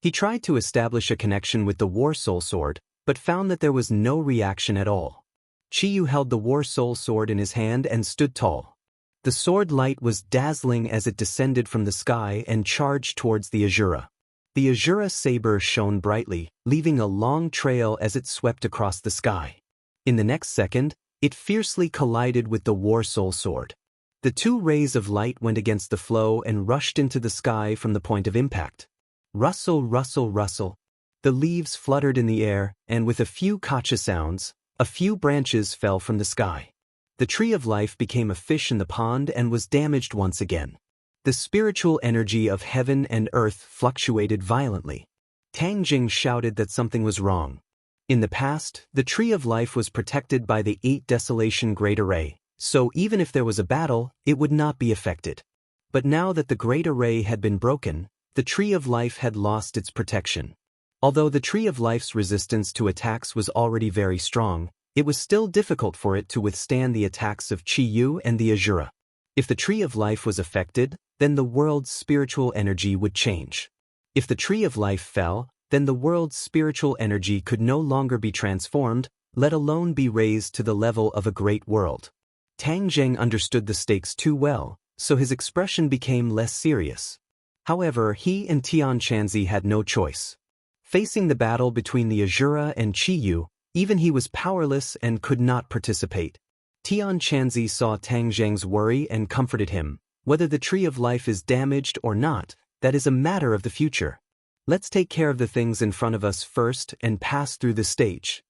He tried to establish a connection with the War Soul Sword, but found that there was no reaction at all. Chiyu held the War Soul Sword in his hand and stood tall. The sword light was dazzling as it descended from the sky and charged towards the Azura. The Azura saber shone brightly, leaving a long trail as it swept across the sky. In the next second, it fiercely collided with the War Soul Sword. The two rays of light went against the flow and rushed into the sky from the point of impact. Rustle, rustle, rustle. The leaves fluttered in the air, and with a few kacha sounds, a few branches fell from the sky. The tree of life became a fish in the pond and was damaged once again. The spiritual energy of heaven and earth fluctuated violently. Tang Jing shouted that something was wrong. In the past, the tree of life was protected by the 8 Desolation Great Array, so even if there was a battle, it would not be affected. But now that the Great Array had been broken, the tree of life had lost its protection. Although the tree of life's resistance to attacks was already very strong, it was still difficult for it to withstand the attacks of Chiyu and the Azura. If the tree of life was affected, then the world's spiritual energy would change. If the tree of life fell, then the world's spiritual energy could no longer be transformed, let alone be raised to the level of a great world. Tang Zheng understood the stakes too well, so his expression became less serious. However, he and Tian Chanzi had no choice. Facing the battle between the Azura and Chiyu, even he was powerless and could not participate. Tian Chanzi saw Tang Zheng's worry and comforted him. Whether the tree of life is damaged or not, that is a matter of the future. Let's take care of the things in front of us first and pass through this stage.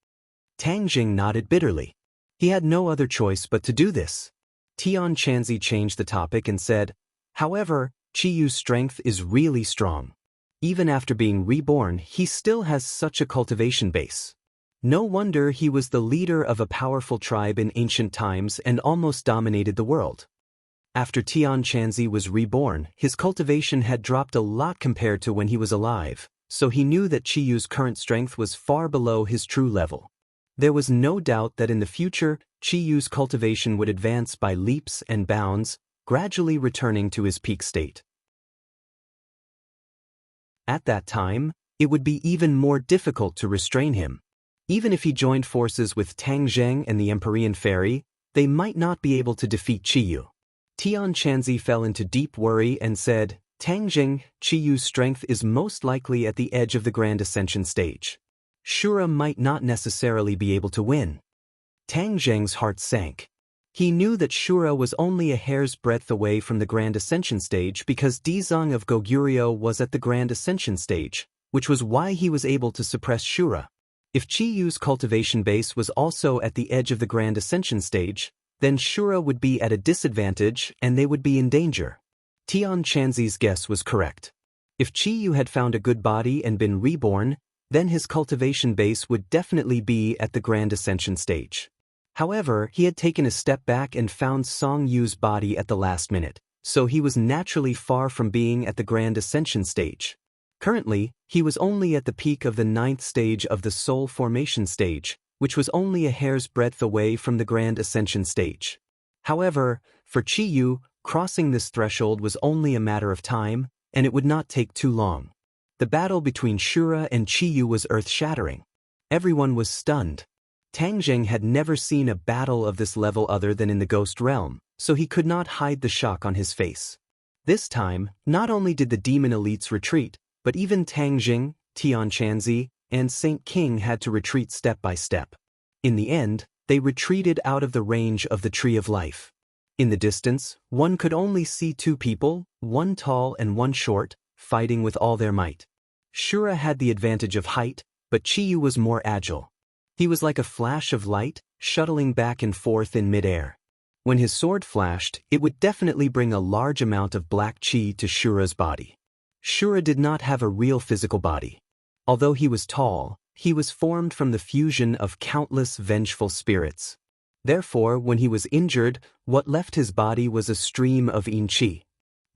Tang Jing nodded bitterly. He had no other choice but to do this. Tian Chanzi changed the topic and said, however, Qiyu's strength is really strong. Even after being reborn, he still has such a cultivation base. No wonder he was the leader of a powerful tribe in ancient times and almost dominated the world. After Tian Chanzi was reborn, his cultivation had dropped a lot compared to when he was alive, so he knew that Qiyu's current strength was far below his true level. There was no doubt that in the future, Qiyu's cultivation would advance by leaps and bounds, gradually returning to his peak state. At that time, it would be even more difficult to restrain him. Even if he joined forces with Tang Zheng and the Empyrean Fairy, they might not be able to defeat Qiyu. Tian Chanzi fell into deep worry and said, Tang Zheng, Qiyu's strength is most likely at the edge of the Grand Ascension stage. Shura might not necessarily be able to win. Tang Zheng's heart sank. He knew that Shura was only a hair's breadth away from the Grand Ascension stage because Dizang of Goguryeo was at the Grand Ascension stage, which was why he was able to suppress Shura. If Qiyu's cultivation base was also at the edge of the Grand Ascension stage, then Shura would be at a disadvantage and they would be in danger. Tian Chanzi's guess was correct. If Qiyu had found a good body and been reborn, then his cultivation base would definitely be at the Grand Ascension stage. However, he had taken a step back and found Song Yu's body at the last minute, so he was naturally far from being at the Grand Ascension stage. Currently, he was only at the peak of the 9th stage of the Soul Formation stage, which was only a hair's breadth away from the Grand Ascension stage. However, for Qiyu, crossing this threshold was only a matter of time, and it would not take too long. The battle between Shura and Qiyu was earth-shattering. Everyone was stunned. Tang Zheng had never seen a battle of this level other than in the Ghost Realm, so he could not hide the shock on his face. This time, not only did the demon elites retreat, but even Tang Jing, Tian Chanzi, and Saint King had to retreat step by step. In the end, they retreated out of the range of the Tree of Life. In the distance, one could only see two people, one tall and one short, fighting with all their might. Shura had the advantage of height, but Qiyu was more agile. He was like a flash of light, shuttling back and forth in midair. When his sword flashed, it would definitely bring a large amount of black qi to Shura's body. Shura did not have a real physical body. Although he was tall, he was formed from the fusion of countless vengeful spirits. Therefore, when he was injured, what left his body was a stream of yin qi.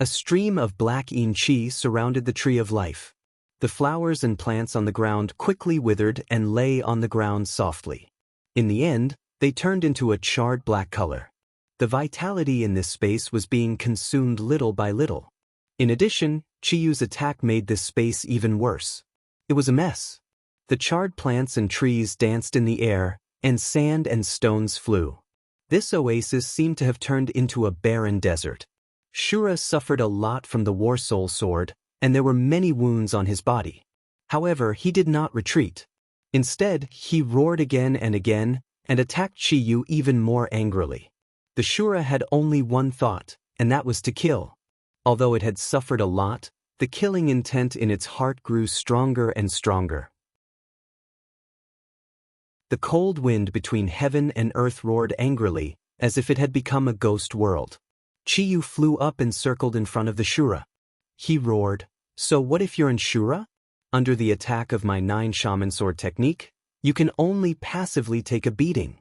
A stream of black yin qi surrounded the Tree of Life. The flowers and plants on the ground quickly withered and lay on the ground softly. In the end, they turned into a charred black color. The vitality in this space was being consumed little by little. In addition, Qiyu's attack made this space even worse. It was a mess. The charred plants and trees danced in the air, and sand and stones flew. This oasis seemed to have turned into a barren desert. Shura suffered a lot from the War Soul Sword, and there were many wounds on his body. However, he did not retreat. Instead, he roared again and attacked Qiyu even more angrily. The Shura had only one thought, and that was to kill. Although it had suffered a lot, the killing intent in its heart grew stronger and stronger. The cold wind between heaven and earth roared angrily, as if it had become a ghost world. Qiyu flew up and circled in front of the Shura. He roared, "So what if you're in Shura? Under the attack of my 9 Shaman Sword technique, you can only passively take a beating."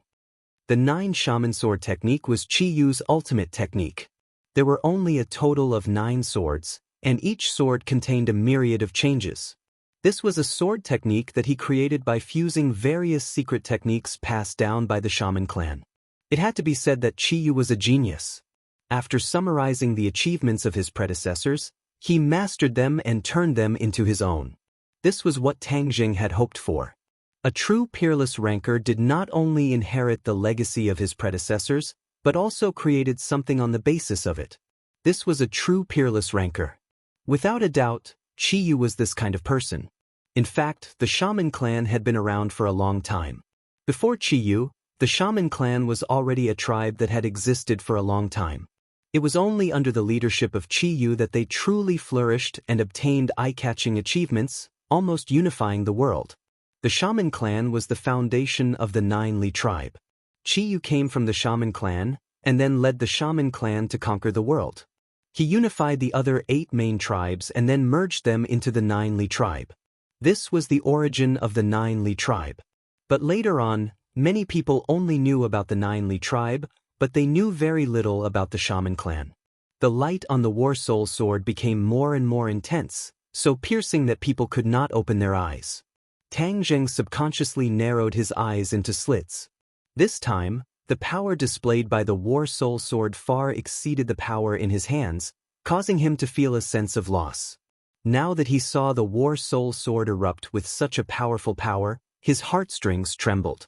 The 9 Shaman Sword technique was Qiyu's ultimate technique. There were only a total of 9 swords, and each sword contained a myriad of changes. This was a sword technique that he created by fusing various secret techniques passed down by the Shaman clan. It had to be said that Qiyu was a genius. After summarizing the achievements of his predecessors, he mastered them and turned them into his own. This was what Tang Jing had hoped for. A true peerless ranker did not only inherit the legacy of his predecessors, but also created something on the basis of it. This was a true peerless ranker. Without a doubt, Qiyu was this kind of person. In fact, the Shaman clan had been around for a long time. Before Qiyu, the Shaman clan was already a tribe that had existed for a long time. It was only under the leadership of Qiyu that they truly flourished and obtained eye-catching achievements, almost unifying the world. The Shaman clan was the foundation of the Nine Li tribe. Qiyu came from the Shaman clan, and then led the Shaman clan to conquer the world. He unified the other 8 main tribes and then merged them into the Nine Li tribe. This was the origin of the Nine Li tribe. But later on, many people only knew about the Nine Li tribe, but they knew very little about the Shaman clan. The light on the War Soul sword became more and more intense, so piercing that people could not open their eyes. Tang Zheng subconsciously narrowed his eyes into slits. This time, the power displayed by the War Soul sword far exceeded the power in his hands, causing him to feel a sense of loss. Now that he saw the War Soul sword erupt with such a powerful power, his heartstrings trembled.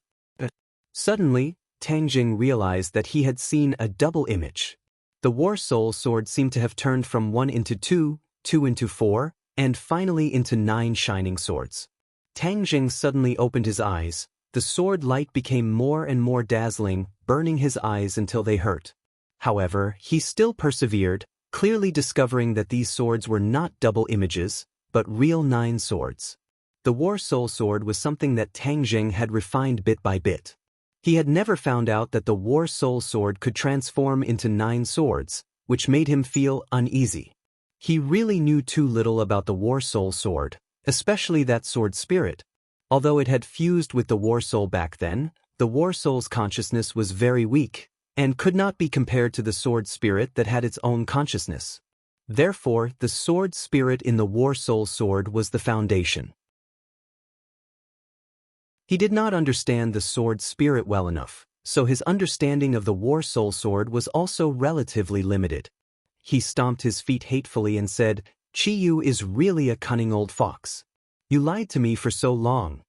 Suddenly, Tang Jing realized that he had seen a double image. The War Soul sword seemed to have turned from 1 into 2, 2 into 4, and finally into 9 shining swords. Tang Jing suddenly opened his eyes. The sword light became more and more dazzling, burning his eyes until they hurt. However, he still persevered, clearly discovering that these swords were not double images, but real 9 swords. The War Soul sword was something that Tang Jing had refined bit by bit. He had never found out that the War Soul sword could transform into 9 swords, which made him feel uneasy. He really knew too little about the War Soul sword, especially that sword spirit. Although it had fused with the War Soul back then, the War Soul's consciousness was very weak, and could not be compared to the sword spirit that had its own consciousness. Therefore, the sword spirit in the War Soul sword was the foundation. He did not understand the sword spirit well enough, so his understanding of the War Soul sword was also relatively limited. He stomped his feet hatefully and said, "Qiyu is really a cunning old fox. You lied to me for so long."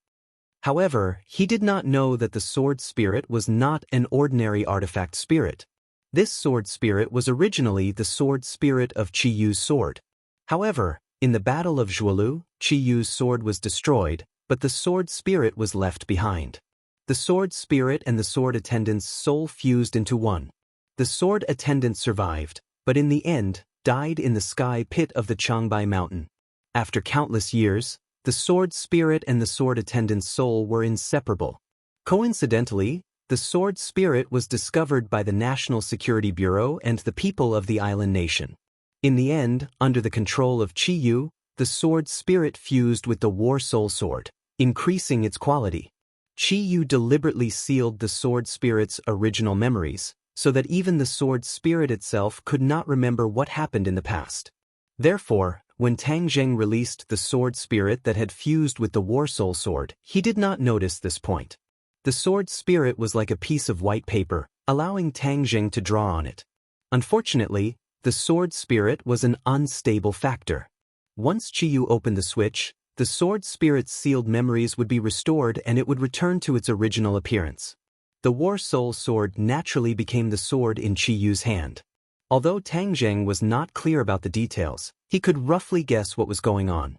However, he did not know that the sword spirit was not an ordinary artifact spirit. This sword spirit was originally the sword spirit of Qiyu's sword. However, in the Battle of Zhuolu, Qiyu's sword was destroyed, but the sword spirit was left behind. The sword spirit and the sword attendant's soul fused into one. The sword attendant survived, but in the end, died in the sky pit of the Changbai mountain. After countless years, the sword spirit and the sword attendant's soul were inseparable. Coincidentally, the sword spirit was discovered by the National Security Bureau and the people of the island nation. In the end, under the control of Qiyu, the sword spirit fused with the War Soul sword, increasing its quality. Qiyu deliberately sealed the sword spirit's original memories, so that even the sword spirit itself could not remember what happened in the past. Therefore, when Tang Zheng released the sword spirit that had fused with the War Soul sword, he did not notice this point. The sword spirit was like a piece of white paper, allowing Tang Zheng to draw on it. Unfortunately, the sword spirit was an unstable factor. Once Qiyu opened the switch, the sword spirit's sealed memories would be restored and it would return to its original appearance. The War Soul sword naturally became the sword in Qiyu's hand. Although Tang Zheng was not clear about the details, he could roughly guess what was going on.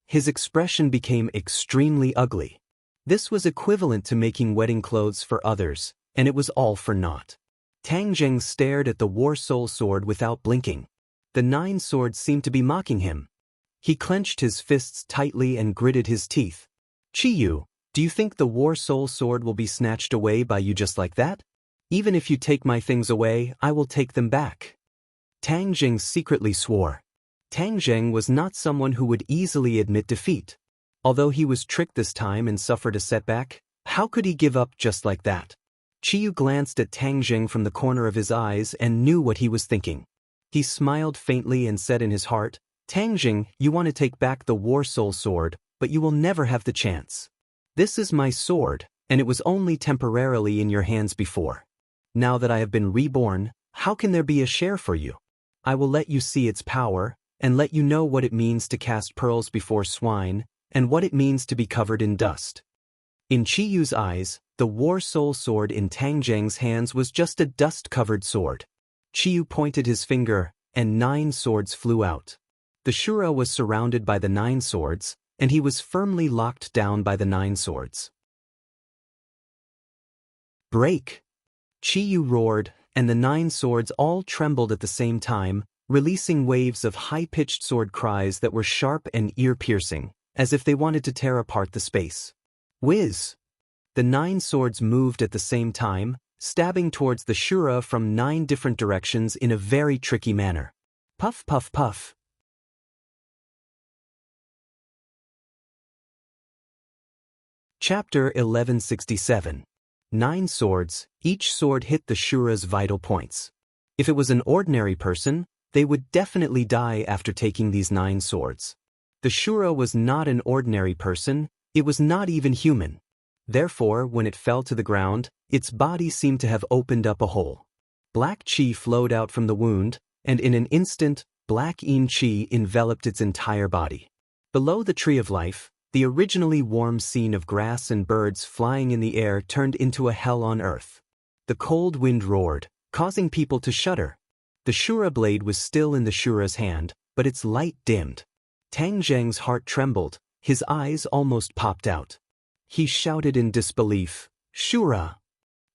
His expression became extremely ugly. This was equivalent to making wedding clothes for others, and it was all for naught. Tang Zheng stared at the War Soul sword without blinking. The 9 swords seemed to be mocking him. He clenched his fists tightly and gritted his teeth. "Qiyu, do you think the War Soul sword will be snatched away by you just like that? Even if you take my things away, I will take them back." Tang Zheng secretly swore. Tang Zheng was not someone who would easily admit defeat. Although he was tricked this time and suffered a setback, how could he give up just like that? Qiyu glanced at Tang Zheng from the corner of his eyes and knew what he was thinking. He smiled faintly and said in his heart, "Tang Zheng, you want to take back the War Soul sword, but you will never have the chance. This is my sword, and it was only temporarily in your hands before. Now that I have been reborn, how can there be a share for you? I will let you see its power, and let you know what it means to cast pearls before swine, and what it means to be covered in dust." In Qiyu's eyes, the War Soul sword in Tang Zheng's hands was just a dust-covered sword. Qiyu pointed his finger, and 9 swords flew out. The Shura was surrounded by the 9 swords, and he was firmly locked down by the 9 swords. "Break!" Qiyu roared, and the 9 swords all trembled at the same time, releasing waves of high-pitched sword cries that were sharp and ear-piercing, as if they wanted to tear apart the space. Whiz! The 9 swords moved at the same time, stabbing towards the Shura from 9 different directions in a very tricky manner. Puff, puff, puff. Chapter 1167. 9 swords, each sword hit the Shura's vital points. If it was an ordinary person, they would definitely die after taking these 9 swords. The Shura was not an ordinary person, it was not even human. Therefore, when it fell to the ground, its body seemed to have opened up a hole. Black chi flowed out from the wound, and in an instant, black yin chi enveloped its entire body. Below the Tree of Life, the originally warm scene of grass and birds flying in the air turned into a hell on earth. The cold wind roared, causing people to shudder. The Shura blade was still in the Shura's hand, but its light dimmed. Tang Zheng's heart trembled, his eyes almost popped out. He shouted in disbelief, "Shura!"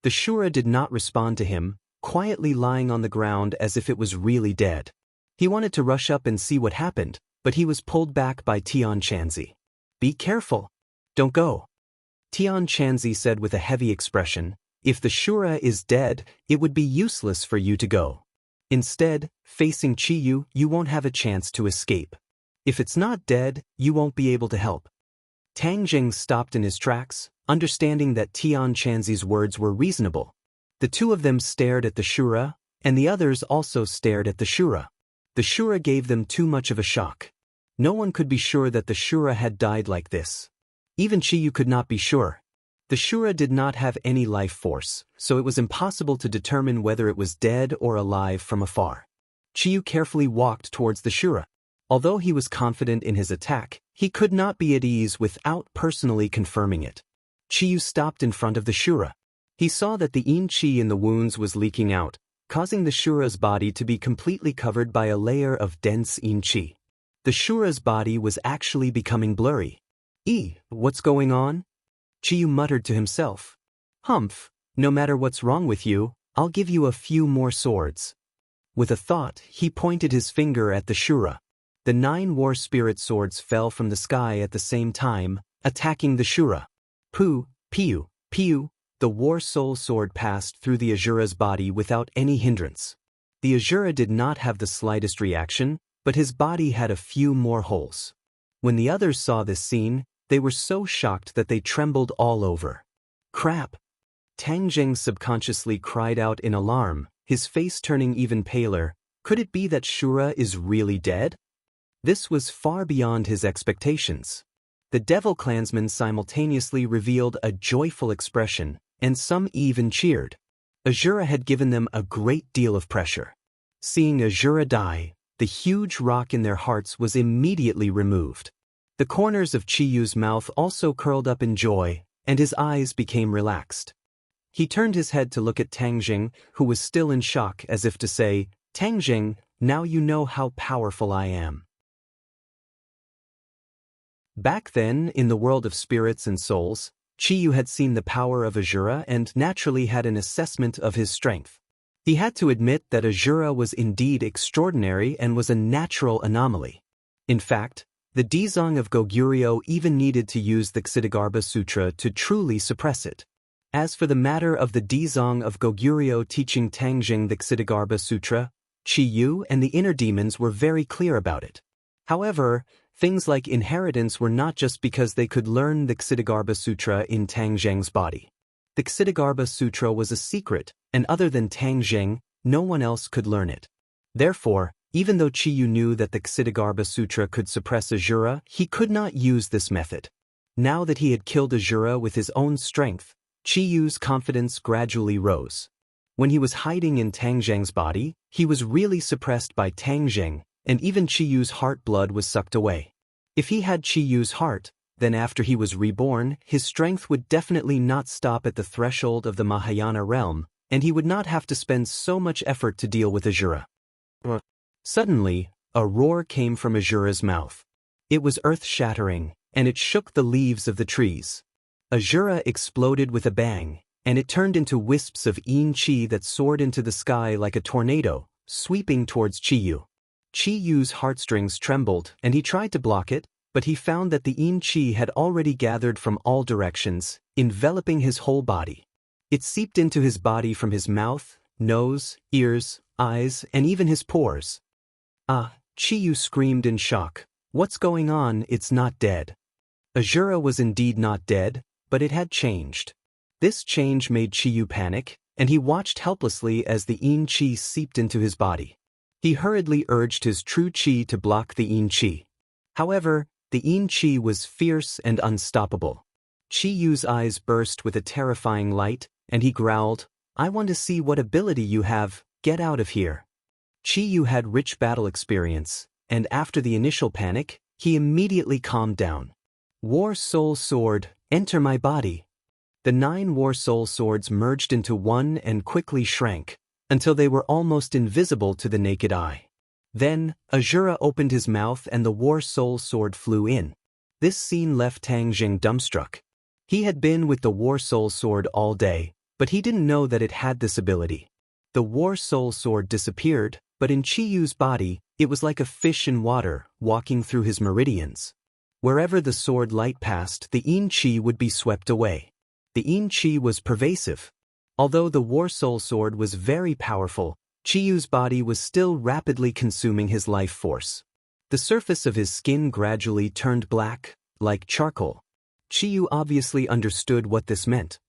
The Shura did not respond to him, quietly lying on the ground as if it was really dead. He wanted to rush up and see what happened, but he was pulled back by Tian Chanzi. "Be careful. Don't go." Tian Chanzi said with a heavy expression, "If the Shura is dead, it would be useless for you to go. Instead, facing Chiyu, you won't have a chance to escape. If it's not dead, you won't be able to help." Tang Zheng stopped in his tracks, understanding that Tian Chanzi's words were reasonable. The two of them stared at the Shura, and the others also stared at the Shura. The Shura gave them too much of a shock. No one could be sure that the Shura had died like this. Even Chiyu could not be sure. The Shura did not have any life force, so it was impossible to determine whether it was dead or alive from afar. Chiyu carefully walked towards the Shura. Although he was confident in his attack, he could not be at ease without personally confirming it. Chiyu stopped in front of the Shura. He saw that the yin chi in the wounds was leaking out, causing the Shura's body to be completely covered by a layer of dense yin chi. The Shura's body was actually becoming blurry. What's going on?" Chiyu muttered to himself. "Humph, no matter what's wrong with you, I'll give you a few more swords." With a thought, he pointed his finger at the Shura. The 9 war spirit swords fell from the sky at the same time, attacking the Shura. Pu, piu, piu, the war soul sword passed through the Azura's body without any hindrance. The Azura did not have the slightest reaction, but his body had a few more holes. When the others saw this scene, they were so shocked that they trembled all over. "Crap!" Tang Zheng subconsciously cried out in alarm, his face turning even paler. Could it be that Shura is really dead? This was far beyond his expectations. The devil clansmen simultaneously revealed a joyful expression, and some even cheered. Azura had given them a great deal of pressure. Seeing Azura die, the huge rock in their hearts was immediately removed. The corners of Chiyu's mouth also curled up in joy, and his eyes became relaxed. He turned his head to look at Tang Zheng, who was still in shock, as if to say, "Tang Zheng, now you know how powerful I am." Back then, in the world of spirits and souls, Chiyu had seen the power of Azura and naturally had an assessment of his strength. He had to admit that Azura was indeed extraordinary and was a natural anomaly. In fact, the Dizang of Goguryeo even needed to use the Ksitigarbha Sutra to truly suppress it. As for the matter of the Dizang of Goguryeo teaching Tang Zheng the Ksitigarbha Sutra, Chiyu and the inner demons were very clear about it. However, things like inheritance were not just because they could learn the Ksitigarbha Sutra in Tang Zheng's body. The Ksitigarbha Sutra was a secret, and other than Tang Zheng, no one else could learn it. Therefore, even though Chiyu knew that the Ksitigarbha Sutra could suppress Azura, he could not use this method. Now that he had killed Azura with his own strength, Chiyu's confidence gradually rose. When he was hiding in Tang Zheng's body, he was really suppressed by Tang Zheng, and even Chiyu's heart blood was sucked away. If he had Chiyu's heart, then after he was reborn, his strength would definitely not stop at the threshold of the Mahayana realm, and he would not have to spend so much effort to deal with Azura. Suddenly, a roar came from Azura's mouth. It was earth-shattering, and it shook the leaves of the trees. Azura exploded with a bang, and it turned into wisps of yin qi that soared into the sky like a tornado, sweeping towards Qiyu. Qiyu's heartstrings trembled, and he tried to block it, but he found that the yin qi had already gathered from all directions, enveloping his whole body. It seeped into his body from his mouth, nose, ears, eyes, and even his pores. Ah, Qiyu screamed in shock. What's going on? It's not dead. Azura was indeed not dead, but it had changed. This change made Qiyu panic, and he watched helplessly as the yin qi seeped into his body. He hurriedly urged his true qi to block the yin qi. However, the yin qi was fierce and unstoppable. Qiyu's eyes burst with a terrifying light, and he growled, "I want to see what ability you have, get out of here." Qiyu had rich battle experience, and after the initial panic, he immediately calmed down. War Soul Sword, enter my body. The 9 War Soul Swords merged into one and quickly shrank, until they were almost invisible to the naked eye. Then, Azura opened his mouth and the War Soul Sword flew in. This scene left Tang Jing dumbstruck. He had been with the War Soul Sword all day, but he didn't know that it had this ability. The War Soul Sword disappeared, but in Qiyu's body, it was like a fish in water, walking through his meridians. Wherever the sword light passed, the yin qi would be swept away. The yin qi was pervasive. Although the War Soul Sword was very powerful, Qiyu's body was still rapidly consuming his life force. The surface of his skin gradually turned black, like charcoal. Qiyu obviously understood what this meant.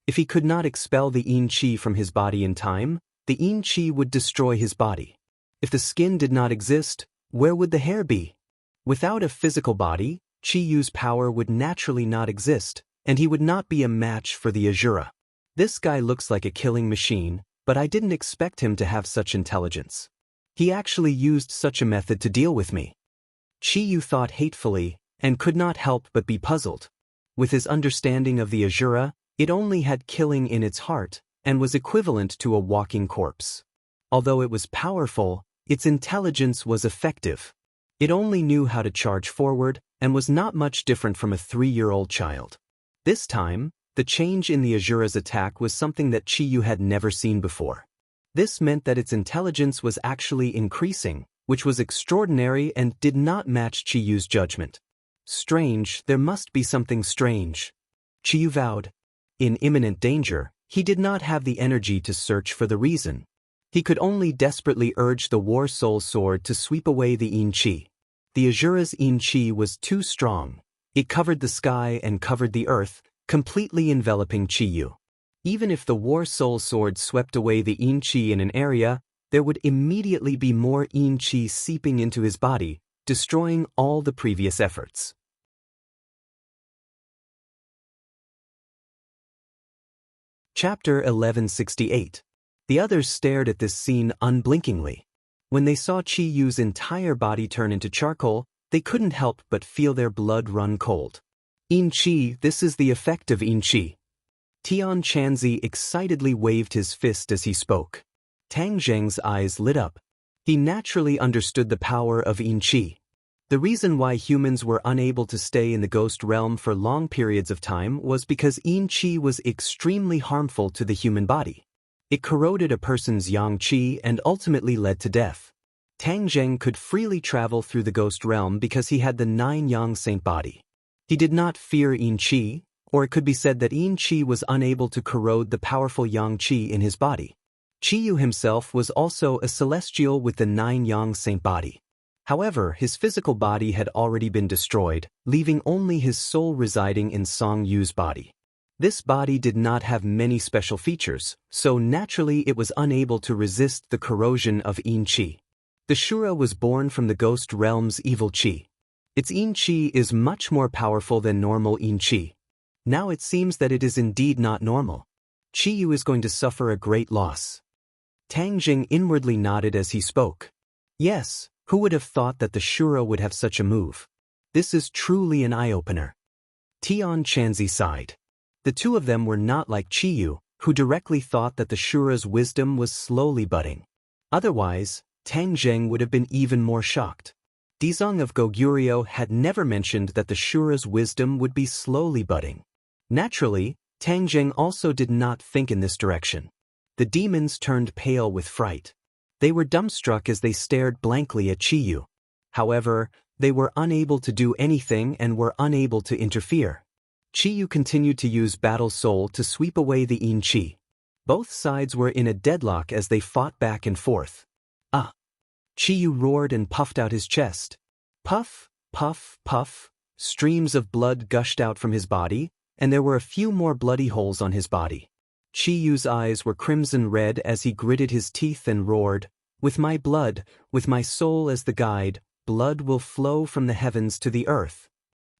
If he could not expel the yin qi from his body in time, the yin qi would destroy his body. If the skin did not exist, where would the hair be? Without a physical body, Qiyu's power would naturally not exist, and he would not be a match for the Azura. This guy looks like a killing machine, but I didn't expect him to have such intelligence. He actually used such a method to deal with me. Qiyu thought hatefully, and could not help but be puzzled. With his understanding of the Azura, it only had killing in its heart, and was equivalent to a walking corpse. Although it was powerful, its intelligence was effective. It only knew how to charge forward, and was not much different from a 3-year-old child. This time, the change in the Azura's attack was something that Qiyu had never seen before. This meant that its intelligence was actually increasing, which was extraordinary and did not match Qiyu's judgment. Strange, there must be something strange. Qiyu vowed. In imminent danger, he did not have the energy to search for the reason. He could only desperately urge the War Soul Sword to sweep away the yin qi. The Azura's yin qi was too strong. It covered the sky and covered the earth, completely enveloping Qiyu. Even if the War Soul Sword swept away the yin qi in an area, there would immediately be more yin qi seeping into his body, destroying all the previous efforts. Chapter 1168. The others stared at this scene unblinkingly. When they saw Qiyu's entire body turn into charcoal, they couldn't help but feel their blood run cold. Yin qi, this is the effect of yin qi. Tian Chanzi excitedly waved his fist as he spoke. Tang Zheng's eyes lit up. He naturally understood the power of yin qi. The reason why humans were unable to stay in the ghost realm for long periods of time was because yin qi was extremely harmful to the human body. It corroded a person's yang qi and ultimately led to death. Tang Zheng could freely travel through the ghost realm because he had the 9 yang saint body. He did not fear yin qi, or it could be said that yin qi was unable to corrode the powerful yang qi in his body. Qiyu himself was also a celestial with the 9 yang saint body. However, his physical body had already been destroyed, leaving only his soul residing in Song Yu's body. This body did not have many special features, so naturally it was unable to resist the corrosion of yin qi. The Shura was born from the ghost realm's evil qi. Its yin qi is much more powerful than normal yin qi. Now it seems that it is indeed not normal. Qiyu is going to suffer a great loss. Tang Jing inwardly nodded as he spoke. Yes, who would have thought that the Shura would have such a move? This is truly an eye-opener. Tian Chanzi sighed. The two of them were not like Qiyu, who directly thought that the Shura's wisdom was slowly budding. Otherwise, Tang Zheng would have been even more shocked. Dizong of Goguryeo had never mentioned that the Shura's wisdom would be slowly budding. Naturally, Tang Zheng also did not think in this direction. The demons turned pale with fright. They were dumbstruck as they stared blankly at Qiyu. However, they were unable to do anything and were unable to interfere. Qiyu continued to use Battle Soul to sweep away the Yin Qi. Both sides were in a deadlock as they fought back and forth. Ah! Qiyu roared and puffed out his chest. Puff, puff, puff, streams of blood gushed out from his body, and there were a few more bloody holes on his body. Qiyu's eyes were crimson red as he gritted his teeth and roared, "With my blood, with my soul as the guide, blood will flow from the heavens to the earth."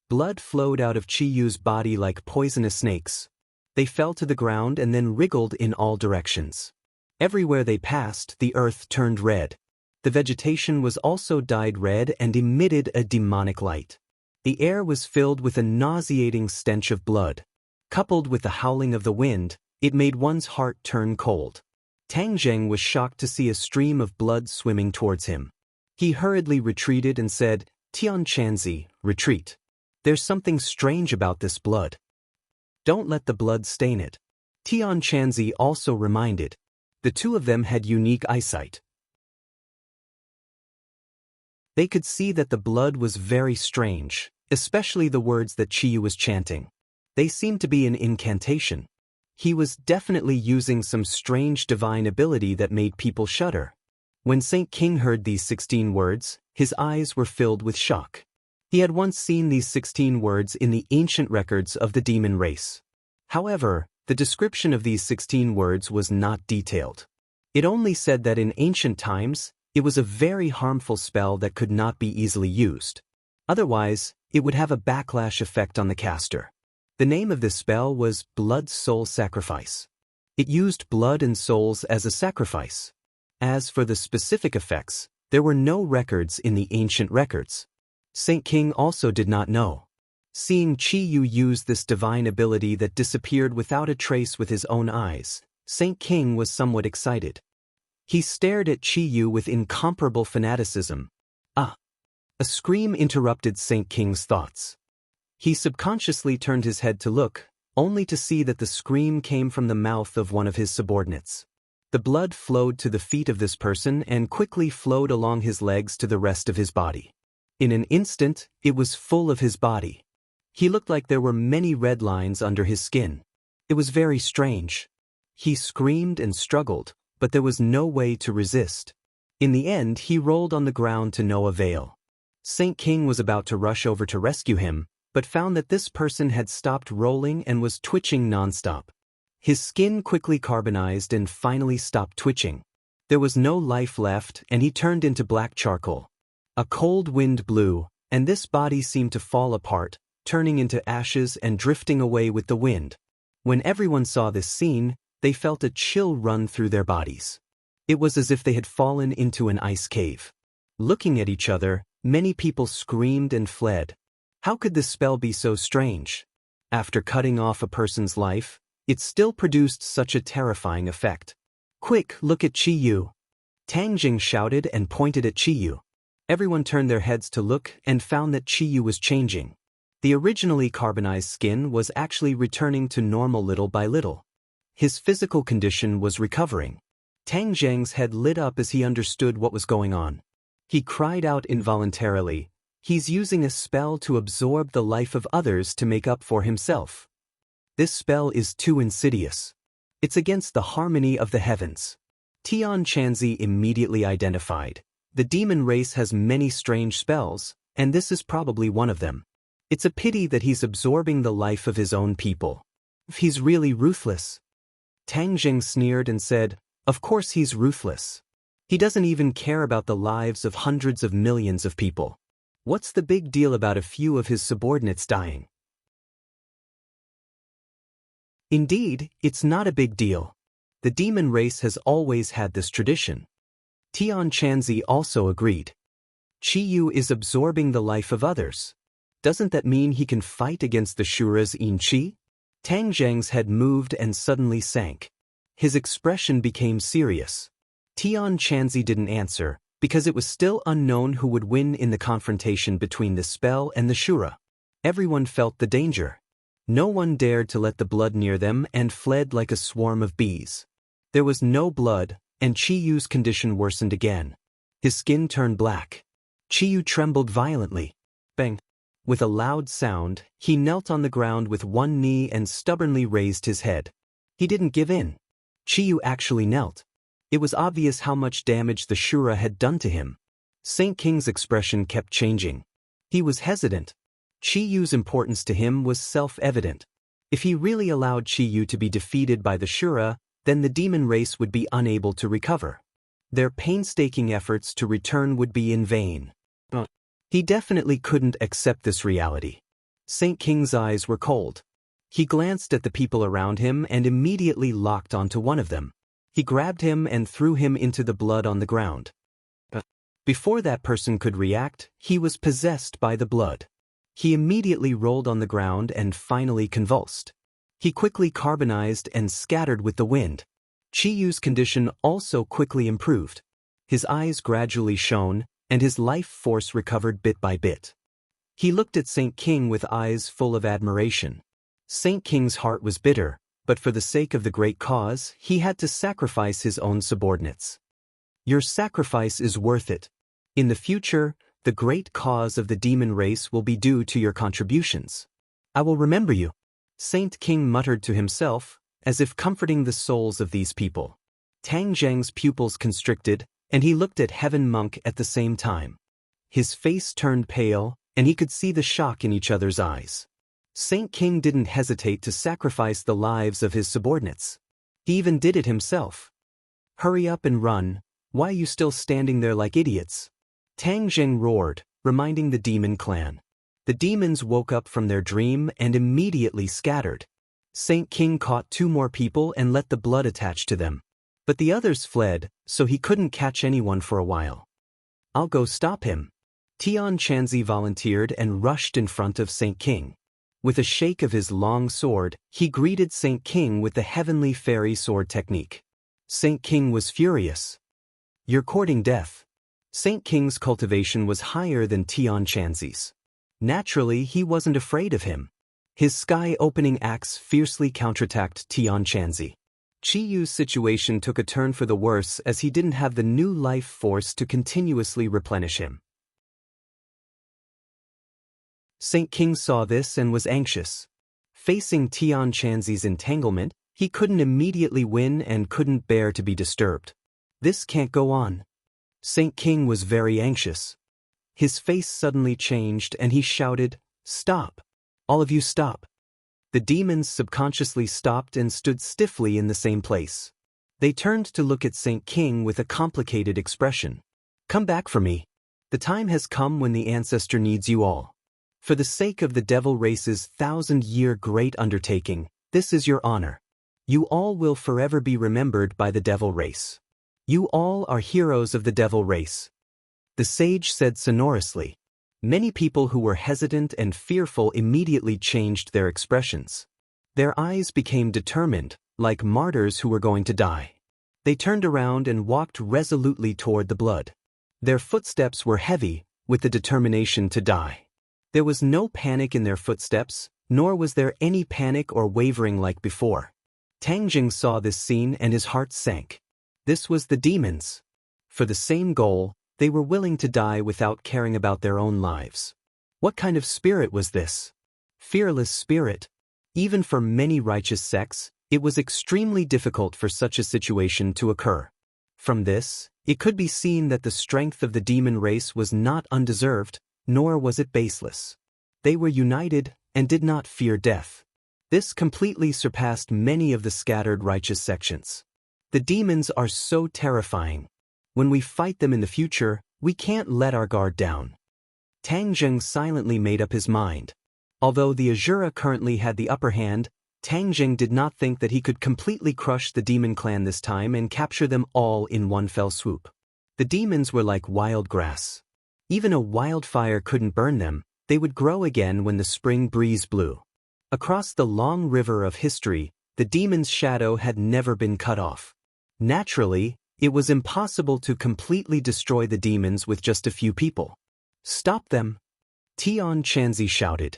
Blood flowed out of Qiyu's body like poisonous snakes. They fell to the ground and then wriggled in all directions. Everywhere they passed, the earth turned red. The vegetation was also dyed red and emitted a demonic light. The air was filled with a nauseating stench of blood. Coupled with the howling of the wind, it made one's heart turn cold. Tang Zheng was shocked to see a stream of blood swimming towards him. He hurriedly retreated and said, "Tian Chanzi, retreat. There's something strange about this blood. Don't let the blood stain it." Tian Chanzi also reminded. The two of them had unique eyesight. They could see that the blood was very strange, especially the words that Qiyu was chanting. They seemed to be an incantation. He was definitely using some strange divine ability that made people shudder. When Saint King heard these 16 words, his eyes were filled with shock. He had once seen these 16 words in the ancient records of the demon race. However, the description of these 16 words was not detailed. It only said that in ancient times, it was a very harmful spell that could not be easily used. Otherwise, it would have a backlash effect on the caster. The name of this spell was Blood Soul Sacrifice. It used blood and souls as a sacrifice. As for the specific effects, there were no records in the ancient records. Saint King also did not know. Seeing Qiyu use this divine ability that disappeared without a trace with his own eyes, Saint King was somewhat excited. He stared at Qiyu with incomparable fanaticism. Ah! A scream interrupted Saint King's thoughts. He subconsciously turned his head to look, only to see that the scream came from the mouth of one of his subordinates. The blood flowed to the feet of this person and quickly flowed along his legs to the rest of his body. In an instant, it was full of his body. He looked like there were many red lines under his skin. It was very strange. He screamed and struggled, but there was no way to resist. In the end, he rolled on the ground to no avail. Saint King was about to rush over to rescue him, but found that this person had stopped rolling and was twitching nonstop. His skin quickly carbonized and finally stopped twitching. There was no life left and he turned into black charcoal. A cold wind blew, and this body seemed to fall apart, turning into ashes and drifting away with the wind. When everyone saw this scene, they felt a chill run through their bodies. It was as if they had fallen into an ice cave. Looking at each other, many people screamed and fled. How could this spell be so strange? After cutting off a person's life, it still produced such a terrifying effect. "Quick, look at Qiyu!" Tang Jing shouted and pointed at Qiyu. Everyone turned their heads to look and found that Qiyu was changing. The originally carbonized skin was actually returning to normal little by little. His physical condition was recovering. Tang Zheng's head lit up as he understood what was going on. He cried out involuntarily, "He's using a spell to absorb the life of others to make up for himself. This spell is too insidious. It's against the harmony of the heavens." Tian Chanzi immediately identified. The demon race has many strange spells, and this is probably one of them. It's a pity that he's absorbing the life of his own people. If he's really ruthless. Tang Zheng sneered and said, "Of course he's ruthless. He doesn't even care about the lives of hundreds of millions of people. What's the big deal about a few of his subordinates dying?" Indeed, it's not a big deal. The demon race has always had this tradition. Tian Chanzi also agreed. Qiyu is absorbing the life of others. Doesn't that mean he can fight against the Shura's Yin Qi? Tang Zheng's head moved and suddenly sank. His expression became serious. Tian Chanzi didn't answer, because it was still unknown who would win in the confrontation between the spell and the Shura. Everyone felt the danger. No one dared to let the blood near them and fled like a swarm of bees. There was no blood, and Chiyu's condition worsened again. His skin turned black. Chiyu trembled violently. Bang! With a loud sound, he knelt on the ground with one knee and stubbornly raised his head. He didn't give in. Chiyu actually knelt. It was obvious how much damage the Shura had done to him. Saint King's expression kept changing. He was hesitant. Chiyu's importance to him was self-evident. If he really allowed Chiyu to be defeated by the Shura, then the demon race would be unable to recover. Their painstaking efforts to return would be in vain. He definitely couldn't accept this reality. Saint King's eyes were cold. He glanced at the people around him and immediately locked onto one of them. He grabbed him and threw him into the blood on the ground. Before that person could react, he was possessed by the blood. He immediately rolled on the ground and finally convulsed. He quickly carbonized and scattered with the wind. Chiyu's condition also quickly improved. His eyes gradually shone, and his life force recovered bit by bit. He looked at Saint King with eyes full of admiration. Saint King's heart was bitter, but for the sake of the great cause, he had to sacrifice his own subordinates. Your sacrifice is worth it. In the future, the great cause of the demon race will be due to your contributions. I will remember you. Saint King muttered to himself, as if comforting the souls of these people. Tang Zheng's pupils constricted, and he looked at Heaven Monk at the same time. His face turned pale, and he could see the shock in each other's eyes. Saint King didn't hesitate to sacrifice the lives of his subordinates. He even did it himself. Hurry up and run, why are you still standing there like idiots? Tang Zheng roared, reminding the demon clan. The demons woke up from their dream and immediately scattered. Saint King caught 2 more people and let the blood attach to them. But the others fled, so he couldn't catch anyone for a while. I'll go stop him. Tian Chanzi volunteered and rushed in front of Saint King. With a shake of his long sword, he greeted Saint King with the heavenly fairy sword technique. Saint King was furious. You're courting death. Saint King's cultivation was higher than Tian Chanzi's. Naturally, he wasn't afraid of him. His sky-opening axe fiercely counterattacked Tian Chanzi. Chiyu's situation took a turn for the worse as he didn't have the new life force to continuously replenish him. Saint King saw this and was anxious. Facing Tian Chanzi's entanglement, he couldn't immediately win and couldn't bear to be disturbed. This can't go on. Saint King was very anxious. His face suddenly changed and he shouted, "Stop! All of you stop!" The demons subconsciously stopped and stood stiffly in the same place. They turned to look at Saint King with a complicated expression. Come back for me. The time has come when the ancestor needs you all. For the sake of the devil race's 1,000-year great undertaking, this is your honor. You all will forever be remembered by the devil race. You all are heroes of the devil race. The sage said sonorously. Many people who were hesitant and fearful immediately changed their expressions. Their eyes became determined, like martyrs who were going to die. They turned around and walked resolutely toward the blood. Their footsteps were heavy, with the determination to die. There was no panic in their footsteps, nor was there any panic or wavering like before. Tang Jing saw this scene and his heart sank. This was the demons. For the same goal, they were willing to die without caring about their own lives. What kind of spirit was this? Fearless spirit. Even for many righteous sects, it was extremely difficult for such a situation to occur. From this, it could be seen that the strength of the demon race was not undeserved, nor was it baseless. They were united and did not fear death. This completely surpassed many of the scattered righteous sections. The demons are so terrifying. When we fight them in the future, we can't let our guard down. Tang Zheng silently made up his mind. Although the Azura currently had the upper hand, Tang Zheng did not think that he could completely crush the demon clan this time and capture them all in one fell swoop. The demons were like wild grass. Even a wildfire couldn't burn them, they would grow again when the spring breeze blew. Across the long river of history, the demon's shadow had never been cut off. Naturally, it was impossible to completely destroy the demons with just a few people. Stop them! Tian Chanzi shouted.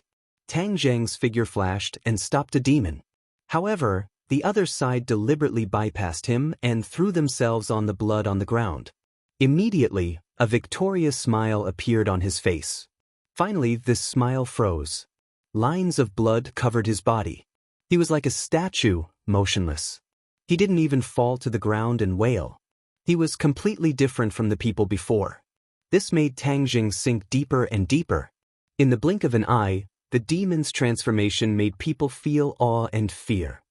Tang Zheng's figure flashed and stopped a demon. However, the other side deliberately bypassed him and threw themselves on the blood on the ground. Immediately, a victorious smile appeared on his face. Finally, this smile froze. Lines of blood covered his body. He was like a statue, motionless. He didn't even fall to the ground and wail. He was completely different from the people before. This made Tang Zheng sink deeper and deeper. In the blink of an eye, the demon's transformation made people feel awe and fear.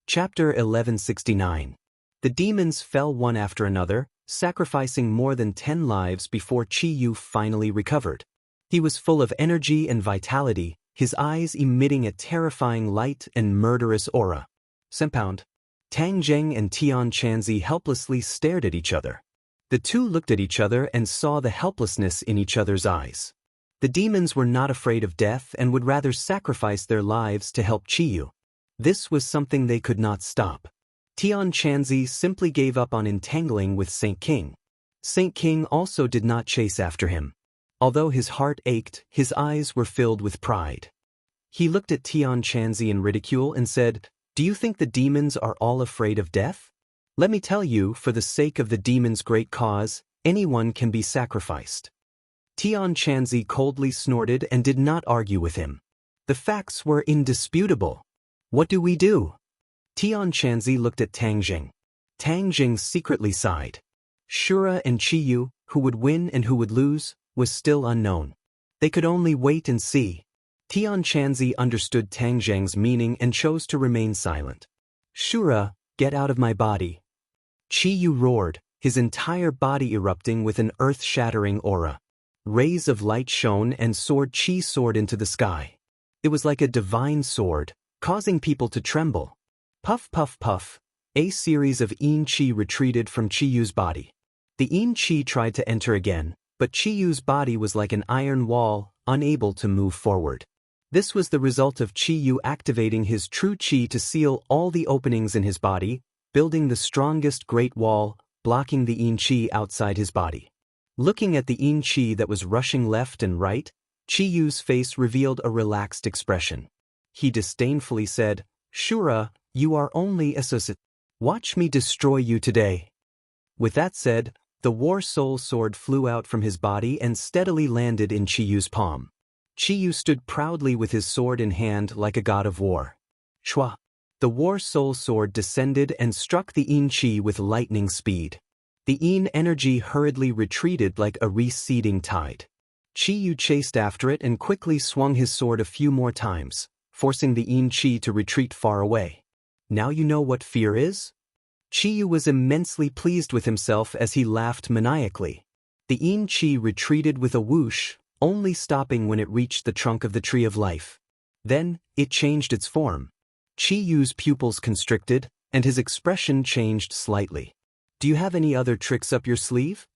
Chapter 1169. The demons fell one after another, sacrificing more than 10 lives before Qi Yu finally recovered. He was full of energy and vitality, his eyes emitting a terrifying light and murderous aura. Sempound. Tang Zheng and Tian Chanzi helplessly stared at each other. The two looked at each other and saw the helplessness in each other's eyes. The demons were not afraid of death and would rather sacrifice their lives to help Qi Yu. This was something they could not stop. Tian Chanzi simply gave up on entangling with Saint King. Saint King also did not chase after him. Although his heart ached, his eyes were filled with pride. He looked at Tian Chanzi in ridicule and said, "Do you think the demons are all afraid of death? Let me tell you, for the sake of the demon's great cause, anyone can be sacrificed." Tian Chanzi coldly snorted and did not argue with him. The facts were indisputable. What do we do? Tian Chanzi looked at Tang Zheng. Tang Zheng secretly sighed. Shura and Qi Yu, who would win and who would lose, was still unknown. They could only wait and see. Tian Chanzi understood Tang Zheng's meaning and chose to remain silent. "Shura, get out of my body." Qi Yu roared, his entire body erupting with an earth-shattering aura. Rays of light shone and Qi soared into the sky. It was like a divine sword, causing people to tremble. Puff puff puff, a series of Yin Qi retreated from Qi Yu's body. The Yin Qi tried to enter again, but Qi Yu's body was like an iron wall, unable to move forward. This was the result of Qi Yu activating his true Qi to seal all the openings in his body, building the strongest great wall, blocking the Yin Qi outside his body. Looking at the Yin Qi that was rushing left and right, Qi Yu's face revealed a relaxed expression. He disdainfully said, "Shura, you are only associate. Watch me destroy you today." With that said, the War Soul sword flew out from his body and steadily landed in Qi Yu's palm. Qi Yu stood proudly with his sword in hand like a god of war. Shua! The War Soul sword descended and struck the Yin Qi with lightning speed. The Yin energy hurriedly retreated like a receding tide. Qi Yu chased after it and quickly swung his sword a few more times, forcing the Yin Qi to retreat far away. Now you know what fear is? Qi Yu was immensely pleased with himself as he laughed maniacally. The Yin Qi retreated with a whoosh, only stopping when it reached the trunk of the tree of life. Then, it changed its form. Qi Yu's pupils constricted, and his expression changed slightly. "Do you have any other tricks up your sleeve?"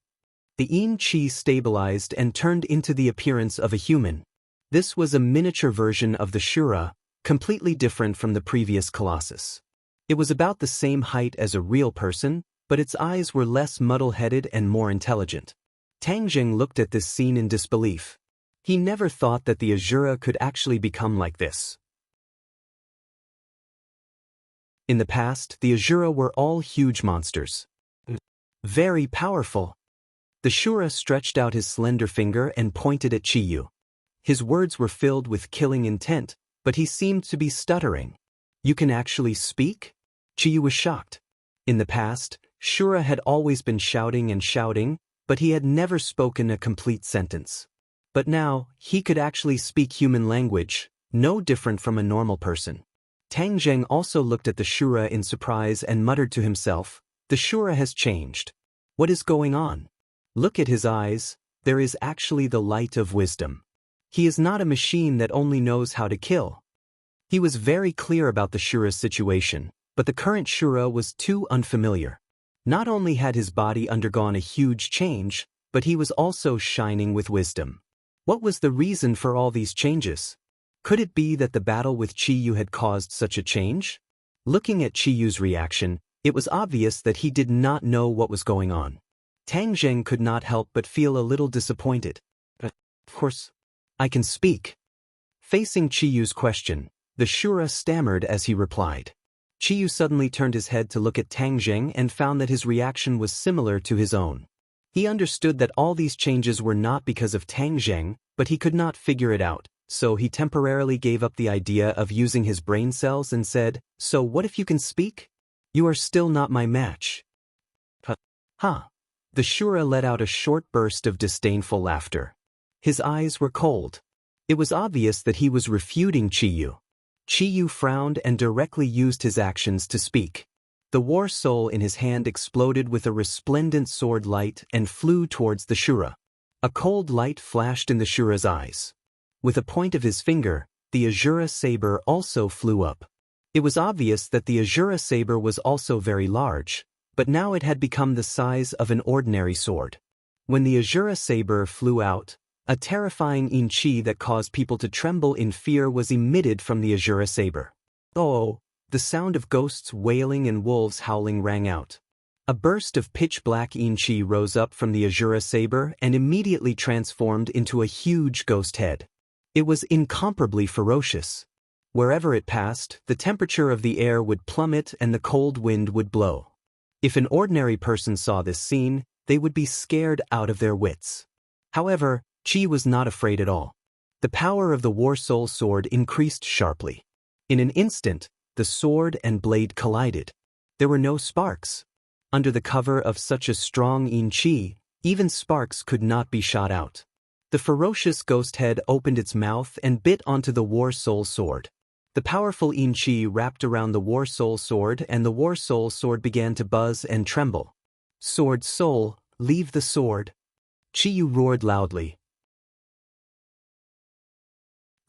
The Yin Qi stabilized and turned into the appearance of a human. This was a miniature version of the Shura, completely different from the previous Colossus. It was about the same height as a real person, but its eyes were less muddle-headed and more intelligent. Tang Zheng looked at this scene in disbelief. He never thought that the Azura could actually become like this. In the past, the Azura were all huge monsters. Very powerful. The Shura stretched out his slender finger and pointed at Qi Yu. His words were filled with killing intent, but he seemed to be stuttering. "You can actually speak?" Qi Yu was shocked. In the past, Shura had always been shouting and shouting, but he had never spoken a complete sentence. But now, he could actually speak human language, no different from a normal person. Tang Zheng also looked at the Shura in surprise and muttered to himself, "The Shura has changed. What is going on? Look at his eyes, there is actually the light of wisdom. He is not a machine that only knows how to kill." He was very clear about the Shura's situation, but the current Shura was too unfamiliar. Not only had his body undergone a huge change, but he was also shining with wisdom. What was the reason for all these changes? Could it be that the battle with Qi Yu had caused such a change? Looking at Qi Yu's reaction, it was obvious that he did not know what was going on. Tang Zheng could not help but feel a little disappointed. Of course, I can speak. Facing Chiyu's question, the Shura stammered as he replied. Chiyu suddenly turned his head to look at Tang Zheng and found that his reaction was similar to his own. He understood that all these changes were not because of Tang Zheng, but he could not figure it out, so he temporarily gave up the idea of using his brain cells and said, "So what if you can speak? You are still not my match." Huh. The Shura let out a short burst of disdainful laughter. His eyes were cold. It was obvious that he was refuting Chiyu. Chiyu frowned and directly used his actions to speak. The war soul in his hand exploded with a resplendent sword light and flew towards the Shura. A cold light flashed in the Shura's eyes. With a point of his finger, the Azura saber also flew up. It was obvious that the Azura saber was also very large, but now it had become the size of an ordinary sword. When the Azura saber flew out, a terrifying in-chi that caused people to tremble in fear was emitted from the Azura saber. Oh! The sound of ghosts wailing and wolves howling rang out. A burst of pitch-black in-chi rose up from the Azura saber and immediately transformed into a huge ghost head. It was incomparably ferocious. Wherever it passed, the temperature of the air would plummet and the cold wind would blow. If an ordinary person saw this scene, they would be scared out of their wits. However, Chi was not afraid at all. The power of the War Soul sword increased sharply. In an instant, the sword and blade collided. There were no sparks. Under the cover of such a strong in-chi, even sparks could not be shot out. The ferocious ghost head opened its mouth and bit onto the War Soul sword. The powerful in-chi wrapped around the War Soul sword and the War Soul sword began to buzz and tremble. "Sword Soul, leave the sword!" Chiyu roared loudly.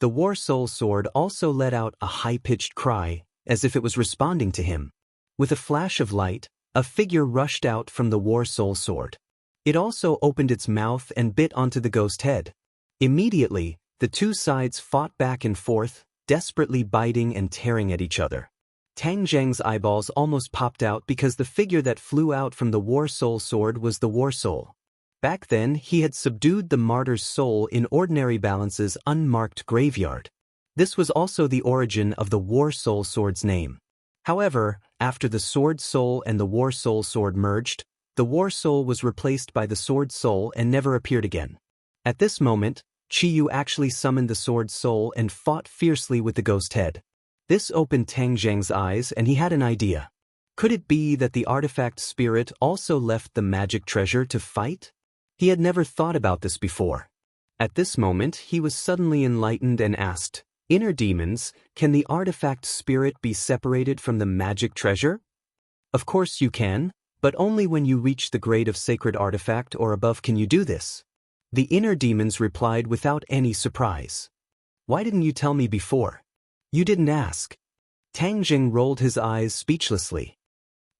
The War Soul sword also let out a high-pitched cry, as if it was responding to him. With a flash of light, a figure rushed out from the War Soul sword. It also opened its mouth and bit onto the ghost head. Immediately, the two sides fought back and forth, desperately biting and tearing at each other. Tang Zheng's eyeballs almost popped out because the figure that flew out from the War Soul sword was the War Soul. Back then, he had subdued the martyr's soul in Ordinary Balance's unmarked graveyard. This was also the origin of the War Soul sword's name. However, after the Sword Soul and the War Soul sword merged, the War Soul was replaced by the Sword Soul and never appeared again. At this moment, Chiyu actually summoned the Sword Soul and fought fiercely with the ghost head. This opened Tang Zheng's eyes and he had an idea. Could it be that the artifact spirit also left the magic treasure to fight? He had never thought about this before. At this moment, he was suddenly enlightened and asked, "Inner demons, can the artifact spirit be separated from the magic treasure?" "Of course you can, but only when you reach the grade of sacred artifact or above can you do this." The inner demons replied without any surprise. "Why didn't you tell me before? You didn't ask." Tang Zheng rolled his eyes speechlessly.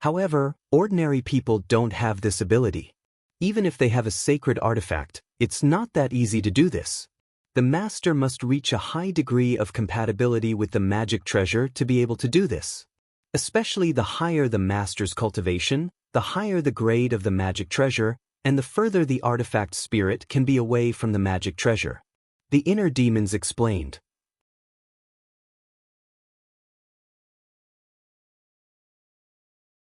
However, ordinary people don't have this ability. Even if they have a sacred artifact, it's not that easy to do this. The master must reach a high degree of compatibility with the magic treasure to be able to do this. Especially the higher the master's cultivation, the higher the grade of the magic treasure, and the further the artifact spirit can be away from the magic treasure. The inner demons explained.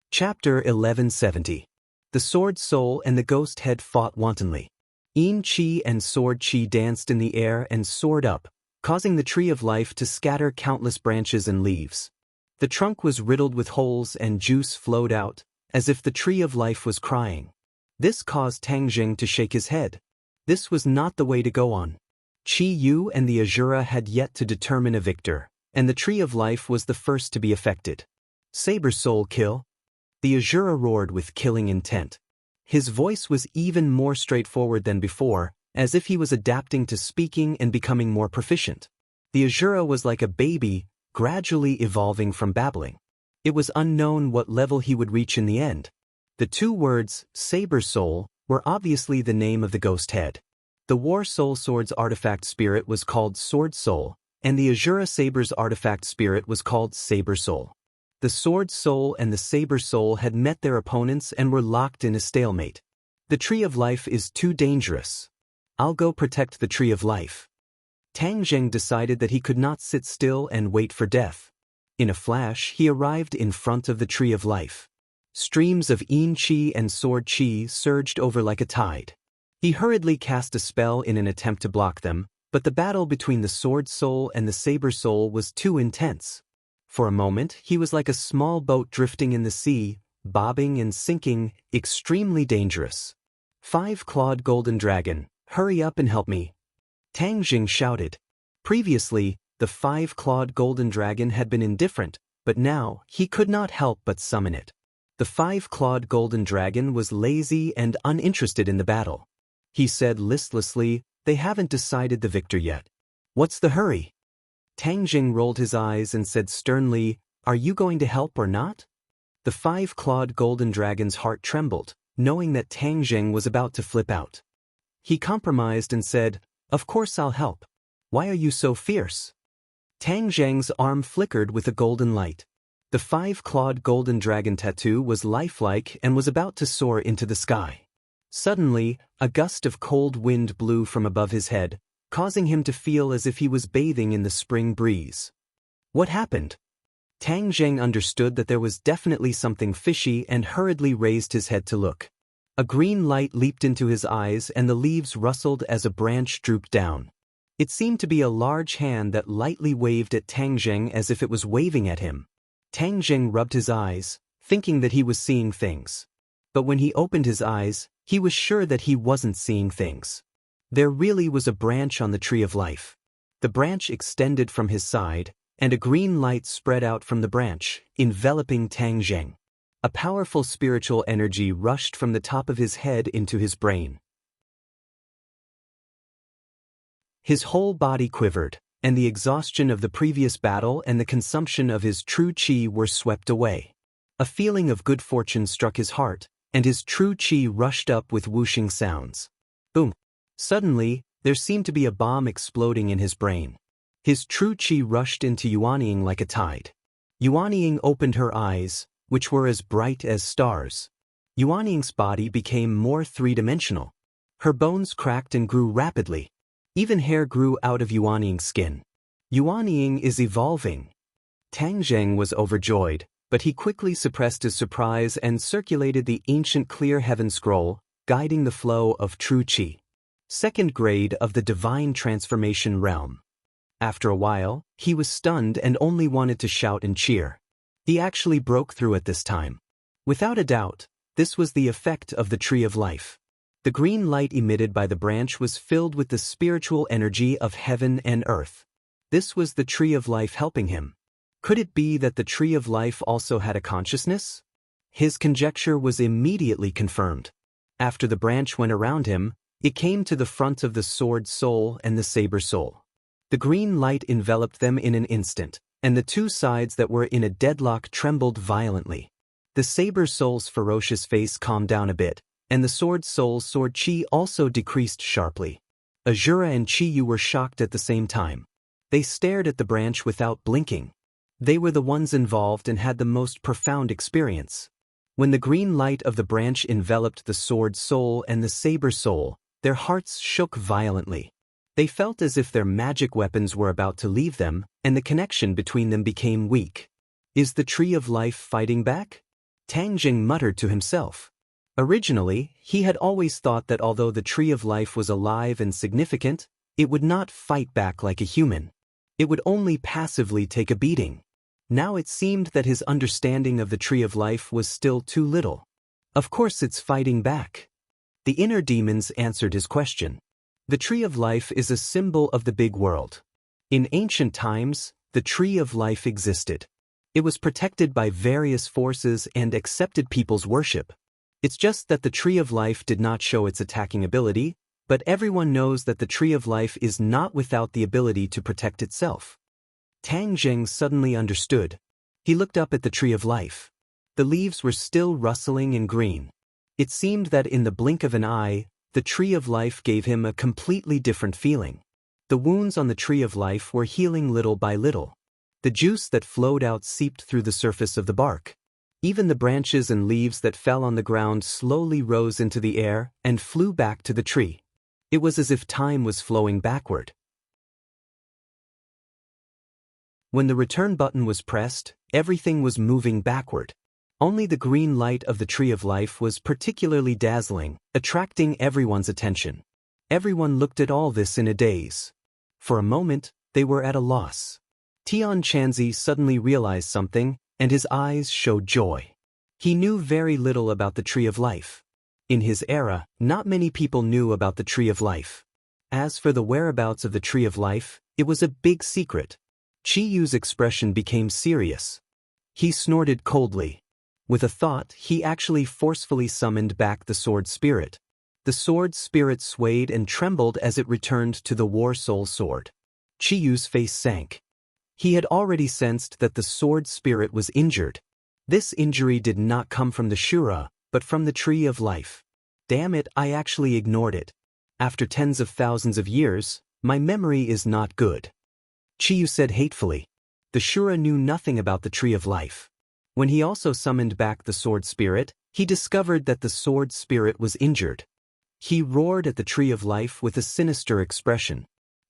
Chapter 1170. The Sword Soul and the Ghost Head fought wantonly. In-chi and sword-chi danced in the air and soared up, causing the tree of life to scatter countless branches and leaves. The trunk was riddled with holes and juice flowed out, as if the tree of life was crying. This caused Tang Zheng to shake his head. This was not the way to go on. Chi Yu and the Azura had yet to determine a victor, and the tree of life was the first to be affected. "Saber Soul kill!" The Azura roared with killing intent. His voice was even more straightforward than before, as if he was adapting to speaking and becoming more proficient. The Azura was like a baby, gradually evolving from babbling. It was unknown what level he would reach in the end. The two words, Saber Soul, were obviously the name of the ghost head. The War Soul sword's artifact spirit was called Sword Soul, and the Azura saber's artifact spirit was called Saber Soul. The Sword Soul and the Saber Soul had met their opponents and were locked in a stalemate. The Tree of Life is too dangerous. I'll go protect the Tree of Life. Tang Zheng decided that he could not sit still and wait for death. In a flash, he arrived in front of the Tree of Life. Streams of Yin Qi and Sword Qi surged over like a tide. He hurriedly cast a spell in an attempt to block them, but the battle between the Sword Soul and the Saber Soul was too intense. For a moment, he was like a small boat drifting in the sea, bobbing and sinking, extremely dangerous. Five-clawed golden dragon, hurry up and help me. Tang Jing shouted. Previously, the five-clawed golden dragon had been indifferent, but now he could not help but summon it. The five-clawed golden dragon was lazy and uninterested in the battle. He said listlessly, "They haven't decided the victor yet. What's the hurry?" Tang Jing rolled his eyes and said sternly, "Are you going to help or not?" The five-clawed golden dragon's heart trembled, knowing that Tang Jing was about to flip out. He compromised and said, "Of course I'll help. Why are you so fierce?" Tang Zheng's arm flickered with a golden light. The five-clawed golden dragon tattoo was lifelike and was about to soar into the sky. Suddenly, a gust of cold wind blew from above his head, causing him to feel as if he was bathing in the spring breeze. What happened? Tang Zheng understood that there was definitely something fishy and hurriedly raised his head to look. A green light leaped into his eyes and the leaves rustled as a branch drooped down. It seemed to be a large hand that lightly waved at Tang Zheng as if it was waving at him. Tang Zheng rubbed his eyes, thinking that he was seeing things. But when he opened his eyes, he was sure that he wasn't seeing things. There really was a branch on the Tree of Life. The branch extended from his side, and a green light spread out from the branch, enveloping Tang Zheng. A powerful spiritual energy rushed from the top of his head into his brain. His whole body quivered, and the exhaustion of the previous battle and the consumption of his true qi were swept away. A feeling of good fortune struck his heart, and his true qi rushed up with whooshing sounds. Boom! Suddenly, there seemed to be a bomb exploding in his brain. His true qi rushed into Yuanying like a tide. Yuanying opened her eyes, which were as bright as stars. Yuanying's body became more three-dimensional. Her bones cracked and grew rapidly. Even hair grew out of Yuanying's skin. Yuanying is evolving. Tang Zheng was overjoyed, but he quickly suppressed his surprise and circulated the ancient clear heaven scroll, guiding the flow of true qi. Second grade of the divine transformation realm. After a while, he was stunned and only wanted to shout and cheer. He actually broke through at this time. Without a doubt, this was the effect of the Tree of Life. The green light emitted by the branch was filled with the spiritual energy of heaven and earth. This was the Tree of Life helping him. Could it be that the Tree of Life also had a consciousness? His conjecture was immediately confirmed. After the branch went around him, it came to the front of the Sword Soul and the Saber Soul. The green light enveloped them in an instant, and the two sides that were in a deadlock trembled violently. The Saber Soul's ferocious face calmed down a bit, and the Sword Soul's sword qi also decreased sharply. Azura and Qiyu were shocked at the same time. They stared at the branch without blinking. They were the ones involved and had the most profound experience. When the green light of the branch enveloped the Sword Soul and the Saber Soul, their hearts shook violently. They felt as if their magic weapons were about to leave them, and the connection between them became weak. Is the Tree of Life fighting back? Tang Jing muttered to himself. Originally, he had always thought that although the Tree of Life was alive and significant, it would not fight back like a human. It would only passively take a beating. Now it seemed that his understanding of the Tree of Life was still too little. Of course it's fighting back. The inner demons answered his question. The Tree of Life is a symbol of the big world. In ancient times, the Tree of Life existed. It was protected by various forces and accepted people's worship. It's just that the Tree of Life did not show its attacking ability, but everyone knows that the Tree of Life is not without the ability to protect itself. Tang Zheng suddenly understood. He looked up at the Tree of Life. The leaves were still rustling and green. It seemed that in the blink of an eye, the Tree of Life gave him a completely different feeling. The wounds on the Tree of Life were healing little by little. The juice that flowed out seeped through the surface of the bark. Even the branches and leaves that fell on the ground slowly rose into the air and flew back to the tree. It was as if time was flowing backward. When the return button was pressed, everything was moving backward. Only the green light of the Tree of Life was particularly dazzling, attracting everyone's attention. Everyone looked at all this in a daze. For a moment, they were at a loss. Tian Chanzi suddenly realized something, and his eyes showed joy. He knew very little about the Tree of Life. In his era, not many people knew about the Tree of Life. As for the whereabouts of the Tree of Life, it was a big secret. Qi Yu's expression became serious. He snorted coldly. With a thought, he actually forcefully summoned back the sword spirit. The sword spirit swayed and trembled as it returned to the War Soul sword. Qi Yu's face sank. He had already sensed that the sword spirit was injured. This injury did not come from the Shura, but from the Tree of Life. Damn it, I actually ignored it. After tens of thousands of years, my memory is not good. Qi Yu said hatefully. The Shura knew nothing about the Tree of Life. When he also summoned back the sword spirit, he discovered that the sword spirit was injured. He roared at the Tree of Life with a sinister expression.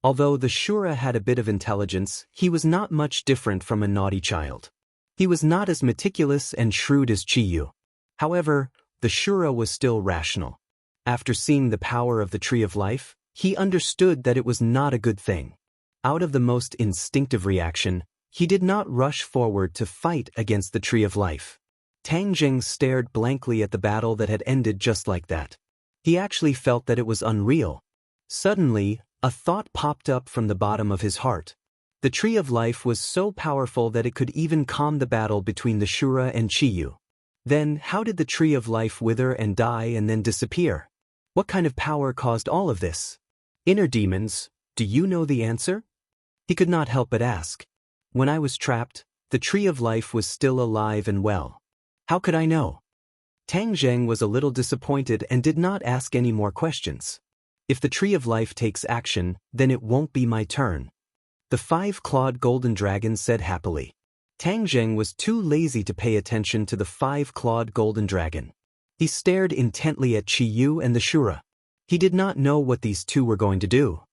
Although the Shura had a bit of intelligence, he was not much different from a naughty child. He was not as meticulous and shrewd as Qi Yu. However, the Shura was still rational. After seeing the power of the Tree of Life, he understood that it was not a good thing. Out of the most instinctive reaction, he did not rush forward to fight against the Tree of Life. Tang Jing stared blankly at the battle that had ended just like that. He actually felt that it was unreal. Suddenly, a thought popped up from the bottom of his heart. The Tree of Life was so powerful that it could even calm the battle between the Shura and Qi Yu. Then, how did the Tree of Life wither and die and then disappear? What kind of power caused all of this? Inner demons, do you know the answer? He could not help but ask. When I was trapped, the Tree of Life was still alive and well. How could I know? Tang Zheng was a little disappointed and did not ask any more questions. If the Tree of Life takes action, then it won't be my turn. The five-clawed golden dragon said happily. Tang Zheng was too lazy to pay attention to the five-clawed golden dragon. He stared intently at Qi Yu and the Shura. He did not know what these two were going to do.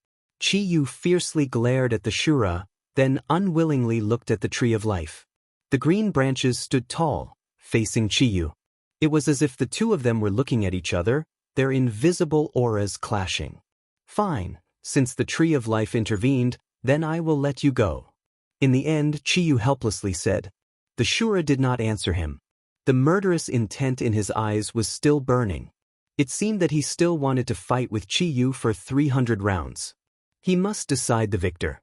Qi Yu fiercely glared at the Shura, then unwillingly looked at the Tree of Life. The green branches stood tall, facing Qi Yu. It was as if the two of them were looking at each other, their invisible auras clashing. Fine, since the Tree of Life intervened, then I will let you go. In the end, Qi Yu helplessly said. The Shura did not answer him. The murderous intent in his eyes was still burning. It seemed that he still wanted to fight with Qi Yu for 300 rounds. He must decide the victor.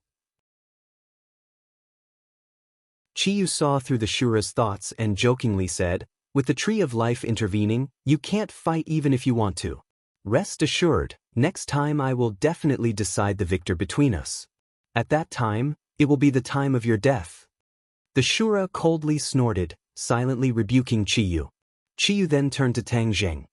Qi Yu saw through the Shura's thoughts and jokingly said, with the Tree of Life intervening, you can't fight even if you want to. Rest assured, next time I will definitely decide the victor between us. At that time, it will be the time of your death. The Shura coldly snorted, silently rebuking Qi Yu. Qi Yu then turned to Tang Zheng.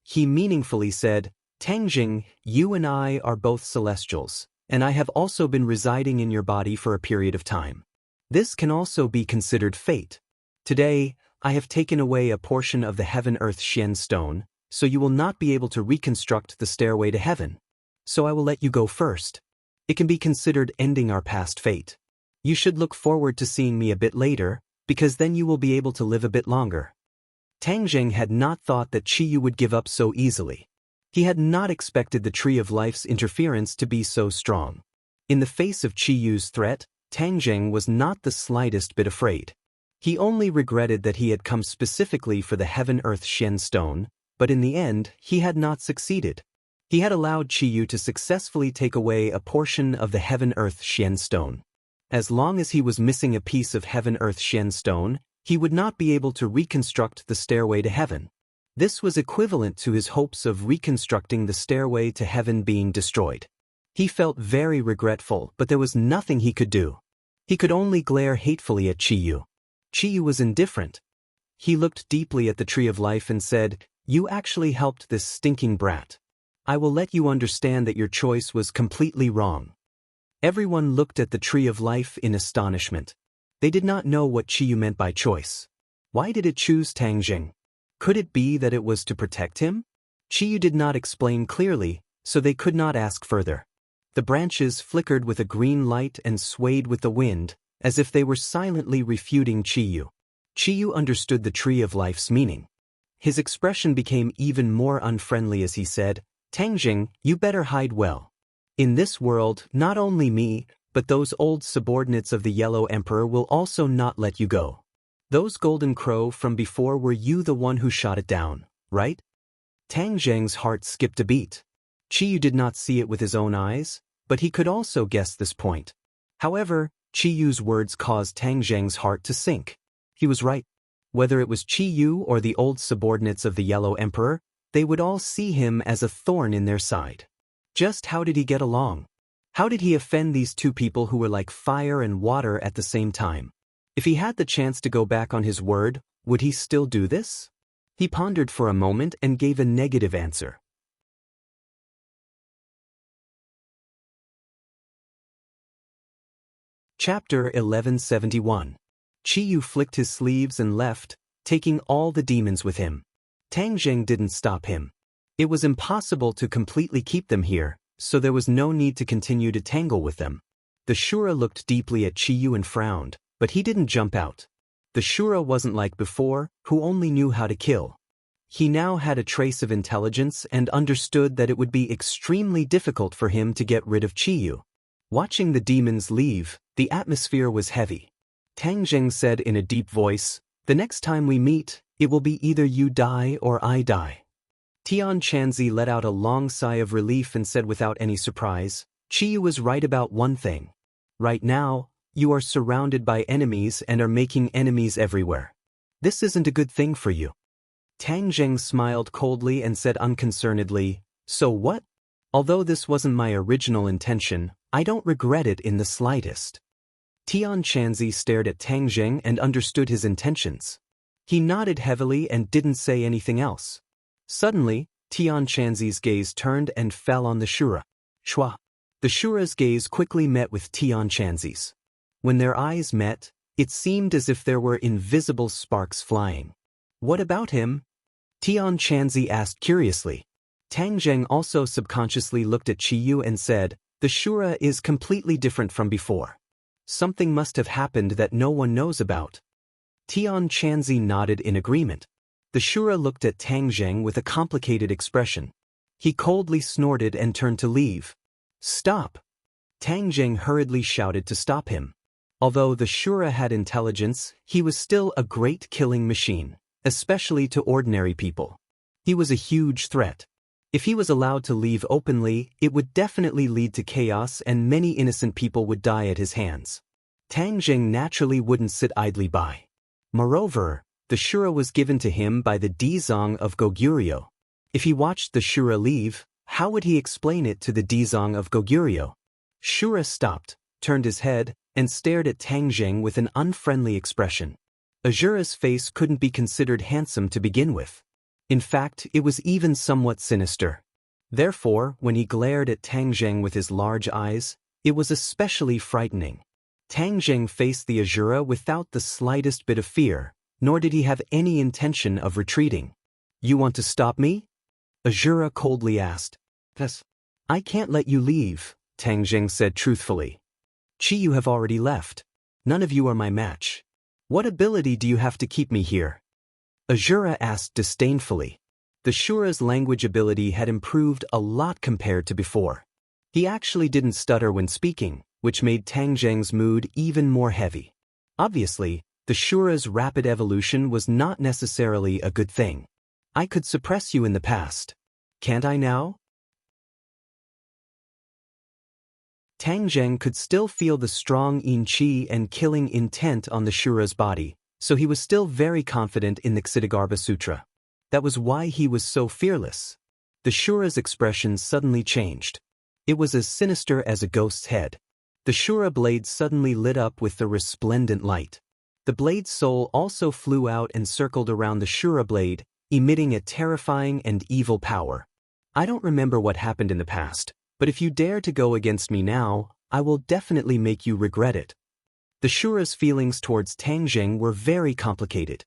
He meaningfully said, Tang Jing, you and I are both celestials, and I have also been residing in your body for a period of time. This can also be considered fate. Today, I have taken away a portion of the Heaven-Earth Xian stone, so you will not be able to reconstruct the stairway to heaven. So I will let you go first. It can be considered ending our past fate. You should look forward to seeing me a bit later, because then you will be able to live a bit longer. Tang Zheng had not thought that Qi Yu would give up so easily. He had not expected the Tree of Life's interference to be so strong. In the face of Qi Yu's threat, Tang Zheng was not the slightest bit afraid. He only regretted that he had come specifically for the Heaven-Earth Xian stone, but in the end, he had not succeeded. He had allowed Qi Yu to successfully take away a portion of the Heaven-Earth Xian stone. As long as he was missing a piece of Heaven-Earth Xian stone, he would not be able to reconstruct the stairway to heaven. This was equivalent to his hopes of reconstructing the stairway to heaven being destroyed. He felt very regretful, but there was nothing he could do. He could only glare hatefully at Qi Yu. Qi Yu was indifferent. He looked deeply at the Tree of Life and said, You actually helped this stinking brat. I will let you understand that your choice was completely wrong. Everyone looked at the Tree of Life in astonishment. They did not know what Qi Yu meant by choice. Why did it choose Tang Jing? Could it be that it was to protect him? Qiyu did not explain clearly, so they could not ask further. The branches flickered with a green light and swayed with the wind, as if they were silently refuting Qiyu. Qiyu understood the tree of life's meaning. His expression became even more unfriendly as he said, "Tang Jing, you better hide well. In this world, not only me, but those old subordinates of the Yellow Emperor will also not let you go. Those golden crow from before, were you the one who shot it down, right?" Tang Jing's heart skipped a beat. Qiyu did not see it with his own eyes, but he could also guess this point. However, Qiyu's words caused Tang Jing's heart to sink. He was right. Whether it was Qiyu or the old subordinates of the Yellow Emperor, they would all see him as a thorn in their side. Just how did he get along? How did he offend these two people who were like fire and water at the same time? If he had the chance to go back on his word, would he still do this? He pondered for a moment and gave a negative answer. Chapter 1171. Qiyu flicked his sleeves and left, taking all the demons with him. Tang Jing didn't stop him. It was impossible to completely keep them here, so there was no need to continue to tangle with them. The Shura looked deeply at Qiyu and frowned, but he didn't jump out. The Shura wasn't like before, who only knew how to kill. He now had a trace of intelligence and understood that it would be extremely difficult for him to get rid of Qiyu. Watching the demons leave, the atmosphere was heavy. Tang Jing said in a deep voice, "The next time we meet, it will be either you die or I die." Tian Chanzi let out a long sigh of relief and said without any surprise, "Qiyu was right about one thing. Right now, you are surrounded by enemies and are making enemies everywhere. This isn't a good thing for you." Tang Jing smiled coldly and said unconcernedly, "So what? Although this wasn't my original intention, I don't regret it in the slightest." Tian Chanzi stared at Tang Jing and understood his intentions. He nodded heavily and didn't say anything else. Suddenly, Tian Chanzi's gaze turned and fell on the Shura. Shua. The Shura's gaze quickly met with Tian Chanzi's. When their eyes met, it seemed as if there were invisible sparks flying. "What about him?" Tian Chanzi asked curiously. Tang Jing also subconsciously looked at Qiyu and said, "The Shura is completely different from before. Something must have happened that no one knows about." Tian Chanzi nodded in agreement. The Shura looked at Tang Jing with a complicated expression. He coldly snorted and turned to leave. "Stop!" Tang Jing hurriedly shouted to stop him. Although the Shura had intelligence, he was still a great killing machine, especially to ordinary people. He was a huge threat. If he was allowed to leave openly, it would definitely lead to chaos and many innocent people would die at his hands. Tang Jing naturally wouldn't sit idly by. Moreover, the Shura was given to him by the Dizong of Goguryeo. If he watched the Shura leave, how would he explain it to the Dizong of Goguryeo? Shura stopped, turned his head, and stared at Tang Jing with an unfriendly expression. Azura's face couldn't be considered handsome to begin with. In fact, it was even somewhat sinister. Therefore, when he glared at Tang Jing with his large eyes, it was especially frightening. Tang Jing faced the Azura without the slightest bit of fear, nor did he have any intention of retreating. "You want to stop me?" Azura coldly asked. "Yes. I can't let you leave," Tang Jing said truthfully. "You have already left. None of you are my match. What ability do you have to keep me here?" Azura asked disdainfully. The Shura's language ability had improved a lot compared to before. He actually didn't stutter when speaking, which made Tang Jing's mood even more heavy. Obviously, the Shura's rapid evolution was not necessarily a good thing. "I could suppress you in the past. Can't I now?" Tang Jing could still feel the strong yin qi and killing intent on the Shura's body, so he was still very confident in the Ksitigarbha Sutra. That was why he was so fearless. The Shura's expression suddenly changed. It was as sinister as a ghost's head. The Shura blade suddenly lit up with the resplendent light. The blade's soul also flew out and circled around the Shura blade, emitting a terrifying and evil power. "I don't remember what happened in the past, but if you dare to go against me now, I will definitely make you regret it." The Shura's feelings towards Tang Jing were very complicated.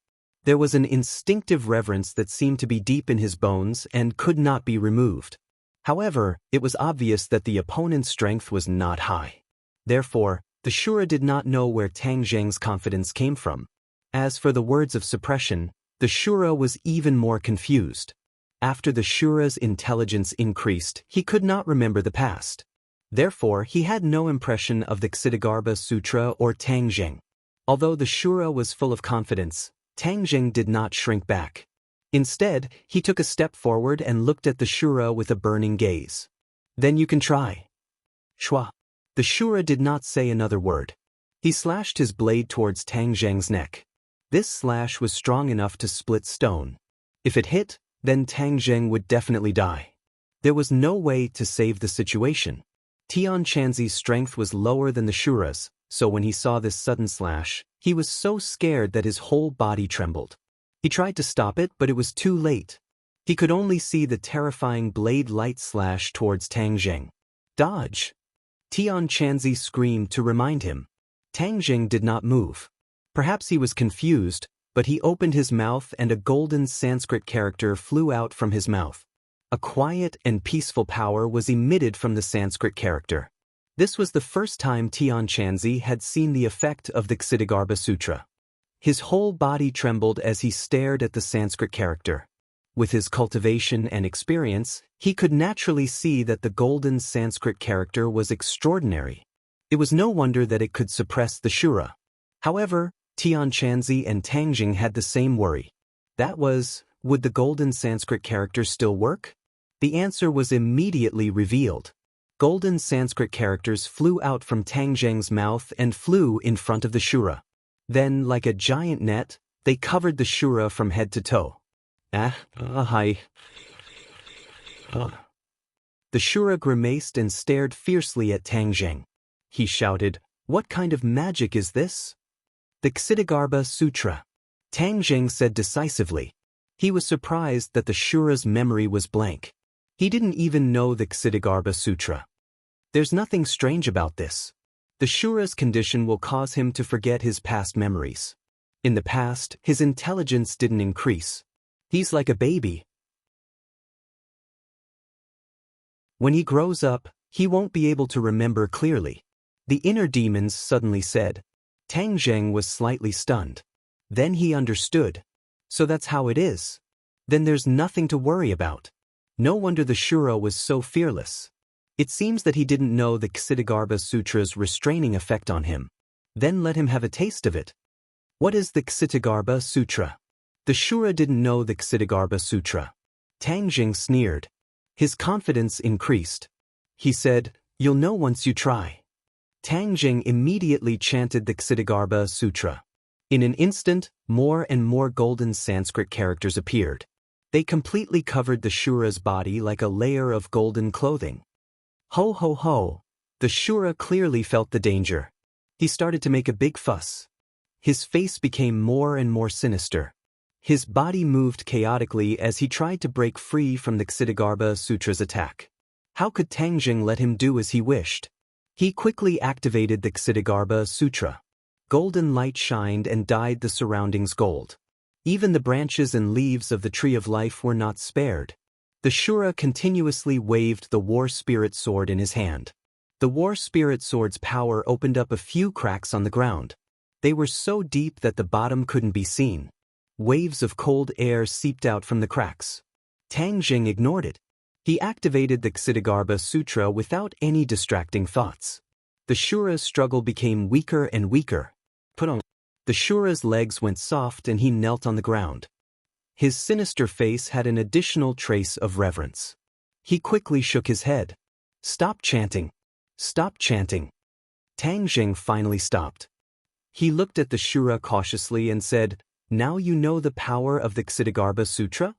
There was an instinctive reverence that seemed to be deep in his bones and could not be removed. However, it was obvious that the opponent's strength was not high. Therefore, the Shura did not know where Tang Zheng's confidence came from. As for the words of suppression, the Shura was even more confused. After the Shura's intelligence increased, he could not remember the past. Therefore, he had no impression of the Ksitigarbha Sutra or Tang Zheng. Although the Shura was full of confidence, Tang Zheng did not shrink back. Instead, he took a step forward and looked at the Shura with a burning gaze. "Then you can try." Shua. The Shura did not say another word. He slashed his blade towards Tang Zheng's neck. This slash was strong enough to split stone. If it hit, then Tang Zheng would definitely die. There was no way to save the situation. Tian Chanzi's strength was lower than the Shura's, so when he saw this sudden slash, he was so scared that his whole body trembled. He tried to stop it, but it was too late. He could only see the terrifying blade light slash towards Tang Zheng. "Dodge!" Tian Chanzi screamed to remind him. Tang Zheng did not move. Perhaps he was confused, but he opened his mouth and a golden Sanskrit character flew out from his mouth. A quiet and peaceful power was emitted from the Sanskrit character. This was the first time Tian Chanzi had seen the effect of the Ksitigarbha Sutra. His whole body trembled as he stared at the Sanskrit character. With his cultivation and experience, he could naturally see that the golden Sanskrit character was extraordinary. It was no wonder that it could suppress the Shura. However, Tian Chanzi and Tang Zheng had the same worry. That was, would the golden Sanskrit character still work? The answer was immediately revealed. Golden Sanskrit characters flew out from Tang Zheng's mouth and flew in front of the Shura. Then, like a giant net, they covered the Shura from head to toe. Hi. The Shura grimaced and stared fiercely at Tang Zheng. He shouted, "What kind of magic is this?" "The Ksitigarbha Sutra," Tang Zheng said decisively. He was surprised that the Shura's memory was blank. He didn't even know the Ksitigarbha Sutra. There's nothing strange about this. The Shura's condition will cause him to forget his past memories. In the past, his intelligence didn't increase. He's like a baby. When he grows up, he won't be able to remember clearly. The inner demons suddenly said. Tang Zheng was slightly stunned. Then he understood. So that's how it is. Then there's nothing to worry about. No wonder the Shura was so fearless. It seems that he didn't know the Ksitigarbha Sutra's restraining effect on him. Then let him have a taste of it. What is the Ksitigarbha Sutra? The Shura didn't know the Ksitigarbha Sutra. Tang Zheng sneered. His confidence increased. He said, "You'll know once you try." Tang Zheng immediately chanted the Ksitigarbha Sutra. In an instant, more and more golden Sanskrit characters appeared. They completely covered the Shura's body like a layer of golden clothing. Ho ho ho! The Shura clearly felt the danger. He started to make a big fuss. His face became more and more sinister. His body moved chaotically as he tried to break free from the Ksitigarbha Sutra's attack. How could Tang Zheng let him do as he wished? He quickly activated the Ksitigarbha Sutra. Golden light shined and dyed the surroundings gold. Even the branches and leaves of the Tree of Life were not spared. The Shura continuously waved the War Spirit Sword in his hand. The War Spirit Sword's power opened up a few cracks on the ground. They were so deep that the bottom couldn't be seen. Waves of cold air seeped out from the cracks. Tang Zheng ignored it. He activated the Ksitigarbha Sutra without any distracting thoughts. The Shura's struggle became weaker and weaker. The Shura's legs went soft and he knelt on the ground. His sinister face had an additional trace of reverence. He quickly shook his head. "Stop chanting. Stop chanting." Tang Zheng finally stopped. He looked at the Shura cautiously and said, "Now you know the power of the Ksitigarbha Sutra?"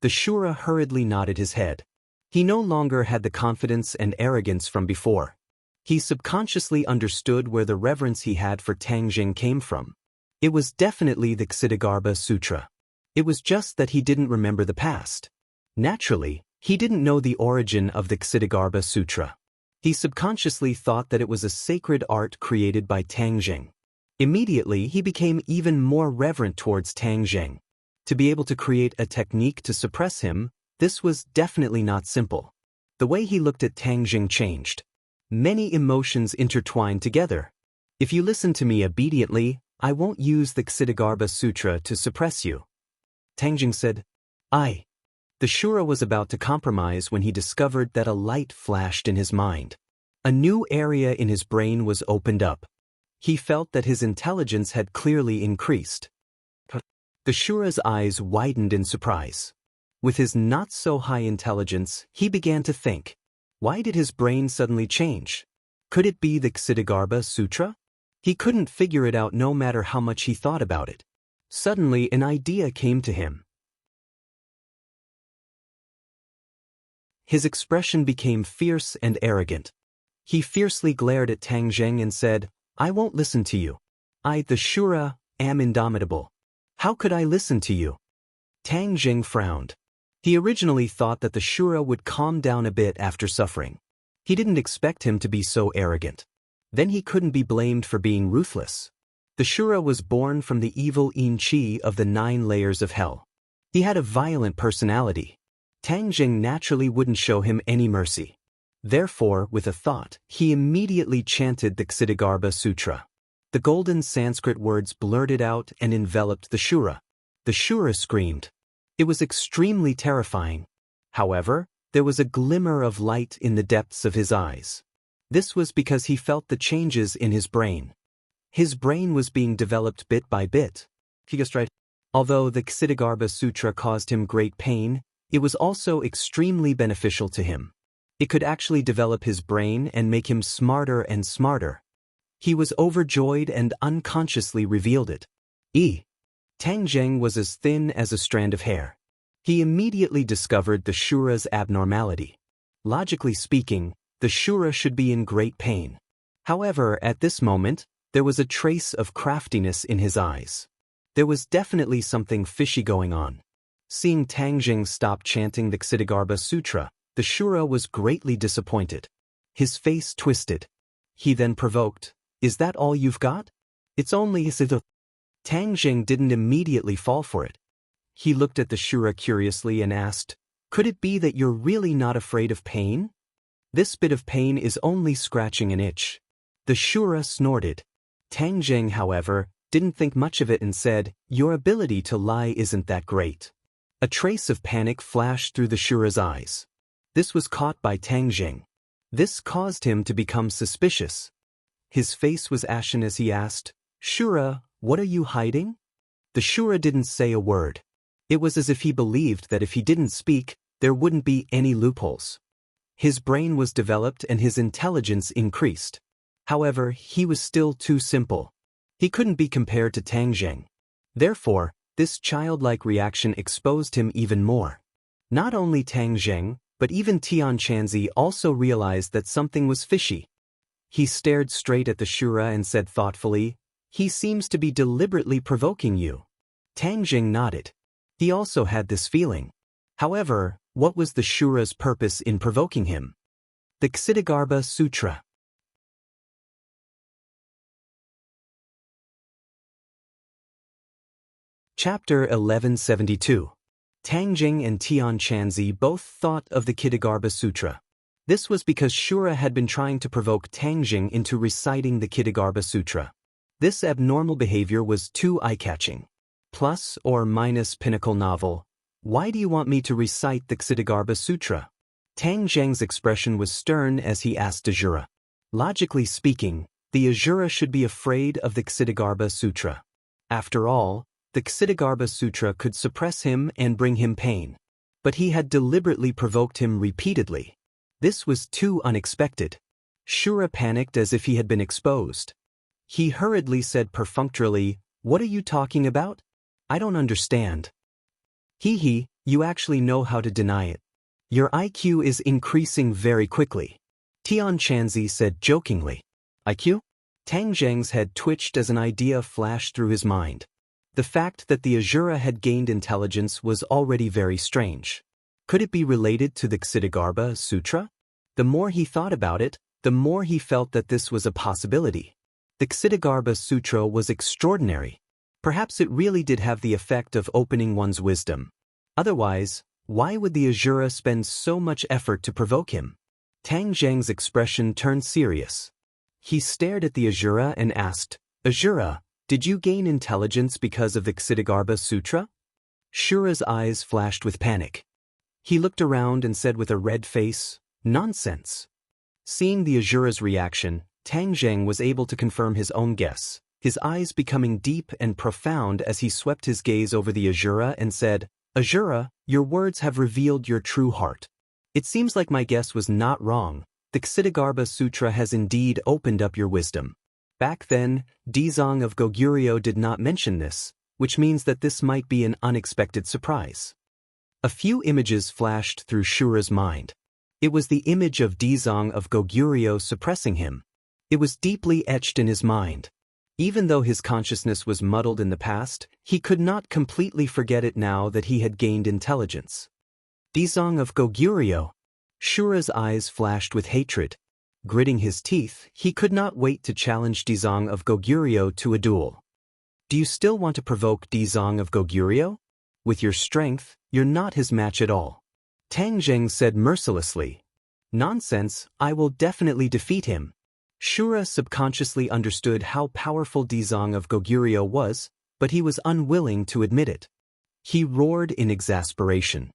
The Shura hurriedly nodded his head. He no longer had the confidence and arrogance from before. He subconsciously understood where the reverence he had for Tang Zheng came from. It was definitely the Ksitigarbha Sutra. It was just that he didn't remember the past. Naturally, he didn't know the origin of the Ksitigarbha Sutra. He subconsciously thought that it was a sacred art created by Tang Zheng. Immediately, he became even more reverent towards Tang Zheng. To be able to create a technique to suppress him, this was definitely not simple. The way he looked at Tang Jing changed. Many emotions intertwined together. If you listen to me obediently, I won't use the Ksitigarbha Sutra to suppress you. Tang Jing said, I. The Shura was about to compromise when he discovered that a light flashed in his mind. A new area in his brain was opened up. He felt that his intelligence had clearly increased. The Shura's eyes widened in surprise. With his not-so-high intelligence, he began to think. Why did his brain suddenly change? Could it be the Ksitigarbha Sutra? He couldn't figure it out no matter how much he thought about it. Suddenly, an idea came to him. His expression became fierce and arrogant. He fiercely glared at Tang Jing and said, I won't listen to you. I, the Shura, am indomitable. How could I listen to you? Tang Jing frowned. He originally thought that the Shura would calm down a bit after suffering. He didn't expect him to be so arrogant. Then he couldn't be blamed for being ruthless. The Shura was born from the evil Yin Qi of the 9 layers of hell. He had a violent personality. Tang Jing naturally wouldn't show him any mercy. Therefore, with a thought, he immediately chanted the Ksitigarbha Sutra. The golden Sanskrit words blurted out and enveloped the Shura. The Shura screamed. It was extremely terrifying. However, there was a glimmer of light in the depths of his eyes. This was because he felt the changes in his brain. His brain was being developed bit by bit. Although the Ksitigarbha Sutra caused him great pain, it was also extremely beneficial to him. It could actually develop his brain and make him smarter and smarter. He was overjoyed and unconsciously revealed it. Tang Jing was as thin as a strand of hair. He immediately discovered the Shura's abnormality. Logically speaking, the Shura should be in great pain. However, at this moment, there was a trace of craftiness in his eyes. There was definitely something fishy going on. Seeing Tang Jing stop chanting the Ksitigarbha Sutra, the Shura was greatly disappointed. His face twisted. He then provoked, Is that all you've got? It's only a... Tang Jing didn't immediately fall for it. He looked at the Shura curiously and asked, Could it be that you're really not afraid of pain? This bit of pain is only scratching an itch. The Shura snorted. Tang Jing, however, didn't think much of it and said, Your ability to lie isn't that great. A trace of panic flashed through the Shura's eyes. This was caught by Tang Jing. This caused him to become suspicious. His face was ashen as he asked, Shura, what are you hiding? The Shura didn't say a word. It was as if he believed that if he didn't speak, there wouldn't be any loopholes. His brain was developed and his intelligence increased. However, he was still too simple. He couldn't be compared to Tang Jing. Therefore, this childlike reaction exposed him even more. Not only Tang Jing, but even Tian Chanzi also realized that something was fishy. He stared straight at the Shura and said thoughtfully, He seems to be deliberately provoking you. Tang Jing nodded. He also had this feeling. However, what was the Shura's purpose in provoking him? The Ksitigarbha Sutra. Chapter 1172. Tang Jing and Tian Chanzi both thought of the Ksitigarbha Sutra. This was because Shura had been trying to provoke Tang Jing into reciting the Ksitigarbha Sutra. This abnormal behavior was too eye-catching. Plus or minus pinnacle novel, why do you want me to recite the Ksitigarbha Sutra? Tang Jing's expression was stern as he asked Azura. Logically speaking, the Azura should be afraid of the Ksitigarbha Sutra. After all, the Ksitigarbha Sutra could suppress him and bring him pain. But he had deliberately provoked him repeatedly. This was too unexpected. Shura panicked as if he had been exposed. He hurriedly said perfunctorily, What are you talking about? I don't understand. You actually know how to deny it. Your IQ is increasing very quickly. Tian Chanzi said jokingly. IQ? Tang Jing's head twitched as an idea flashed through his mind. The fact that the Azura had gained intelligence was already very strange. Could it be related to the Ksitigarbha Sutra? The more he thought about it, the more he felt that this was a possibility. The Ksitigarbha Sutra was extraordinary. Perhaps it really did have the effect of opening one's wisdom. Otherwise, why would the Azura spend so much effort to provoke him? Tang Zheng's expression turned serious. He stared at the Azura and asked, Azura, did you gain intelligence because of the Ksitigarbha Sutra? Shura's eyes flashed with panic. He looked around and said with a red face, Nonsense. Seeing the Azura's reaction, Tang Zheng was able to confirm his own guess, his eyes becoming deep and profound as he swept his gaze over the Azura and said, Azura, your words have revealed your true heart. It seems like my guess was not wrong. The Ksitigarbha Sutra has indeed opened up your wisdom. Back then, Dizong of Goguryeo did not mention this, which means that this might be an unexpected surprise. A few images flashed through Shura's mind. It was the image of Dizong of Goguryeo suppressing him. It was deeply etched in his mind. Even though his consciousness was muddled in the past, he could not completely forget it now that he had gained intelligence. Dizong of Goguryeo. Shura's eyes flashed with hatred. Gritting his teeth, he could not wait to challenge Dizong of Goguryeo to a duel. Do you still want to provoke Dizong of Goguryeo? With your strength, you're not his match at all. Tang Zheng said mercilessly. Nonsense, I will definitely defeat him. Shura subconsciously understood how powerful Dizong of Goguryeo was, but he was unwilling to admit it. He roared in exasperation.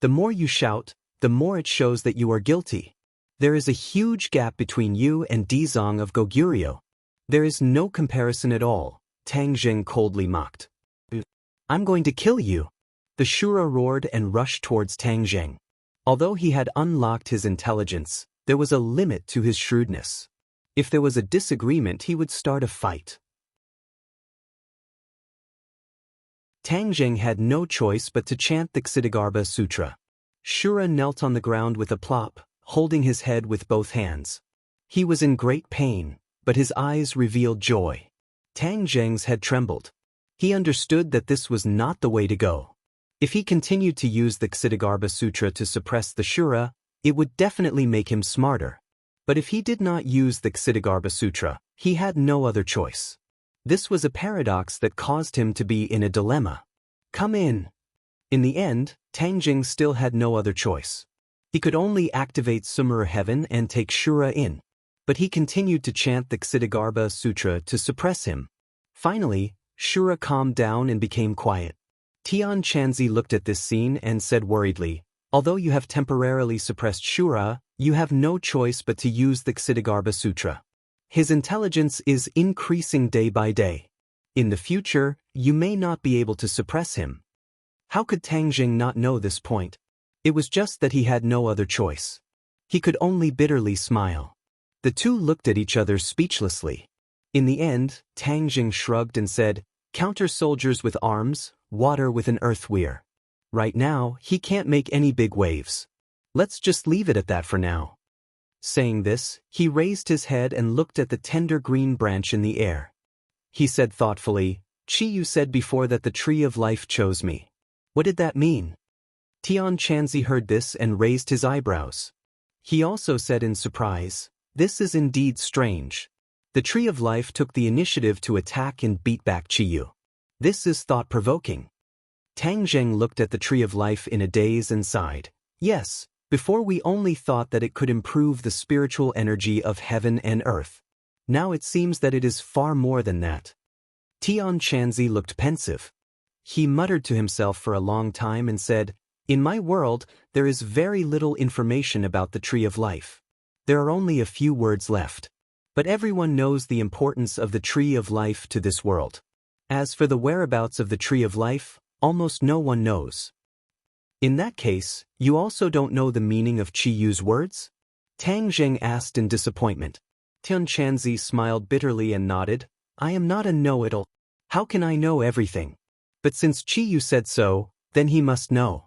The more you shout, the more it shows that you are guilty. There is a huge gap between you and Dizong of Goguryeo. There is no comparison at all, Tang Zheng coldly mocked. I'm going to kill you. The Shura roared and rushed towards Tang Zheng. Although he had unlocked his intelligence, there was a limit to his shrewdness. If there was a disagreement, he would start a fight. Tang Zheng had no choice but to chant the Ksitigarbha Sutra. Shura knelt on the ground with a plop, holding his head with both hands. He was in great pain, but his eyes revealed joy. Tang Zheng's head trembled. He understood that this was not the way to go. If he continued to use the Ksitigarbha Sutra to suppress the Shura, it would definitely make him smarter. But if he did not use the Ksitigarbha Sutra, he had no other choice. This was a paradox that caused him to be in a dilemma. Come in. In the end, Tang Zheng still had no other choice. He could only activate Summer Heaven and take Shura in. But he continued to chant the Ksitigarbha Sutra to suppress him. Finally, Shura calmed down and became quiet. Tian Chanzi looked at this scene and said worriedly, although you have temporarily suppressed Shura, you have no choice but to use the Ksitigarbha Sutra. His intelligence is increasing day by day. In the future, you may not be able to suppress him. How could Tang Zheng not know this point? It was just that he had no other choice. He could only bitterly smile. The two looked at each other speechlessly. In the end, Tang Zheng shrugged and said, counter soldiers with arms, water with an earth weir. Right now, he can't make any big waves. Let's just leave it at that for now. Saying this, he raised his head and looked at the tender green branch in the air. He said thoughtfully, Chi Yu said before that the tree of life chose me. What did that mean? Tian Chanzi heard this and raised his eyebrows. He also said in surprise, this is indeed strange. The tree of life took the initiative to attack and beat back Chi Yu. This is thought-provoking. Tang Zheng looked at the tree of life in a daze and sighed. Yes, before we only thought that it could improve the spiritual energy of heaven and earth. Now it seems that it is far more than that. Tian Chanzi looked pensive. He muttered to himself for a long time and said, in my world, there is very little information about the tree of life. There are only a few words left. But everyone knows the importance of the tree of life to this world. As for the whereabouts of the tree of life, almost no one knows. In that case, you also don't know the meaning of Chi Yu's words? Tang Zheng asked in disappointment. Tian Chanzi smiled bitterly and nodded. I am not a know-it-all. How can I know everything? But since Chi Yu said so, then he must know.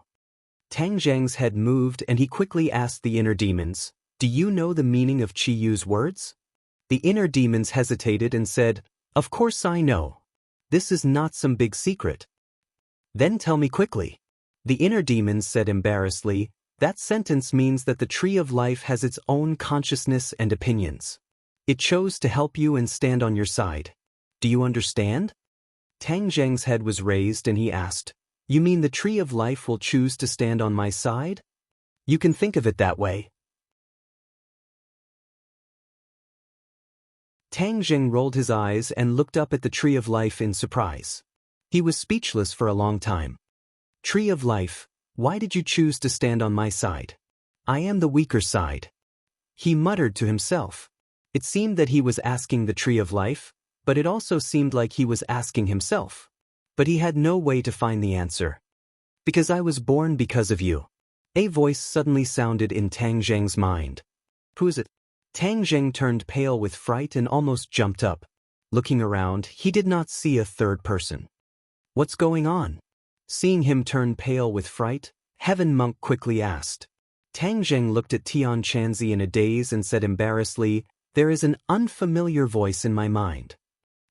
Tang Zheng's head moved and he quickly asked the inner demons, do you know the meaning of Chi Yu's words? The inner demons hesitated and said, of course I know. This is not some big secret. Then tell me quickly. The inner demons said embarrassedly, that sentence means that the tree of life has its own consciousness and opinions. It chose to help you and stand on your side. Do you understand? Tang Zheng's head was raised and he asked, "You mean the tree of life will choose to stand on my side?" "You can think of it that way." Tang Zheng rolled his eyes and looked up at the tree of life in surprise. He was speechless for a long time. "Tree of life, why did you choose to stand on my side? I am the weaker side." He muttered to himself. It seemed that he was asking the tree of life, but it also seemed like he was asking himself. But he had no way to find the answer. "Because I was born because of you." A voice suddenly sounded in Tang Zheng's mind. "Who is it?" Tang Zheng turned pale with fright and almost jumped up. Looking around, he did not see a third person. "What's going on?" Seeing him turn pale with fright, Heaven Monk quickly asked. Tang Zheng looked at Tian Chanzi in a daze and said embarrassedly, "There is an unfamiliar voice in my mind."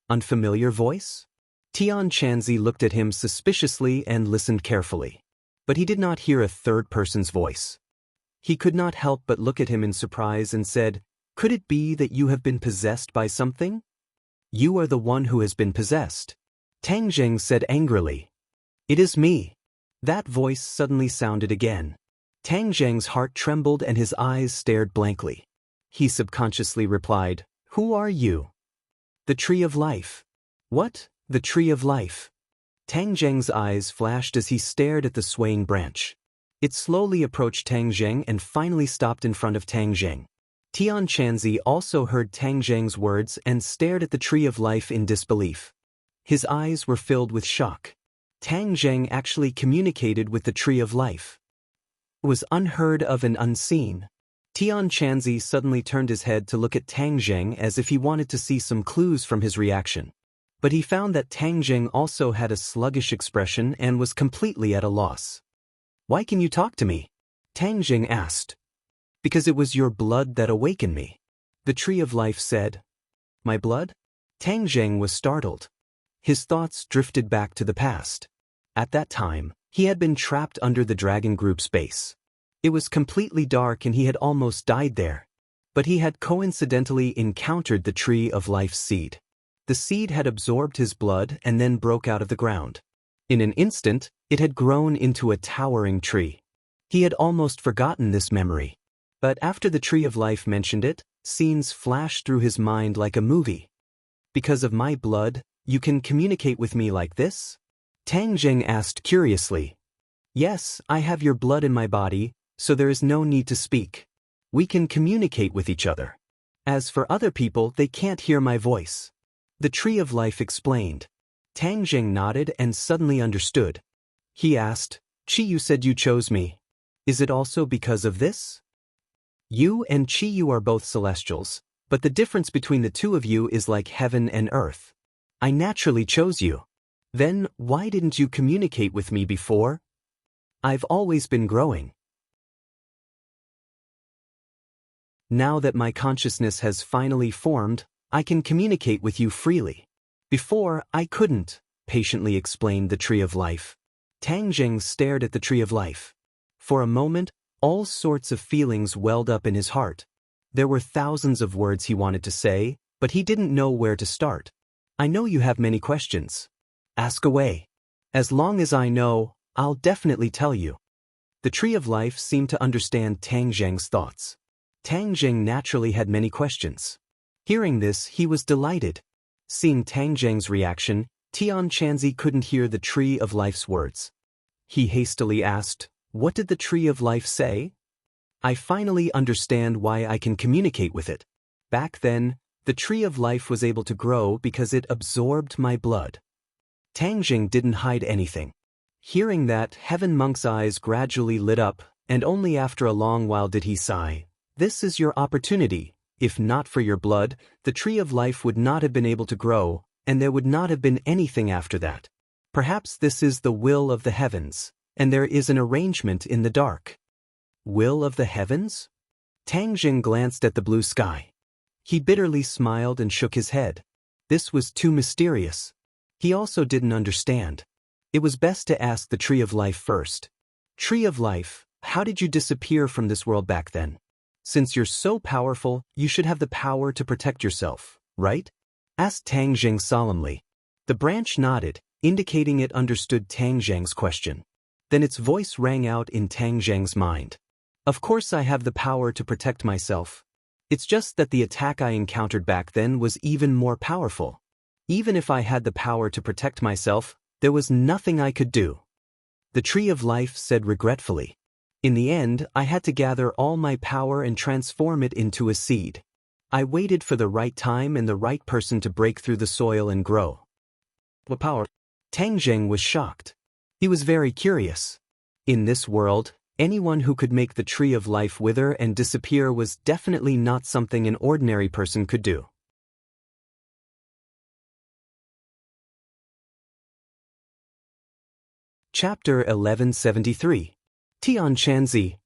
"Unfamiliar voice?" Tian Chanzi looked at him suspiciously and listened carefully. But he did not hear a third person's voice. He could not help but look at him in surprise and said, "Could it be that you have been possessed by something?" "You are the one who has been possessed," Tang Zheng said angrily. "It is me." That voice suddenly sounded again. Tang Zheng's heart trembled and his eyes stared blankly. He subconsciously replied, "Who are you?" "The tree of life." "What? The tree of life?" Tang Zheng's eyes flashed as he stared at the swaying branch. It slowly approached Tang Zheng and finally stopped in front of Tang Zheng. Tian Chanzi also heard Tang Zheng's words and stared at the tree of life in disbelief. His eyes were filled with shock. Tang Zheng actually communicated with the tree of life. It was unheard of and unseen. Tian Chanzi suddenly turned his head to look at Tang Zheng as if he wanted to see some clues from his reaction. But he found that Tang Zheng also had a sluggish expression and was completely at a loss. "Why can you talk to me?" Tang Zheng asked. "Because it was your blood that awakened me," the tree of life said. "My blood?" Tang Zheng was startled. His thoughts drifted back to the past. At that time, he had been trapped under the Dragon Group's base. It was completely dark and he had almost died there. But he had coincidentally encountered the tree of life's seed. The seed had absorbed his blood and then broke out of the ground. In an instant, it had grown into a towering tree. He had almost forgotten this memory. But after the tree of life mentioned it, scenes flashed through his mind like a movie. "Because of my blood, you can communicate with me like this?" Tang Zheng asked curiously. "Yes, I have your blood in my body, so there is no need to speak. We can communicate with each other. As for other people, they can't hear my voice," the tree of life explained. Tang Zheng nodded and suddenly understood. He asked, "Chi, you said you chose me. Is it also because of this?" "You and Chi Yu are both celestials, but the difference between the two of you is like heaven and earth. I naturally chose you. Then, why didn't you communicate with me before?" "I've always been growing. Now that my consciousness has finally formed, I can communicate with you freely. Before, I couldn't," patiently explained the tree of life. Tang Zheng stared at the tree of life. For a moment, all sorts of feelings welled up in his heart. There were thousands of words he wanted to say, but he didn't know where to start. "I know you have many questions. Ask away. As long as I know, I'll definitely tell you." The tree of life seemed to understand Tang Zheng's thoughts. Tang Zheng naturally had many questions. Hearing this, he was delighted. Seeing Tang Zheng's reaction, Tian Chanzi couldn't hear the tree of life's words. He hastily asked, "What did the tree of life say?" "I finally understand why I can communicate with it. Back then, the tree of life was able to grow because it absorbed my blood." Tang Zheng didn't hide anything. Hearing that, Heaven Monk's eyes gradually lit up, and only after a long while did he sigh. "This is your opportunity. If not for your blood, the tree of life would not have been able to grow, and there would not have been anything after that. Perhaps this is the will of the heavens, and there is an arrangement in the dark." "Will of the heavens?" Tang Zheng glanced at the blue sky. He bitterly smiled and shook his head. This was too mysterious. He also didn't understand. It was best to ask the tree of life first. "Tree of life, how did you disappear from this world back then? Since you're so powerful, you should have the power to protect yourself, right?" asked Tang Zheng solemnly. The branch nodded, indicating it understood Tang Zheng's question. Then its voice rang out in Tang Zheng's mind. Of course I have the power to protect myself. It's just that the attack I encountered back then was even more powerful. Even if I had the power to protect myself, there was nothing I could do. The Tree of Life said regretfully. In the end, I had to gather all my power and transform it into a seed. I waited for the right time and the right person to break through the soil and grow. What power? Tang Zheng was shocked. He was very curious. In this world, anyone who could make the Tree of Life wither and disappear was definitely not something an ordinary person could do. Chapter 1173. Tian Chanzi.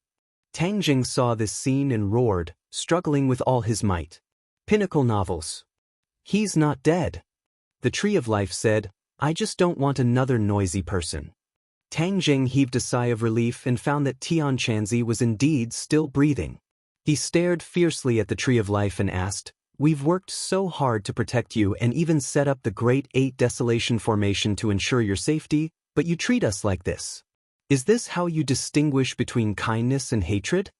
Tang Zheng saw this scene and roared, struggling with all his might. Pinnacle novels. He's not dead. The Tree of Life said, I just don't want another noisy person. Tang Zheng heaved a sigh of relief and found that Tian Chanzi was indeed still breathing. He stared fiercely at the Tree of Life and asked, We've worked so hard to protect you and even set up the Great Eight Desolation Formation to ensure your safety, but you treat us like this. Is this how you distinguish between kindness and hatred?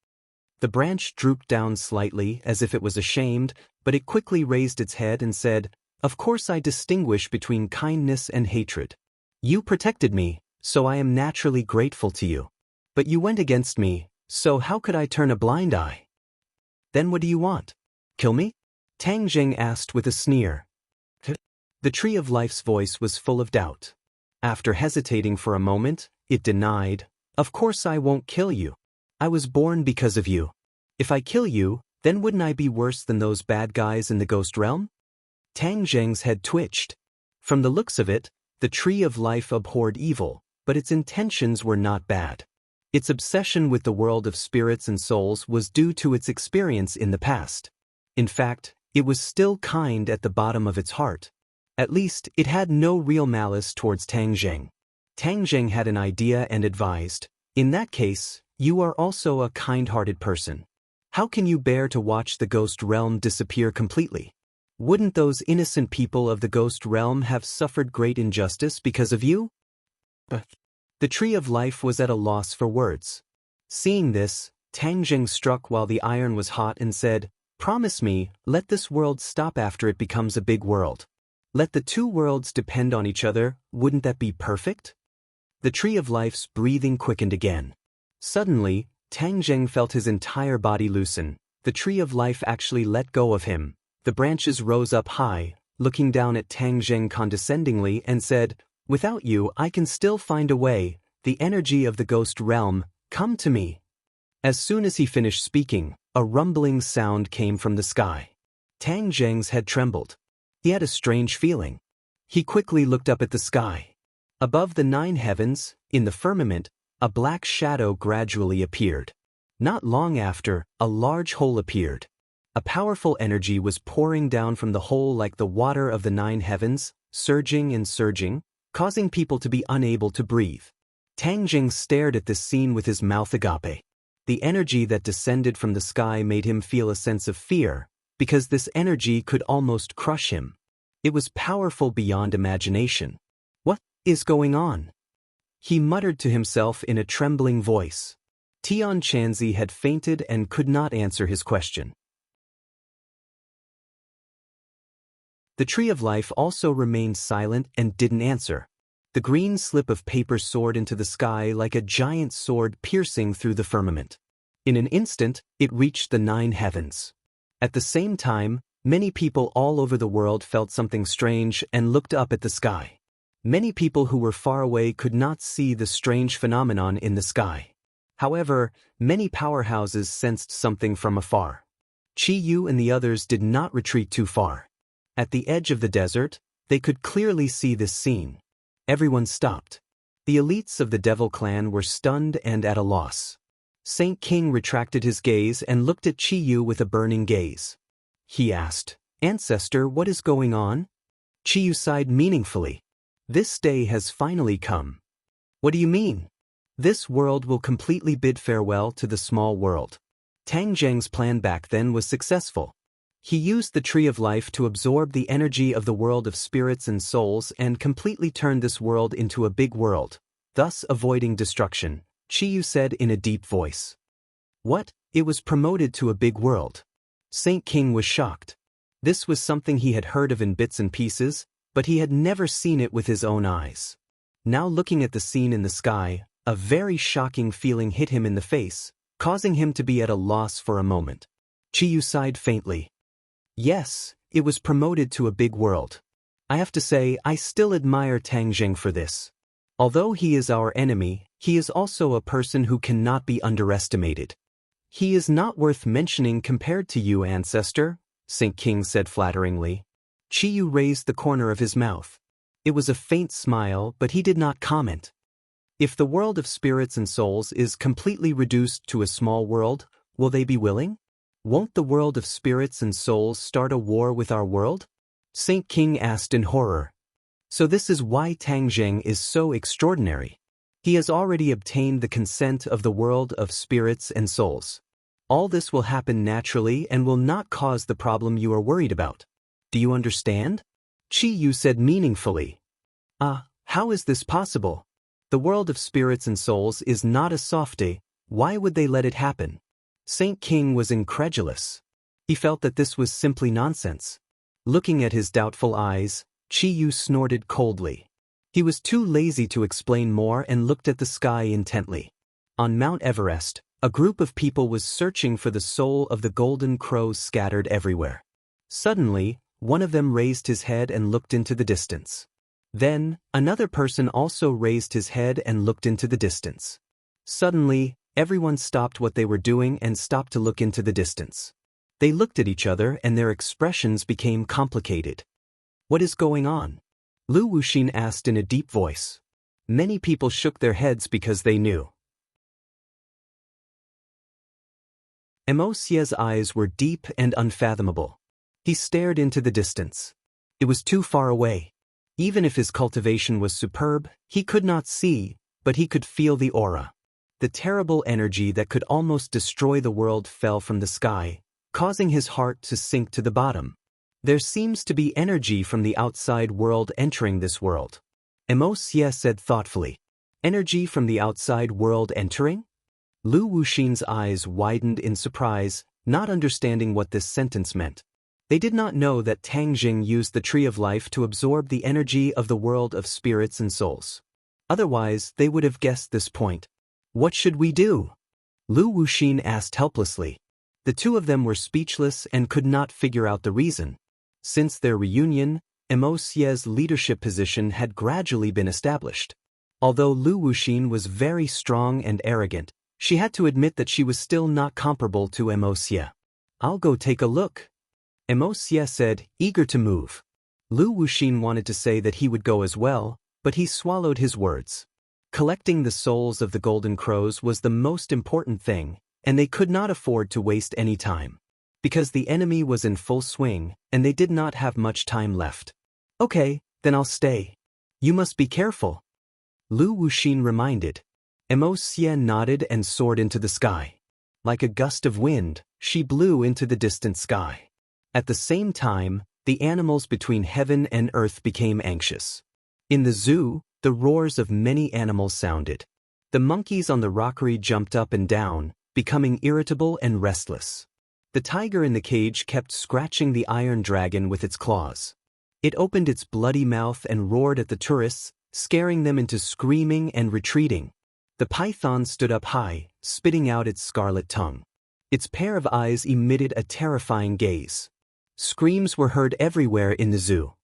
The branch drooped down slightly as if it was ashamed, but it quickly raised its head and said, Of course I distinguish between kindness and hatred. You protected me, so I am naturally grateful to you. But you went against me, so how could I turn a blind eye? Then what do you want? Kill me? Tang Zheng asked with a sneer. The Tree of Life's voice was full of doubt. After hesitating for a moment, it denied, Of course I won't kill you. I was born because of you. If I kill you, then wouldn't I be worse than those bad guys in the ghost realm? Tang Zheng's head twitched. From the looks of it, the Tree of Life abhorred evil, but its intentions were not bad. Its obsession with the world of spirits and souls was due to its experience in the past. In fact, it was still kind at the bottom of its heart. At least, it had no real malice towards Tang Zheng. Tang Zheng had an idea and advised, In that case, you are also a kind-hearted person. How can you bear to watch the ghost realm disappear completely? Wouldn't those innocent people of the ghost realm have suffered great injustice because of you? But the Tree of Life was at a loss for words. Seeing this, Tang Zheng struck while the iron was hot and said, Promise me, let this world stop after it becomes a big world. Let the two worlds depend on each other, wouldn't that be perfect? The Tree of Life's breathing quickened again. Suddenly, Tang Zheng felt his entire body loosen. The Tree of Life actually let go of him. The branches rose up high, looking down at Tang Zheng condescendingly and said, Without you I can still find a way, the energy of the ghost realm, come to me. As soon as he finished speaking, a rumbling sound came from the sky. Tang Zheng's head trembled. He had a strange feeling. He quickly looked up at the sky. Above the 9 heavens, in the firmament, a black shadow gradually appeared. Not long after, a large hole appeared. A powerful energy was pouring down from the hole like the water of the 9 heavens, surging and surging, causing people to be unable to breathe. Tang Zheng stared at this scene with his mouth agape. The energy that descended from the sky made him feel a sense of fear, because this energy could almost crush him. It was powerful beyond imagination. What is going on? He muttered to himself in a trembling voice. Tian Chanzi had fainted and could not answer his question. The Tree of Life also remained silent and didn't answer. The green slip of paper soared into the sky like a giant sword piercing through the firmament. In an instant, it reached the 9 heavens. At the same time, many people all over the world felt something strange and looked up at the sky. Many people who were far away could not see the strange phenomenon in the sky. However, many powerhouses sensed something from afar. Chi Yu and the others did not retreat too far. At the edge of the desert, they could clearly see this scene. Everyone stopped. The elites of the Devil clan were stunned and at a loss. Saint King retracted his gaze and looked at Chi Yu with a burning gaze. He asked, Ancestor, what is going on? Chi Yu sighed meaningfully. This day has finally come. What do you mean? This world will completely bid farewell to the small world. Tang Zheng's plan back then was successful. He used the Tree of Life to absorb the energy of the world of spirits and souls and completely turned this world into a big world, thus avoiding destruction, Chiyu said in a deep voice. What? It was promoted to a big world. Saint King was shocked. This was something he had heard of in bits and pieces, but he had never seen it with his own eyes. Now looking at the scene in the sky, a very shocking feeling hit him in the face, causing him to be at a loss for a moment. Chiyu sighed faintly. Yes, it was promoted to a big world. I have to say, I still admire Tang Zheng for this. Although he is our enemy, he is also a person who cannot be underestimated. He is not worth mentioning compared to you, ancestor, Saint King said flatteringly. Chiyu raised the corner of his mouth. It was a faint smile, but he did not comment. If the world of spirits and souls is completely reduced to a small world, will they be willing? Won't the world of spirits and souls start a war with our world? Saint King asked in horror. So this is why Tang Zheng is so extraordinary. He has already obtained the consent of the world of spirits and souls. All this will happen naturally and will not cause the problem you are worried about. Do you understand? Chiyu said meaningfully. How is this possible? The world of spirits and souls is not a softy, why would they let it happen? Saint King was incredulous. He felt that this was simply nonsense. Looking at his doubtful eyes, Chiyu snorted coldly. He was too lazy to explain more and looked at the sky intently. On Mount Everest, a group of people was searching for the soul of the golden crows scattered everywhere. Suddenly, one of them raised his head and looked into the distance. Then, another person also raised his head and looked into the distance. Suddenly, everyone stopped what they were doing and stopped to look into the distance. They looked at each other and their expressions became complicated. What is going on? Lu Wuxin asked in a deep voice. Many people shook their heads because they knew. Mo Xie's eyes were deep and unfathomable. He stared into the distance. It was too far away. Even if his cultivation was superb, he could not see, but he could feel the aura. The terrible energy that could almost destroy the world fell from the sky, causing his heart to sink to the bottom. There seems to be energy from the outside world entering this world. Mo Xie said thoughtfully. Energy from the outside world entering? Lu Wuxin's eyes widened in surprise, not understanding what this sentence meant. They did not know that Tang Zheng used the Tree of Life to absorb the energy of the world of spirits and souls. Otherwise, they would have guessed this point. What should we do? Lu Wuxin asked helplessly. The two of them were speechless and could not figure out the reason. Since their reunion, Mo Xie's leadership position had gradually been established. Although Lu Wuxin was very strong and arrogant, she had to admit that she was still not comparable to Mo Xie. I'll go take a look. Mo Xie said, eager to move. Lu Wuxin wanted to say that he would go as well, but he swallowed his words. Collecting the souls of the golden crows was the most important thing, and they could not afford to waste any time. Because the enemy was in full swing, and they did not have much time left. Okay, then I'll stay. You must be careful. Lu Wuxin reminded. Mo Xie nodded and soared into the sky. Like a gust of wind, she blew into the distant sky. At the same time, the animals between heaven and earth became anxious. In the zoo, the roars of many animals sounded. The monkeys on the rockery jumped up and down, becoming irritable and restless. The tiger in the cage kept scratching the iron dragon with its claws. It opened its bloody mouth and roared at the tourists, scaring them into screaming and retreating. The python stood up high, spitting out its scarlet tongue. Its pair of eyes emitted a terrifying gaze. Screams were heard everywhere in the zoo.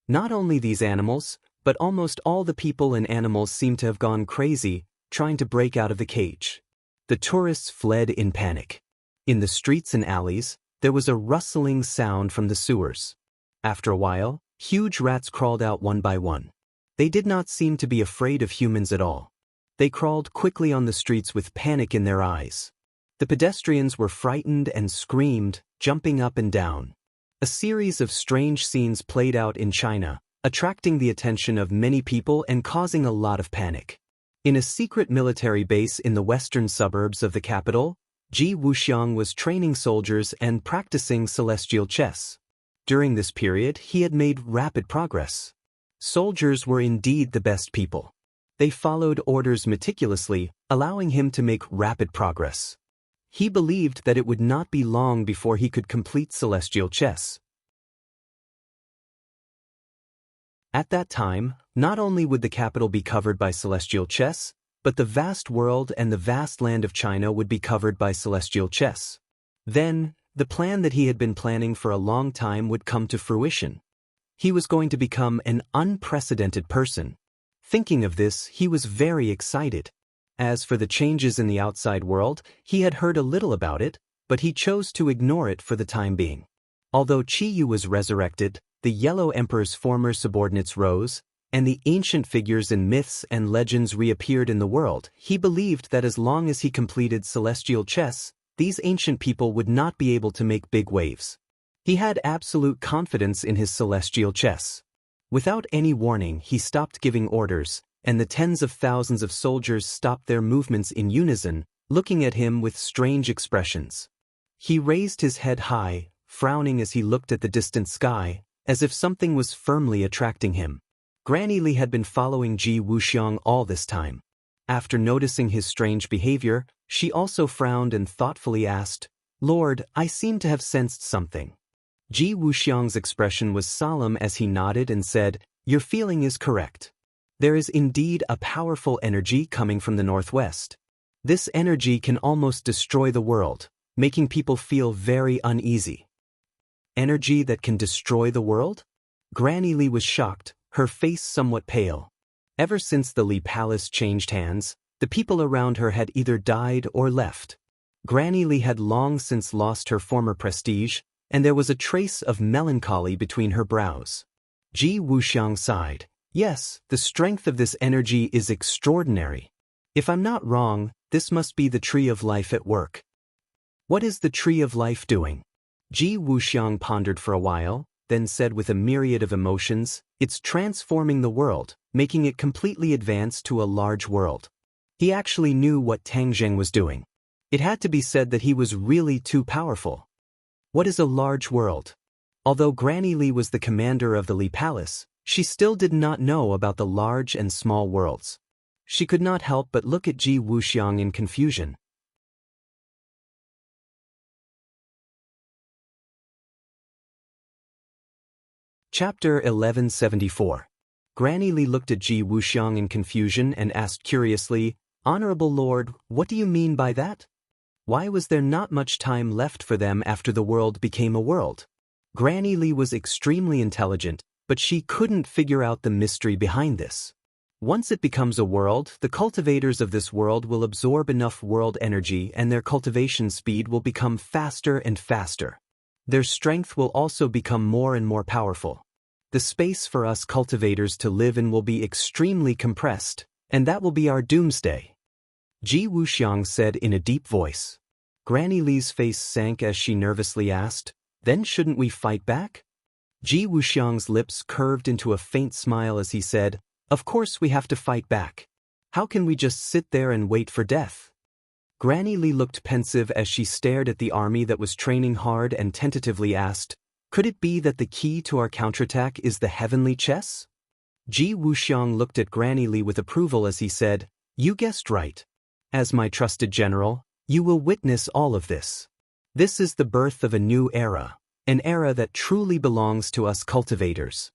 Not only these animals, but almost all the people and animals seemed to have gone crazy, trying to break out of the cage. The tourists fled in panic. In the streets and alleys, there was a rustling sound from the sewers. After a while, huge rats crawled out one by one. They did not seem to be afraid of humans at all. They crawled quickly on the streets with panic in their eyes. The pedestrians were frightened and screamed, jumping up and down. A series of strange scenes played out in China, attracting the attention of many people and causing a lot of panic. In a secret military base in the western suburbs of the capital, Ji Wuxiang was training soldiers and practicing celestial chess. During this period, he had made rapid progress. Soldiers were indeed the best people. They followed orders meticulously, allowing him to make rapid progress. He believed that it would not be long before he could complete celestial chess. At that time, not only would the capital be covered by celestial chess, but the vast world and the vast land of China would be covered by celestial chess. Then, the plan that he had been planning for a long time would come to fruition. He was going to become an unprecedented person. Thinking of this, he was very excited. As for the changes in the outside world, he had heard a little about it, but he chose to ignore it for the time being. Although Qi Yu was resurrected, the Yellow Emperor's former subordinates rose, and the ancient figures in myths and legends reappeared in the world, he believed that as long as he completed celestial chess, these ancient people would not be able to make big waves. He had absolute confidence in his celestial chess. Without any warning, he stopped giving orders, and the tens of thousands of soldiers stopped their movements in unison, looking at him with strange expressions. He raised his head high, frowning as he looked at the distant sky, as if something was firmly attracting him. Granny Li had been following Ji Wuxiang all this time. After noticing his strange behavior, she also frowned and thoughtfully asked, "Lord, I seem to have sensed something." Ji Wuxiang's expression was solemn as he nodded and said, "Your feeling is correct. There is indeed a powerful energy coming from the northwest. This energy can almost destroy the world, making people feel very uneasy." Energy that can destroy the world? Granny Li was shocked, her face somewhat pale. Ever since the Li Palace changed hands, the people around her had either died or left. Granny Li had long since lost her former prestige, and there was a trace of melancholy between her brows. Ji Wuxiang sighed. "Yes, the strength of this energy is extraordinary. If I'm not wrong, this must be the Tree of Life at work." "What is the Tree of Life doing?" Ji Wuxiang pondered for a while, then said with a myriad of emotions, "It's transforming the world, making it completely advance to a large world." He actually knew what Tang Zheng was doing. It had to be said that he was really too powerful. What is a large world? Although Granny Li was the commander of the Li Palace, she still did not know about the large and small worlds. She could not help but look at Ji Wuxiang in confusion. Chapter 1174. Granny Li looked at Ji Wuxiang in confusion and asked curiously, "Honorable Lord, what do you mean by that? Why was there not much time left for them after the world became a world?" Granny Li was extremely intelligent, but she couldn't figure out the mystery behind this. Once it becomes a world, the cultivators of this world will absorb enough world energy and their cultivation speed will become faster and faster. Their strength will also become more and more powerful. The space for us cultivators to live in will be extremely compressed, and that will be our doomsday. Ji Wuxiang said in a deep voice. Granny Li's face sank as she nervously asked, "Then shouldn't we fight back?" Ji Wuxiang's lips curved into a faint smile as he said, "Of course we have to fight back. How can we just sit there and wait for death?" Granny Li looked pensive as she stared at the army that was training hard and tentatively asked, "Could it be that the key to our counterattack is the heavenly chess?" Ji Wuxiang looked at Granny Li with approval as he said, "You guessed right. As my trusted general, you will witness all of this. This is the birth of a new era, an era that truly belongs to us cultivators."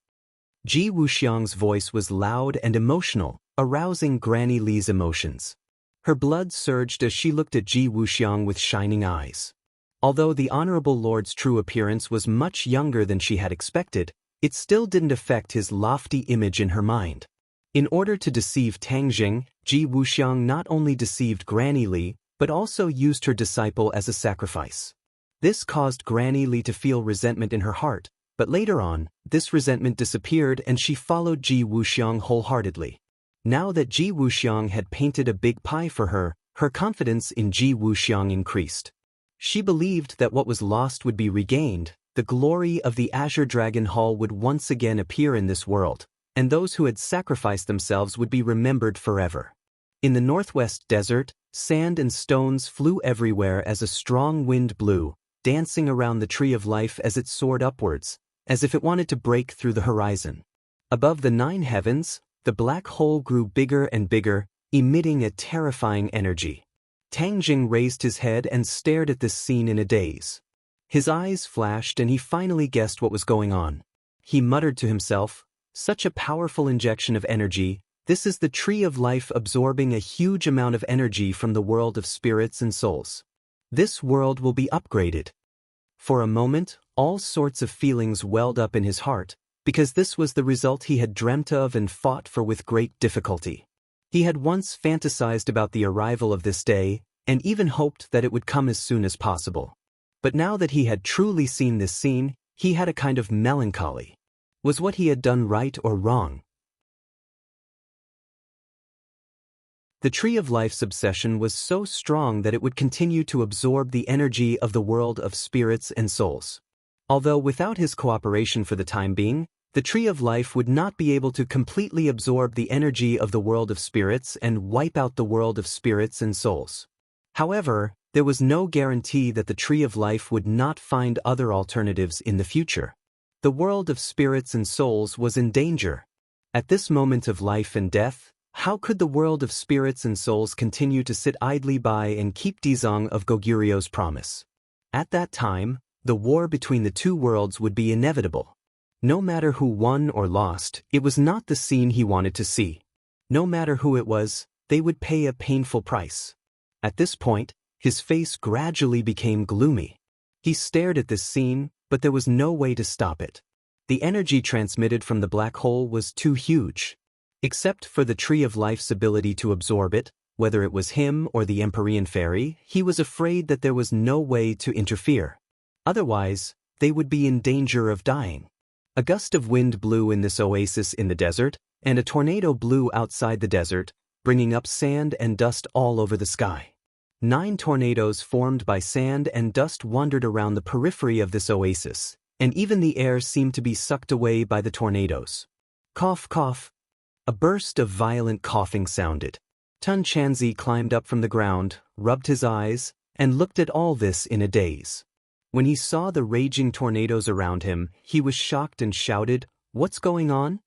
Ji Wuxiang's voice was loud and emotional, arousing Granny Li's emotions. Her blood surged as she looked at Ji Wuxiang with shining eyes. Although the Honorable Lord's true appearance was much younger than she had expected, it still didn't affect his lofty image in her mind. In order to deceive Tang Zheng, Ji Wuxiang not only deceived Granny Li, but also used her disciple as a sacrifice. This caused Granny Li to feel resentment in her heart, but later on, this resentment disappeared and she followed Ji Wuxiang wholeheartedly. Now that Ji Wuxiang had painted a big pie for her, her confidence in Ji Wuxiang increased. She believed that what was lost would be regained, the glory of the Azure Dragon Hall would once again appear in this world, and those who had sacrificed themselves would be remembered forever. In the northwest desert, sand and stones flew everywhere as a strong wind blew, dancing around the tree of life as it soared upwards, as if it wanted to break through the horizon. Above the 9 heavens, the black hole grew bigger and bigger, emitting a terrifying energy. Tang Jing raised his head and stared at this scene in a daze. His eyes flashed and he finally guessed what was going on. He muttered to himself, "Such a powerful injection of energy, this is the tree of life absorbing a huge amount of energy from the world of spirits and souls. This world will be upgraded." For a moment, all sorts of feelings welled up in his heart, because this was the result he had dreamt of and fought for with great difficulty. He had once fantasized about the arrival of this day, and even hoped that it would come as soon as possible. But now that he had truly seen this scene, he had a kind of melancholy. Was what he had done right or wrong? The Tree of Life's obsession was so strong that it would continue to absorb the energy of the world of spirits and souls. Although without his cooperation for the time being, the Tree of Life would not be able to completely absorb the energy of the world of spirits and wipe out the world of spirits and souls. However, there was no guarantee that the Tree of Life would not find other alternatives in the future. The world of spirits and souls was in danger. At this moment of life and death, how could the world of spirits and souls continue to sit idly by and keep Dizong of Goguryu's promise? At that time, the war between the two worlds would be inevitable. No matter who won or lost, it was not the scene he wanted to see. No matter who it was, they would pay a painful price. At this point, his face gradually became gloomy. He stared at this scene, but there was no way to stop it. The energy transmitted from the black hole was too huge. Except for the Tree of Life's ability to absorb it, whether it was him or the Empyrean fairy, he was afraid that there was no way to interfere. Otherwise, they would be in danger of dying. A gust of wind blew in this oasis in the desert, and a tornado blew outside the desert, bringing up sand and dust all over the sky. 9 tornadoes formed by sand and dust wandered around the periphery of this oasis, and even the air seemed to be sucked away by the tornadoes. Cough, cough. A burst of violent coughing sounded. Tun Chanzi climbed up from the ground, rubbed his eyes, and looked at all this in a daze. When he saw the raging tornadoes around him, he was shocked and shouted, "What's going on?"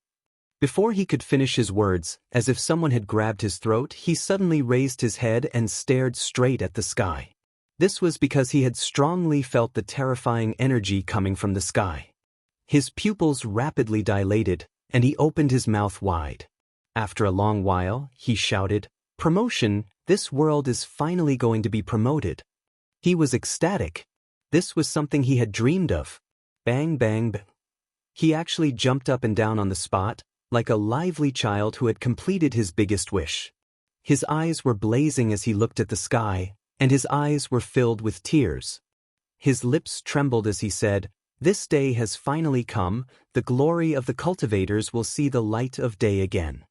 Before he could finish his words, as if someone had grabbed his throat, he suddenly raised his head and stared straight at the sky. This was because he had strongly felt the terrifying energy coming from the sky. His pupils rapidly dilated, and he opened his mouth wide. After a long while, he shouted, "Promotion! This world is finally going to be promoted." He was ecstatic. This was something he had dreamed of. Bang, bang, bang. He actually jumped up and down on the spot, like a lively child who had completed his biggest wish. His eyes were blazing as he looked at the sky, and his eyes were filled with tears. His lips trembled as he said, "This day has finally come, the glory of the cultivators will see the light of day again."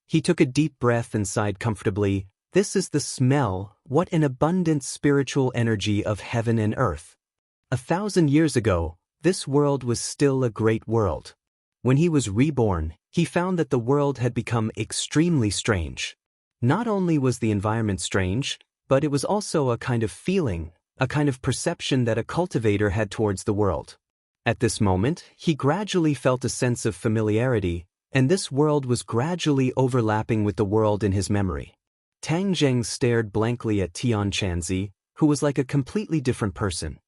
He took a deep breath and sighed comfortably. This is the smell, what an abundant spiritual energy of heaven and earth. 1,000 years ago, this world was still a great world. When he was reborn, he found that the world had become extremely strange. Not only was the environment strange, but it was also a kind of feeling, a kind of perception that a cultivator had towards the world. At this moment, he gradually felt a sense of familiarity, and this world was gradually overlapping with the world in his memory. Tang Zheng stared blankly at Tian Chanzi, who was like a completely different person.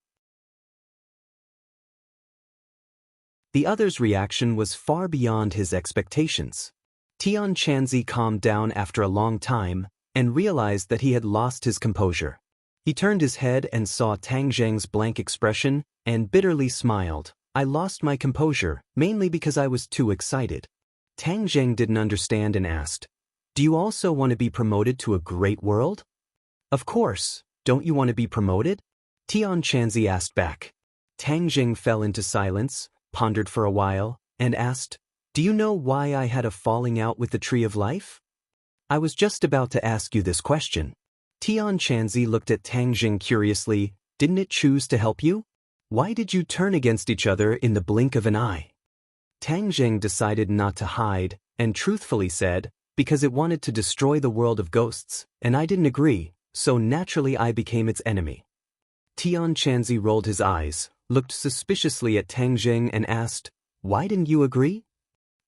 The other's reaction was far beyond his expectations. Tian Chanzi calmed down after a long time and realized that he had lost his composure. He turned his head and saw Tang Zheng's blank expression and bitterly smiled. "I lost my composure, mainly because I was too excited." Tang Zheng didn't understand and asked, "Do you also want to be promoted to a great world?" "Of course, don't you want to be promoted?" Tian Chanzi asked back. Tang Zheng fell into silence, pondered for a while, and asked, "Do you know why I had a falling out with the Tree of Life?" "I was just about to ask you this question." Tian Chanzi looked at Tang Zheng curiously. "Didn't it choose to help you? Why did you turn against each other in the blink of an eye?" Tang Zheng decided not to hide, and truthfully said, because it wanted to destroy the world of ghosts, and I didn't agree, so naturally I became its enemy. Tian Chanzi rolled his eyes, looked suspiciously at Tang Jing and asked, "Why didn't you agree?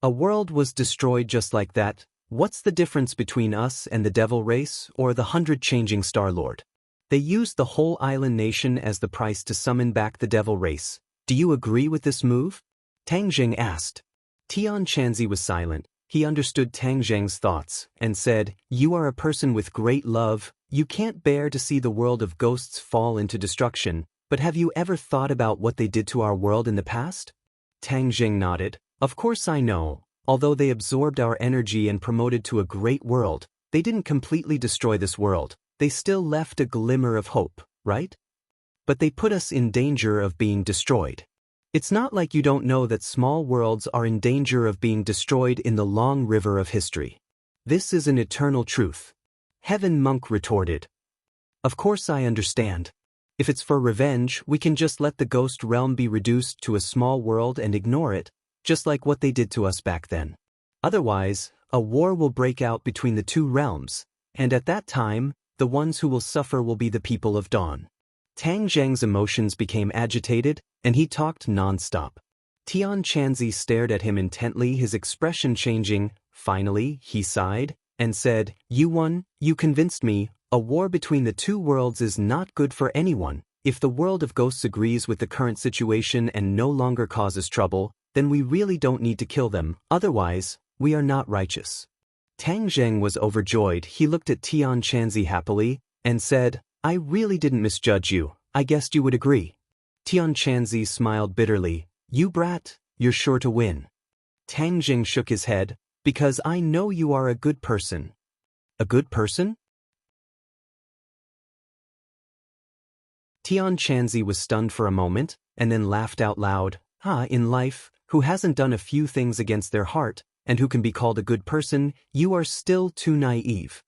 A world was destroyed just like that. What's the difference between us and the devil race or the 100 changing Star Lord? They used the whole island nation as the price to summon back the devil race. Do you agree with this move?" Tang Jing asked. Tian Chanzi was silent. He understood Tang Jing's thoughts and said, "You are a person with great love. You can't bear to see the world of ghosts fall into destruction, but have you ever thought about what they did to our world in the past?" Tang Jing nodded. "Of course I know. Although they absorbed our energy and promoted to a great world, they didn't completely destroy this world. They still left a glimmer of hope, right? But they put us in danger of being destroyed. It's not like you don't know that small worlds are in danger of being destroyed in the long river of history. This is an eternal truth." Heaven Monk retorted. "Of course I understand. If it's for revenge, we can just let the ghost realm be reduced to a small world and ignore it, just like what they did to us back then. Otherwise, a war will break out between the two realms, and at that time, the ones who will suffer will be the people of Dawn." Tang Zheng's emotions became agitated, and he talked non-stop. Tian Chanzi stared at him intently, his expression changing. Finally, he sighed and said, "You won, you convinced me. A war between the two worlds is not good for anyone. If the world of ghosts agrees with the current situation and no longer causes trouble, then we really don't need to kill them, otherwise, we are not righteous." Tang Zheng was overjoyed. He looked at Tian Chanzi happily and said, "I really didn't misjudge you. I guessed you would agree." Tian Chanzi smiled bitterly. "You brat, you're sure to win." Tang Jing shook his head, "Because I know you are a good person." "A good person?" Tian Chanzi was stunned for a moment, and then laughed out loud. In life, who hasn't done a few things against their heart, and who can be called a good person, you are still too naive."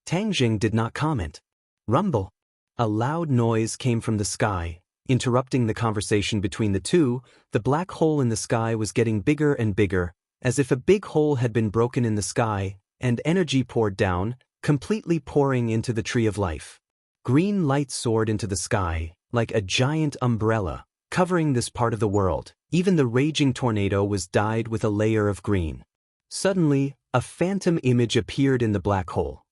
Tang Jing did not comment. Rumble. A loud noise came from the sky, interrupting the conversation between the two. The black hole in the sky was getting bigger and bigger, as if a big hole had been broken in the sky, and energy poured down, completely pouring into the tree of life. Green light soared into the sky, like a giant umbrella, covering this part of the world. Even the raging tornado was dyed with a layer of green. Suddenly, a phantom image appeared in the black hole.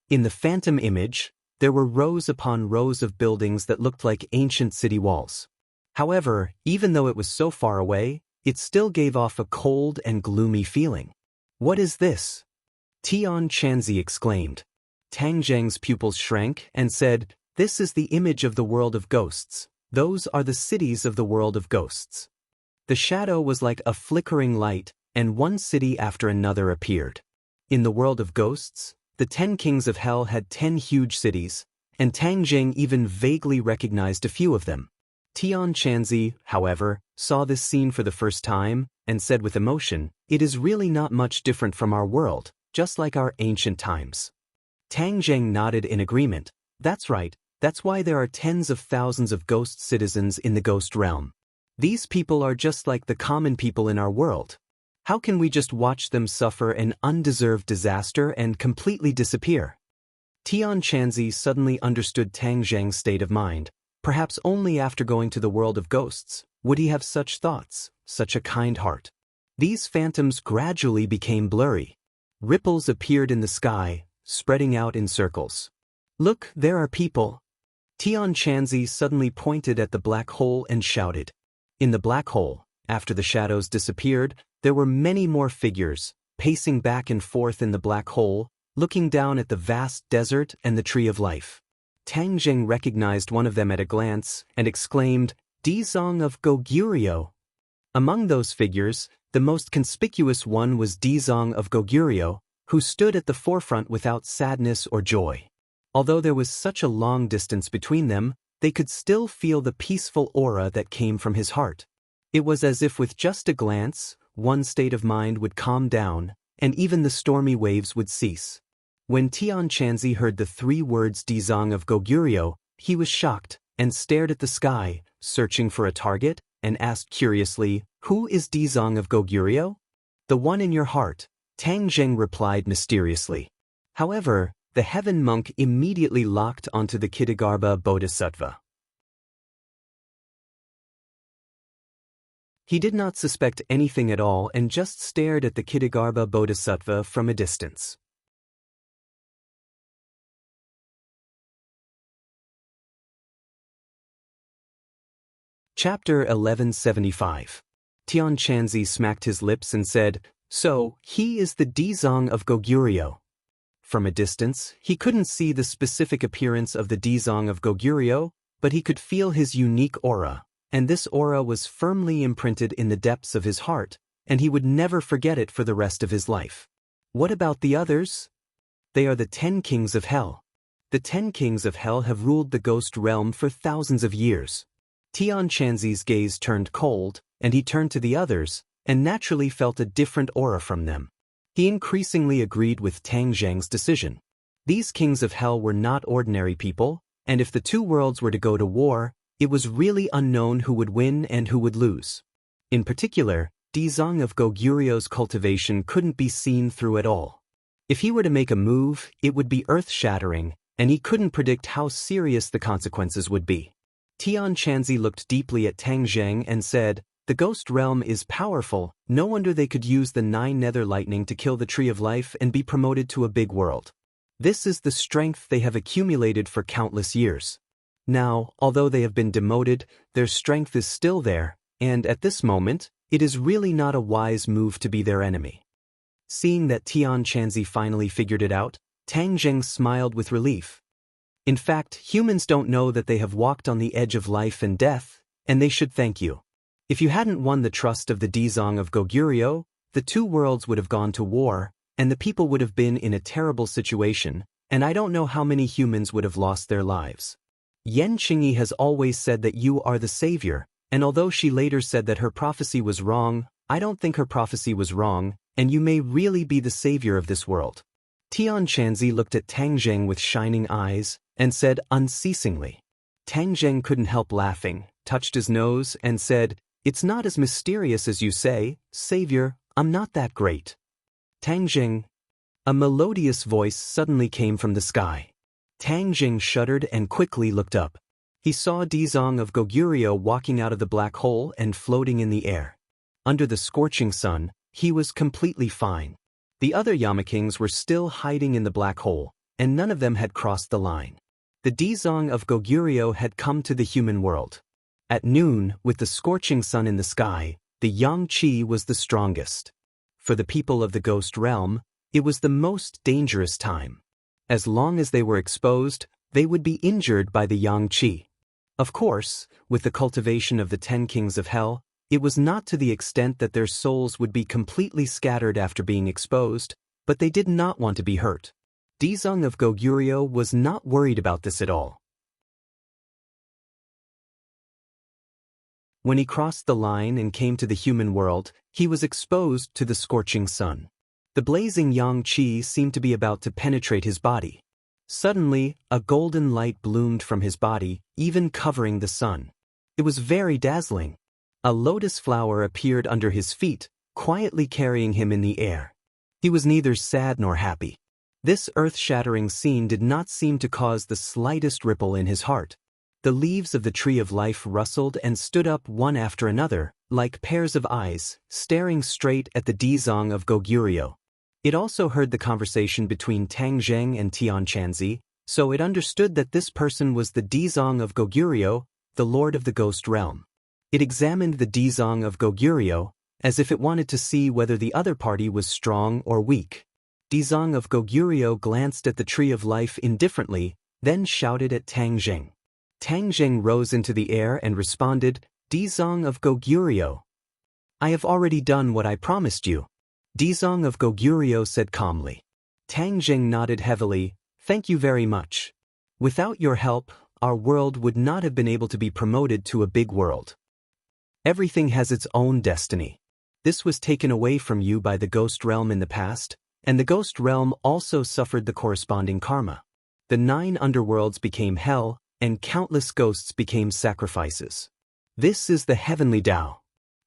In the phantom image, there were rows upon rows of buildings that looked like ancient city walls. However, even though it was so far away, it still gave off a cold and gloomy feeling. "What is this?" Tian Chanzi exclaimed. Tang Zheng's pupils shrank and said, "This is the image of the world of ghosts. Those are the cities of the world of ghosts." The shadow was like a flickering light, and one city after another appeared. In the world of ghosts, the 10 kings of hell had 10 huge cities, and Tang Jing even vaguely recognized a few of them. Tian Chanzi, however, saw this scene for the first time, and said with emotion, "It is really not much different from our world, just like our ancient times." Tang Jing nodded in agreement. "That's right, that's why there are tens of thousands of ghost citizens in the ghost realm. These people are just like the common people in our world. How can we just watch them suffer an undeserved disaster and completely disappear?" Tian Chanzi suddenly understood Tang Zheng's state of mind. Perhaps only after going to the world of ghosts would he have such thoughts, such a kind heart. These phantoms gradually became blurry. Ripples appeared in the sky, spreading out in circles. "Look, there are people." Tian Chanzi suddenly pointed at the black hole and shouted. In the black hole, after the shadows disappeared, there were many more figures, pacing back and forth in the black hole, looking down at the vast desert and the tree of life. Tang Jing recognized one of them at a glance and exclaimed, "Dizong of Goguryeo." Among those figures, the most conspicuous one was Dizong of Goguryeo, who stood at the forefront without sadness or joy. Although there was such a long distance between them, they could still feel the peaceful aura that came from his heart. It was as if with just a glance, one state of mind would calm down, and even the stormy waves would cease. When Tian Chanzi heard the 3 words Dizong of Goguryeo, he was shocked and stared at the sky, searching for a target, and asked curiously, "Who is Dizong of Goguryeo?" "The one in your heart," Tang Zheng replied mysteriously. However, the heaven monk immediately locked onto the Kitagarbha Bodhisattva. He did not suspect anything at all and just stared at the Kitagarbha Bodhisattva from a distance. Chapter 1175. Tian Chanzi smacked his lips and said, "So, he is the Dizong of Goguryeo." From a distance, he couldn't see the specific appearance of the Dizong of Goguryeo, but he could feel his unique aura, and this aura was firmly imprinted in the depths of his heart, and he would never forget it for the rest of his life. What about the others? They are the 10 kings of hell. The 10 kings of hell have ruled the ghost realm for thousands of years. Tian Chanzi's gaze turned cold, and he turned to the others, and naturally felt a different aura from them. He increasingly agreed with Tang Zheng's decision. These kings of hell were not ordinary people, and if the two worlds were to go to war, it was really unknown who would win and who would lose. In particular, Dizong of Goguryeo's cultivation couldn't be seen through at all. If he were to make a move, it would be earth-shattering, and he couldn't predict how serious the consequences would be. Tian Chanzi looked deeply at Tang Zheng and said, "The ghost realm is powerful, no wonder they could use the 9 nether lightning to kill the Tree of Life and be promoted to a big world. This is the strength they have accumulated for countless years. Now, although they have been demoted, their strength is still there, and at this moment, it is really not a wise move to be their enemy." Seeing that Tian Chanzi finally figured it out, Tang Zheng smiled with relief. In fact, humans don't know that they have walked on the edge of life and death, and they should thank you. If you hadn't won the trust of the Dizong of Goguryeo, the two worlds would have gone to war, and the people would have been in a terrible situation, and I don't know how many humans would have lost their lives. Yan Qingyi has always said that you are the savior, and although she later said that her prophecy was wrong, I don't think her prophecy was wrong, and you may really be the savior of this world. Tian Chanzi looked at Tang Zheng with shining eyes, and said unceasingly. Tang Zheng couldn't help laughing, touched his nose, and said, "It's not as mysterious as you say, Savior, I'm not that great." Tang Zheng. A melodious voice suddenly came from the sky. Tang Zheng shuddered and quickly looked up. He saw Dizong of Goguryeo walking out of the black hole and floating in the air. Under the scorching sun, he was completely fine. The other Yamakings were still hiding in the black hole, and none of them had crossed the line. The Dizong of Goguryeo had come to the human world. At noon, with the scorching sun in the sky, the yang qi was the strongest. For the people of the ghost realm, it was the most dangerous time. As long as they were exposed, they would be injured by the yang qi. Of course, with the cultivation of the 10 kings of hell, it was not to the extent that their souls would be completely scattered after being exposed, but they did not want to be hurt. Dizong of Goguryeo was not worried about this at all. When he crossed the line and came to the human world, he was exposed to the scorching sun. The blazing yang qi seemed to be about to penetrate his body. Suddenly, a golden light bloomed from his body, even covering the sun. It was very dazzling. A lotus flower appeared under his feet, quietly carrying him in the air. He was neither sad nor happy. This earth-shattering scene did not seem to cause the slightest ripple in his heart. The leaves of the Tree of Life rustled and stood up one after another, like pairs of eyes, staring straight at the Dizong of Goguryeo. It also heard the conversation between Tang Zheng and Tian Chanzi, so it understood that this person was the Dizong of Goguryeo, the Lord of the Ghost Realm. It examined the Dizong of Goguryeo, as if it wanted to see whether the other party was strong or weak. Dizong of Goguryeo glanced at the Tree of Life indifferently, then shouted at Tang Zheng. Tang Zheng rose into the air and responded, "Dizong of Goguryeo. I have already done what I promised you." Dizong of Goguryeo said calmly. Tang Zheng nodded heavily, "Thank you very much. Without your help, our world would not have been able to be promoted to a big world. Everything has its own destiny. This was taken away from you by the ghost realm in the past, and the ghost realm also suffered the corresponding karma. The 9 underworlds became hell, and countless ghosts became sacrifices. This is the heavenly Tao."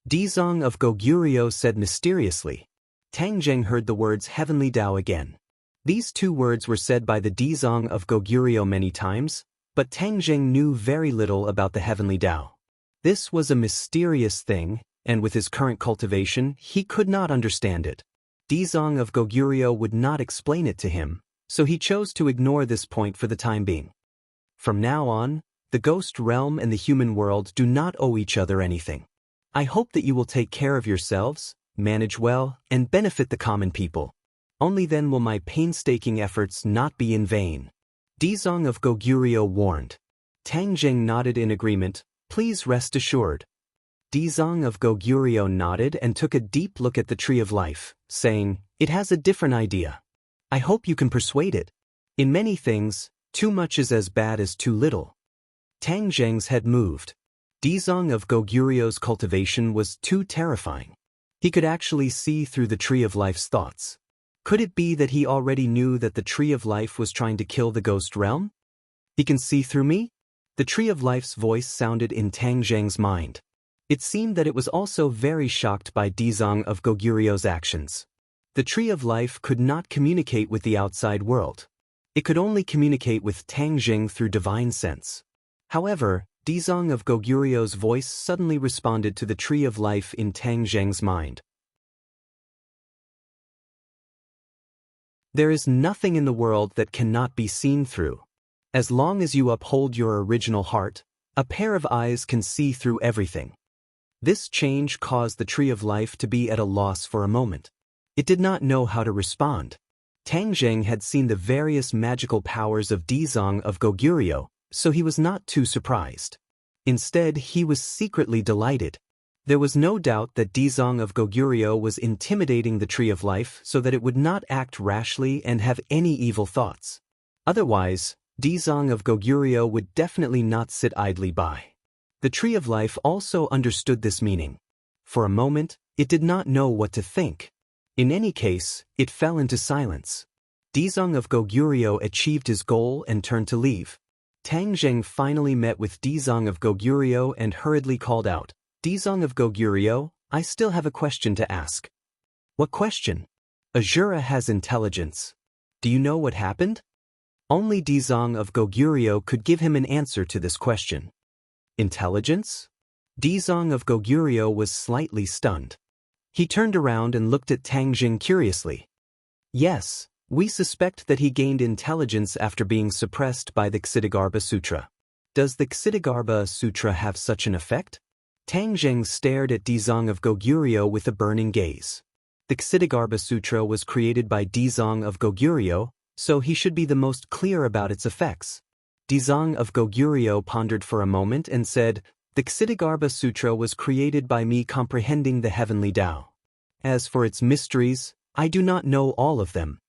Dizong of Goguryeo said mysteriously. Tang Zheng heard the words Heavenly Tao again. These two words were said by the Dizong of Goguryeo many times, but Tang Zheng knew very little about the Heavenly Tao. This was a mysterious thing, and with his current cultivation, he could not understand it. Dizong of Goguryeo would not explain it to him, so he chose to ignore this point for the time being. From now on, the ghost realm and the human world do not owe each other anything. I hope that you will take care of yourselves, manage well, and benefit the common people. Only then will my painstaking efforts not be in vain. Dizong of Goguryeo warned. Tang Zheng nodded in agreement. Please rest assured. Dizong of Goguryeo nodded and took a deep look at the Tree of Life, saying, It has a different idea. I hope you can persuade it. In many things, too much is as bad as too little. Tang Zheng's head moved. Dizong of Goguryeo's cultivation was too terrifying. He could actually see through the Tree of Life's thoughts. Could it be that he already knew that the Tree of Life was trying to kill the ghost realm? He can see through me? The Tree of Life's voice sounded in Tang Zheng's mind. It seemed that it was also very shocked by Dizong of Goguryeo's actions. The Tree of Life could not communicate with the outside world. It could only communicate with Tang Zheng through divine sense. However, Dizong of Goguryeo's voice suddenly responded to the Tree of Life in Tang Zheng's mind. There is nothing in the world that cannot be seen through. As long as you uphold your original heart, a pair of eyes can see through everything. This change caused the Tree of Life to be at a loss for a moment. It did not know how to respond. Tang Zheng had seen the various magical powers of Dizong of Goguryeo, so he was not too surprised. Instead, he was secretly delighted. There was no doubt that Dizong of Goguryeo was intimidating the Tree of Life so that it would not act rashly and have any evil thoughts. Otherwise, Dizong of Goguryeo would definitely not sit idly by. The Tree of Life also understood this meaning. For a moment, it did not know what to think. In any case, it fell into silence. Dizong of Goguryeo achieved his goal and turned to leave. Tang Zheng finally met with Dizong of Goguryeo and hurriedly called out, Dizong of Goguryeo, I still have a question to ask. What question? Azura has intelligence. Do you know what happened? Only Dizong of Goguryeo could give him an answer to this question. Intelligence? Dizong of Goguryeo was slightly stunned. He turned around and looked at Tang Zheng curiously. Yes, we suspect that he gained intelligence after being suppressed by the Ksitigarbha Sutra. Does the Ksitigarbha Sutra have such an effect? Tang Zheng stared at Dizong of Goguryeo with a burning gaze. The Ksitigarbha Sutra was created by Dizong of Goguryeo, so he should be the most clear about its effects. Dizong of Goguryeo pondered for a moment and said, The Ksitigarbha Sutra was created by me comprehending the Heavenly Tao. As for its mysteries, I do not know all of them.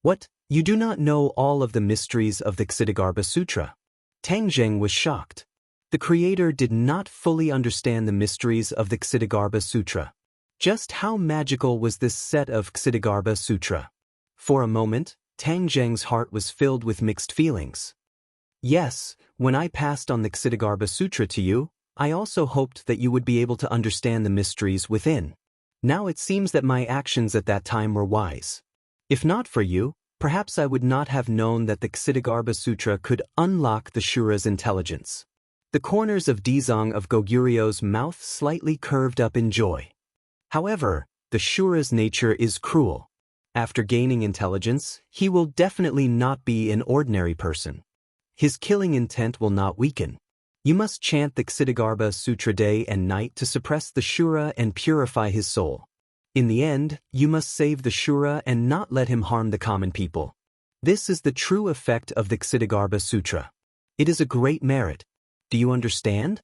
What? You do not know all of the mysteries of the Ksitigarbha Sutra? Tang Zheng was shocked. The creator did not fully understand the mysteries of the Ksitigarbha Sutra. Just how magical was this set of Ksitigarbha Sutra? For a moment, Tang Zheng's heart was filled with mixed feelings. Yes, when I passed on the Ksitigarbha Sutra to you, I also hoped that you would be able to understand the mysteries within. Now it seems that my actions at that time were wise. If not for you, perhaps I would not have known that the Ksitigarbha Sutra could unlock the Shura's intelligence. The corners of Dizong of Goguryeo's mouth slightly curved up in joy. However, the Shura's nature is cruel. After gaining intelligence, he will definitely not be an ordinary person. His killing intent will not weaken. You must chant the Ksitigarbha Sutra day and night to suppress the Shura and purify his soul. In the end, you must save the Shura and not let him harm the common people. This is the true effect of the Ksitigarbha Sutra. It is a great merit. Do you understand?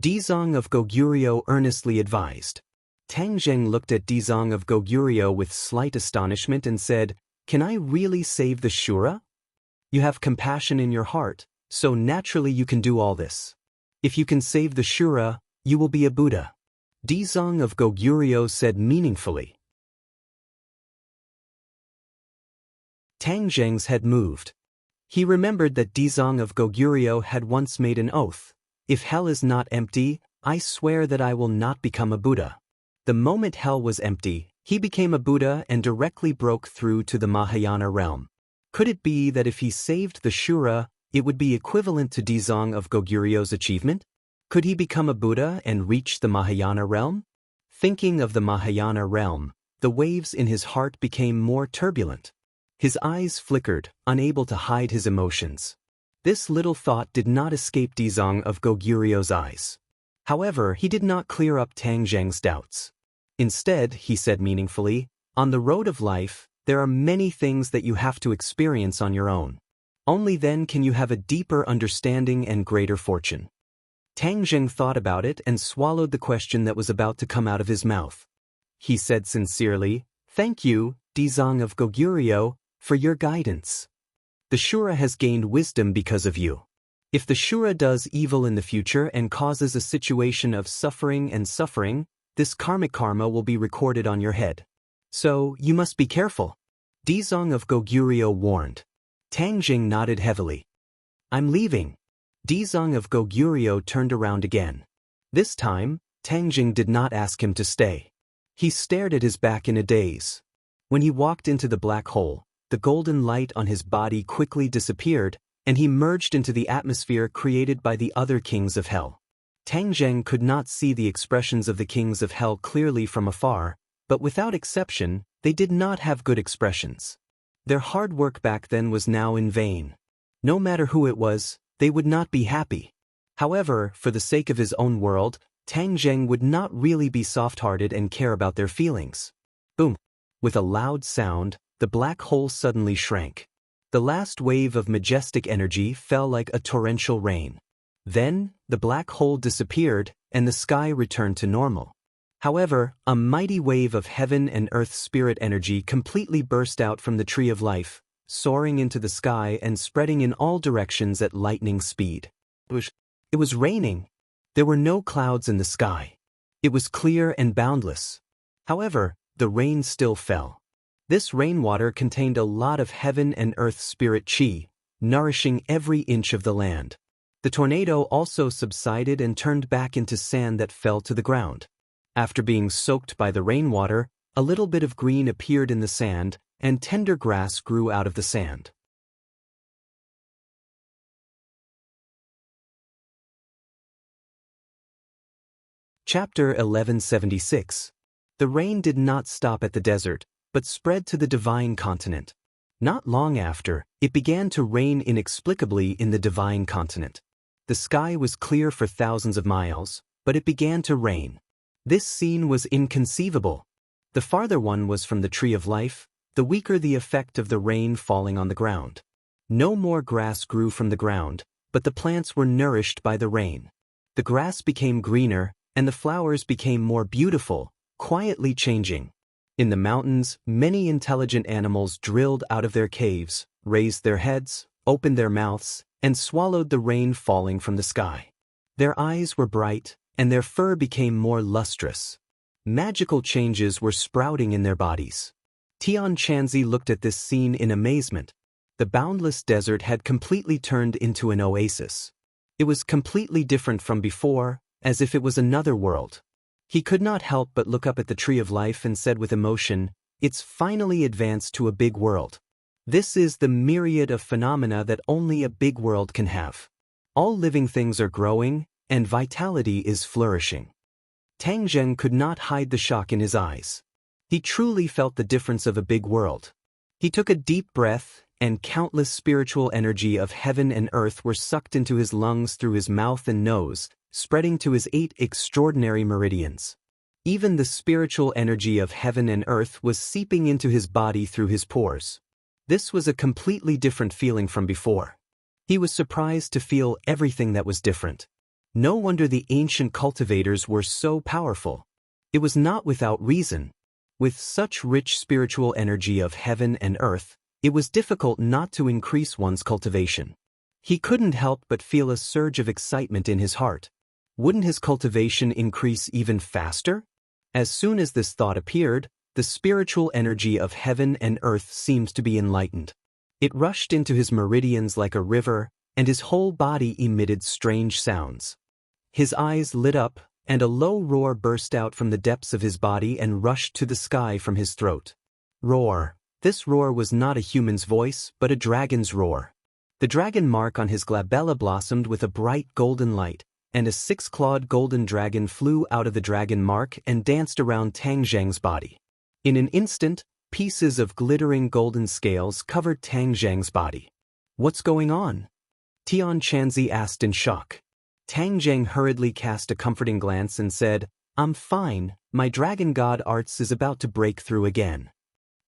Dizong of Goguryeo earnestly advised. Tang Zheng looked at Dizong of Goguryeo with slight astonishment and said, Can I really save the Shura? You have compassion in your heart, so naturally you can do all this. If you can save the Shura, you will be a Buddha. Dizong of Goguryeo said meaningfully. Tang Zheng's head moved. He remembered that Dizong of Goguryeo had once made an oath. If hell is not empty, I swear that I will not become a Buddha. The moment hell was empty, He became a Buddha and directly broke through to the Mahayana realm. Could it be that if he saved the Shura, it would be equivalent to Dizang of Goguryu's achievement? Could he become a Buddha and reach the Mahayana realm? Thinking of the Mahayana realm, the waves in his heart became more turbulent. His eyes flickered, unable to hide his emotions. This little thought did not escape Dizang of Goguryu's eyes. However, he did not clear up Tang Zheng's doubts. Instead, he said meaningfully, "On the road of life, there are many things that you have to experience on your own. Only then can you have a deeper understanding and greater fortune." Tang Zheng thought about it and swallowed the question that was about to come out of his mouth. He said sincerely, "Thank you, Dizang of Goguryo, for your guidance. The Shura has gained wisdom because of you. If the Shura does evil in the future and causes a situation of suffering, this karmic karma will be recorded on your head. So, you must be careful," Dizang of Goguryo warned. Tang Jing nodded heavily. "I'm leaving." Dizang of Goguryo turned around again. This time, Tang Jing did not ask him to stay. He stared at his back in a daze. When he walked into the black hole, the golden light on his body quickly disappeared, and he merged into the atmosphere created by the other kings of hell. Tang Zheng could not see the expressions of the kings of hell clearly from afar, but without exception, they did not have good expressions. Their hard work back then was now in vain. No matter who it was, they would not be happy. However, for the sake of his own world, Tang Zheng would not really be soft-hearted and care about their feelings. Boom! With a loud sound, the black hole suddenly shrank. The last wave of majestic energy fell like a torrential rain. Then, the black hole disappeared, and the sky returned to normal. However, a mighty wave of heaven and earth spirit energy completely burst out from the Tree of Life, soaring into the sky and spreading in all directions at lightning speed. It was raining. There were no clouds in the sky. It was clear and boundless. However, the rain still fell. This rainwater contained a lot of heaven and earth spirit chi, nourishing every inch of the land. The tornado also subsided and turned back into sand that fell to the ground. After being soaked by the rainwater, a little bit of green appeared in the sand, and tender grass grew out of the sand. Chapter 1176. The rain did not stop at the desert, but spread to the divine continent. Not long after, it began to rain inexplicably in the divine continent. The sky was clear for thousands of miles, but it began to rain. This scene was inconceivable. The farther one was from the Tree of Life, the weaker the effect of the rain falling on the ground. No more grass grew from the ground, but the plants were nourished by the rain. The grass became greener, and the flowers became more beautiful, quietly changing. In the mountains, many intelligent animals drilled out of their caves, raised their heads, opened their mouths, and swallowed the rain falling from the sky. Their eyes were bright, and their fur became more lustrous. Magical changes were sprouting in their bodies. Tian Chanzi looked at this scene in amazement. The boundless desert had completely turned into an oasis. It was completely different from before, as if it was another world. He could not help but look up at the Tree of Life and said with emotion, "It's finally advanced to a big world. This is the myriad of phenomena that only a big world can have. All living things are growing, and vitality is flourishing." Tang Zheng could not hide the shock in his eyes. He truly felt the difference of a big world. He took a deep breath, and countless spiritual energy of heaven and earth were sucked into his lungs through his mouth and nose, spreading to his 8 extraordinary meridians. Even the spiritual energy of heaven and earth was seeping into his body through his pores. This was a completely different feeling from before. He was surprised to feel everything that was different. No wonder the ancient cultivators were so powerful. It was not without reason. With such rich spiritual energy of heaven and earth, it was difficult not to increase one's cultivation. He couldn't help but feel a surge of excitement in his heart. Wouldn't his cultivation increase even faster? As soon as this thought appeared, the spiritual energy of heaven and earth seemed to be enlightened. It rushed into his meridians like a river, and his whole body emitted strange sounds. His eyes lit up, and a low roar burst out from the depths of his body and rushed to the sky from his throat. Roar. This roar was not a human's voice, but a dragon's roar. The dragon mark on his glabella blossomed with a bright golden light, and a six-clawed golden dragon flew out of the dragon mark and danced around Tang Zheng's body. In an instant, pieces of glittering golden scales covered Tang Zheng's body. "What's going on?" Tian Chanzi asked in shock. Tang Zheng hurriedly cast a comforting glance and said, "I'm fine, my dragon god arts is about to break through again."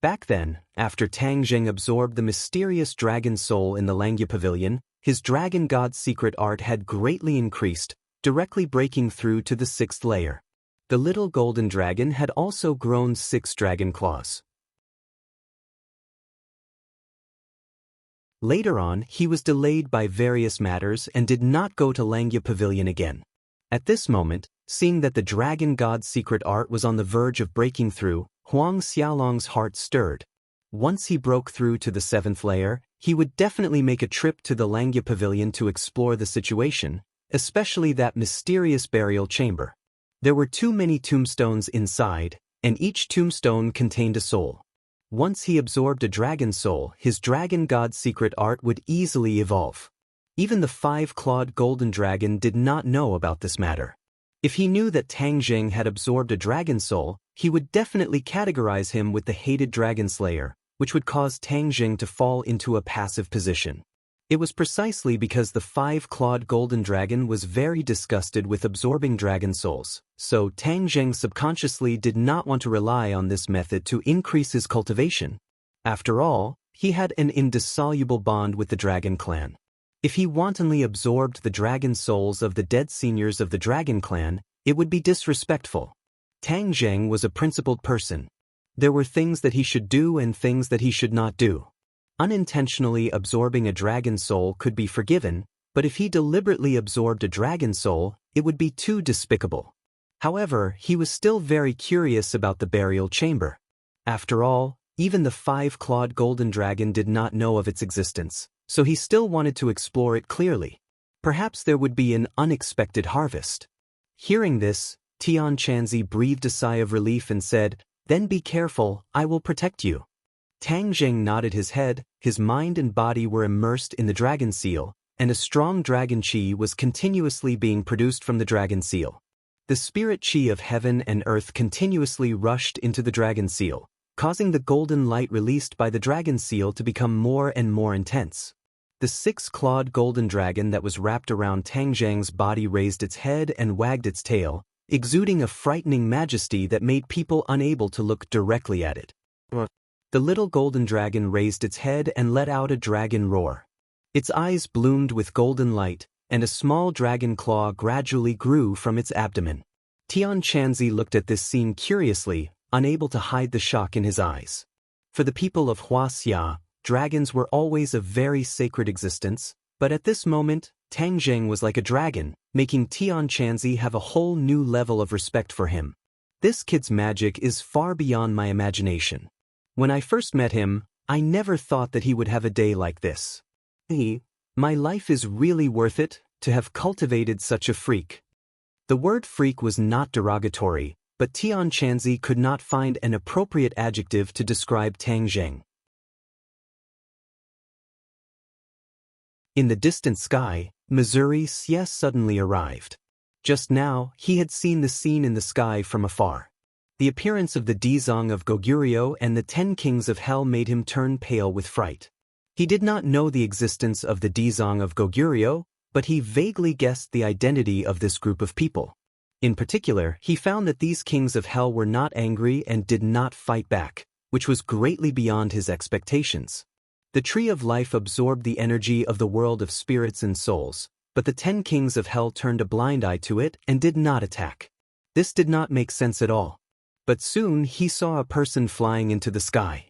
Back then, after Tang Zheng absorbed the mysterious dragon soul in the Langya Pavilion, his dragon god secret art had greatly increased, directly breaking through to the 6th layer. The little golden dragon had also grown 6 dragon claws. Later on, he was delayed by various matters and did not go to Langya Pavilion again. At this moment, seeing that the dragon god's secret art was on the verge of breaking through, Huang Xiaolong's heart stirred. Once he broke through to the 7th layer, he would definitely make a trip to the Langya Pavilion to explore the situation, especially that mysterious burial chamber. There were too many tombstones inside, and each tombstone contained a soul. Once he absorbed a dragon soul, his dragon god secret art would easily evolve. Even the 5-clawed golden dragon did not know about this matter. If he knew that Tang Zheng had absorbed a dragon soul, he would definitely categorize him with the hated dragon slayer, which would cause Tang Zheng to fall into a passive position. It was precisely because the 5-clawed golden dragon was very disgusted with absorbing dragon souls, so Tang Zheng subconsciously did not want to rely on this method to increase his cultivation. After all, he had an indissoluble bond with the dragon clan. If he wantonly absorbed the dragon souls of the dead seniors of the dragon clan, it would be disrespectful. Tang Zheng was a principled person. There were things that he should do and things that he should not do. Unintentionally absorbing a dragon soul could be forgiven, but if he deliberately absorbed a dragon soul, it would be too despicable. However, he was still very curious about the burial chamber. After all, even the 5-clawed golden dragon did not know of its existence, so he still wanted to explore it clearly. Perhaps there would be an unexpected harvest. Hearing this, Tian Chanzi breathed a sigh of relief and said, "Then be careful, I will protect you." Tang Zheng nodded his head, his mind and body were immersed in the dragon seal, and a strong dragon chi was continuously being produced from the dragon seal. The spirit chi of heaven and earth continuously rushed into the dragon seal, causing the golden light released by the dragon seal to become more and more intense. The 6-clawed golden dragon that was wrapped around Tang Zheng's body raised its head and wagged its tail, exuding a frightening majesty that made people unable to look directly at it. The little golden dragon raised its head and let out a dragon roar. Its eyes bloomed with golden light, and a small dragon claw gradually grew from its abdomen. Tian Chanzi looked at this scene curiously, unable to hide the shock in his eyes. For the people of Huaxia, dragons were always a very sacred existence, but at this moment, Tang Zheng was like a dragon, making Tian Chanzi have a whole new level of respect for him. This kid's magic is far beyond my imagination. When I first met him, I never thought that he would have a day like this. My life is really worth it, to have cultivated such a freak. The word freak was not derogatory, but Tian Chanzi could not find an appropriate adjective to describe Tang Zheng. In the distant sky, Missouri Xie suddenly arrived. Just now, he had seen the scene in the sky from afar. The appearance of the Dizong of Goguryeo and the 10 kings of hell made him turn pale with fright. He did not know the existence of the Dizong of Goguryeo, but he vaguely guessed the identity of this group of people. In particular, he found that these kings of hell were not angry and did not fight back, which was greatly beyond his expectations. The tree of life absorbed the energy of the world of spirits and souls, but the 10 kings of hell turned a blind eye to it and did not attack. This did not make sense at all. But soon he saw a person flying into the sky.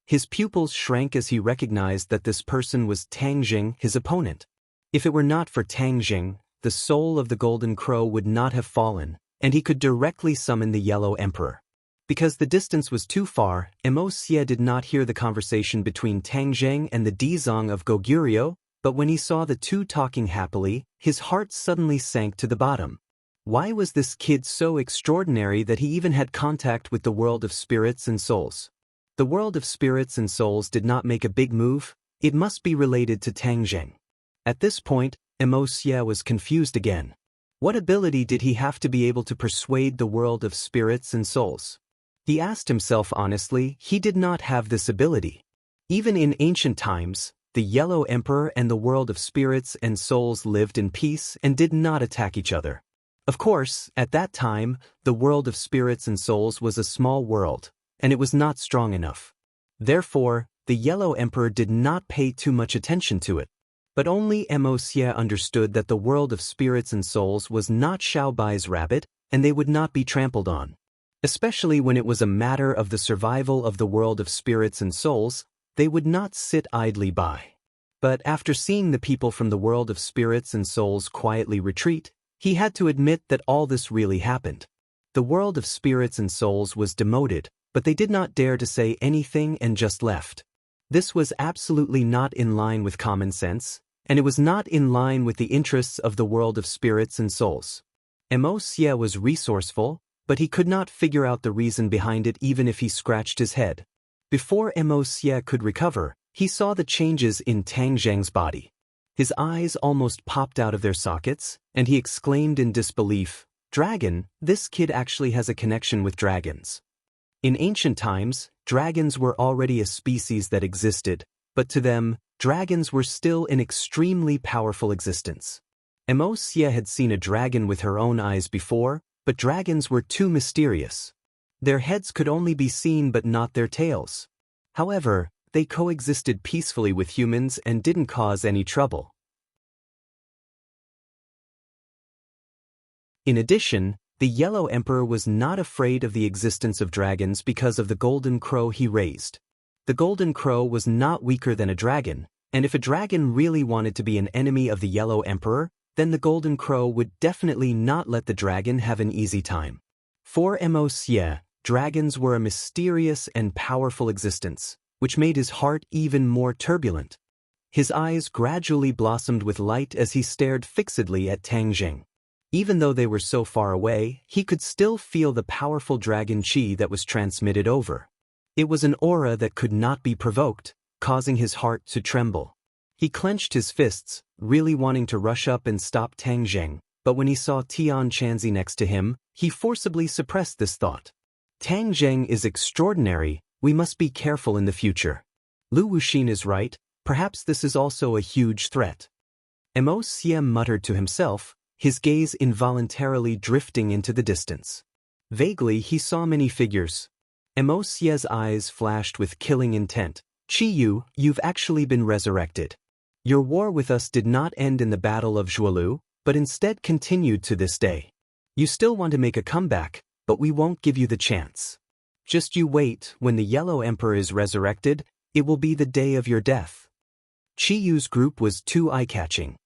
His pupils shrank as he recognized that this person was Tang Zheng, his opponent. If it were not for Tang Zheng, the soul of the golden crow would not have fallen, and he could directly summon the Yellow Emperor. Because the distance was too far, Mo Xie did not hear the conversation between Tang Zheng and the Dizong of Goguryeo, but when he saw the two talking happily, his heart suddenly sank to the bottom. Why was this kid so extraordinary that he even had contact with the world of spirits and souls? The world of spirits and souls did not make a big move. It must be related to Tang Zheng. At this point, Emo Xie was confused again. What ability did he have to be able to persuade the world of spirits and souls? He asked himself honestly, he did not have this ability. Even in ancient times, the Yellow Emperor and the world of spirits and souls lived in peace and did not attack each other. Of course, at that time, the world of spirits and souls was a small world, and it was not strong enough. Therefore, the Yellow Emperor did not pay too much attention to it. But only Emo Xie understood that the world of spirits and souls was not Xiao Bai's rabbit, and they would not be trampled on. Especially when it was a matter of the survival of the world of spirits and souls, they would not sit idly by. But after seeing the people from the world of spirits and souls quietly retreat, he had to admit that all this really happened. The world of spirits and souls was demoted, but they did not dare to say anything and just left. This was absolutely not in line with common sense, and it was not in line with the interests of the world of spirits and souls. Emo Xie was resourceful, but he could not figure out the reason behind it even if he scratched his head. Before Emo Xie could recover, he saw the changes in Tang Zheng's body. His eyes almost popped out of their sockets, and he exclaimed in disbelief, "Dragon, this kid actually has a connection with dragons." In ancient times, dragons were already a species that existed, but to them, dragons were still an extremely powerful existence. Emo Xie had seen a dragon with her own eyes before, but dragons were too mysterious. Their heads could only be seen but not their tails. However, they coexisted peacefully with humans and didn't cause any trouble. In addition, the Yellow Emperor was not afraid of the existence of dragons because of the golden crow he raised. The golden crow was not weaker than a dragon, and if a dragon really wanted to be an enemy of the Yellow Emperor, then the golden crow would definitely not let the dragon have an easy time. For Emo Xie, dragons were a mysterious and powerful existence, which made his heart even more turbulent. His eyes gradually blossomed with light as he stared fixedly at Tang Zheng. Even though they were so far away, he could still feel the powerful dragon chi that was transmitted over. It was an aura that could not be provoked, causing his heart to tremble. He clenched his fists, really wanting to rush up and stop Tang Zheng, but when he saw Tian Chanzi next to him, he forcibly suppressed this thought. Tang Zheng is extraordinary, we must be careful in the future. Lu Wuxin is right, perhaps this is also a huge threat. Emo Xie muttered to himself, his gaze involuntarily drifting into the distance. Vaguely he saw many figures. Emo Xie's eyes flashed with killing intent. "Chi Yu, you've actually been resurrected. Your war with us did not end in the Battle of Zhuolu, but instead continued to this day. You still want to make a comeback, but we won't give you the chance. Just you wait, when the Yellow Emperor is resurrected, it will be the day of your death." Chi Yu's group was too eye-catching.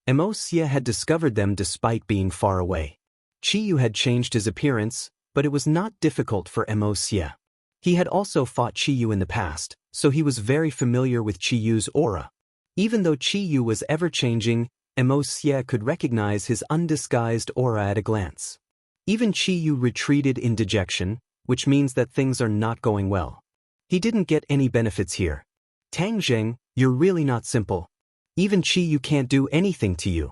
Emo Xie had discovered them despite being far away. Chi Yu had changed his appearance, but it was not difficult for Emo Xie. He had also fought Chi Yu in the past, so he was very familiar with Chi Yu's aura. Even though Chi Yu was ever-changing, Emo Xie could recognize his undisguised aura at a glance. Even Chi Yu retreated in dejection, which means that things are not going well. He didn't get any benefits here. "Tang Zheng, you're really not simple. Even Chi Yu can't do anything to you."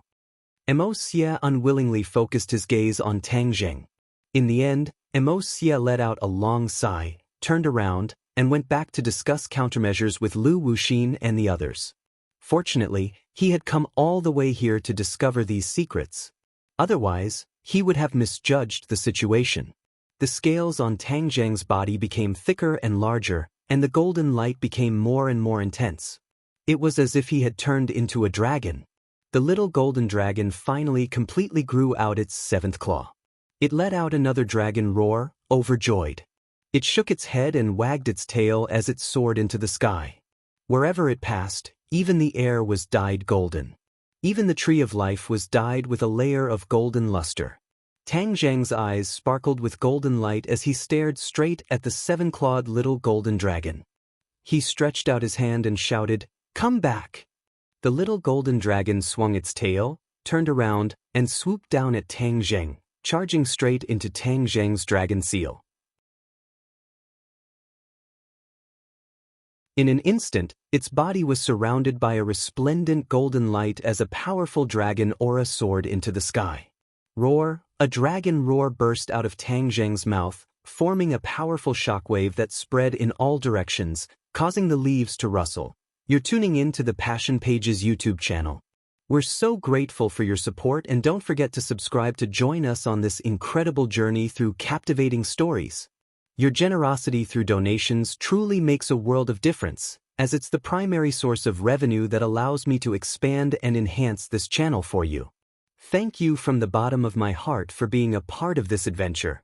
Emo Xie unwillingly focused his gaze on Tang Zheng. In the end, Emo Xie let out a long sigh, turned around, and went back to discuss countermeasures with Lu Wuxin and the others. Fortunately, he had come all the way here to discover these secrets. Otherwise, he would have misjudged the situation. The scales on Tang Zheng's body became thicker and larger, and the golden light became more and more intense. It was as if he had turned into a dragon. The little golden dragon finally completely grew out its seventh claw. It let out another dragon roar, overjoyed. It shook its head and wagged its tail as it soared into the sky. Wherever it passed, even the air was dyed golden. Even the tree of life was dyed with a layer of golden luster. Tang Zheng's eyes sparkled with golden light as he stared straight at the seven-clawed little golden dragon. He stretched out his hand and shouted, "Come back!" The little golden dragon swung its tail, turned around, and swooped down at Tang Zheng, charging straight into Tang Zheng's dragon seal. In an instant, its body was surrounded by a resplendent golden light as a powerful dragon aura soared into the sky. Roar! A dragon roar burst out of Tang Zheng's mouth, forming a powerful shockwave that spread in all directions, causing the leaves to rustle. You're tuning in to the Passion Pages YouTube channel. We're so grateful for your support, and don't forget to subscribe to join us on this incredible journey through captivating stories. Your generosity through donations truly makes a world of difference, as it's the primary source of revenue that allows me to expand and enhance this channel for you. Thank you from the bottom of my heart for being a part of this adventure.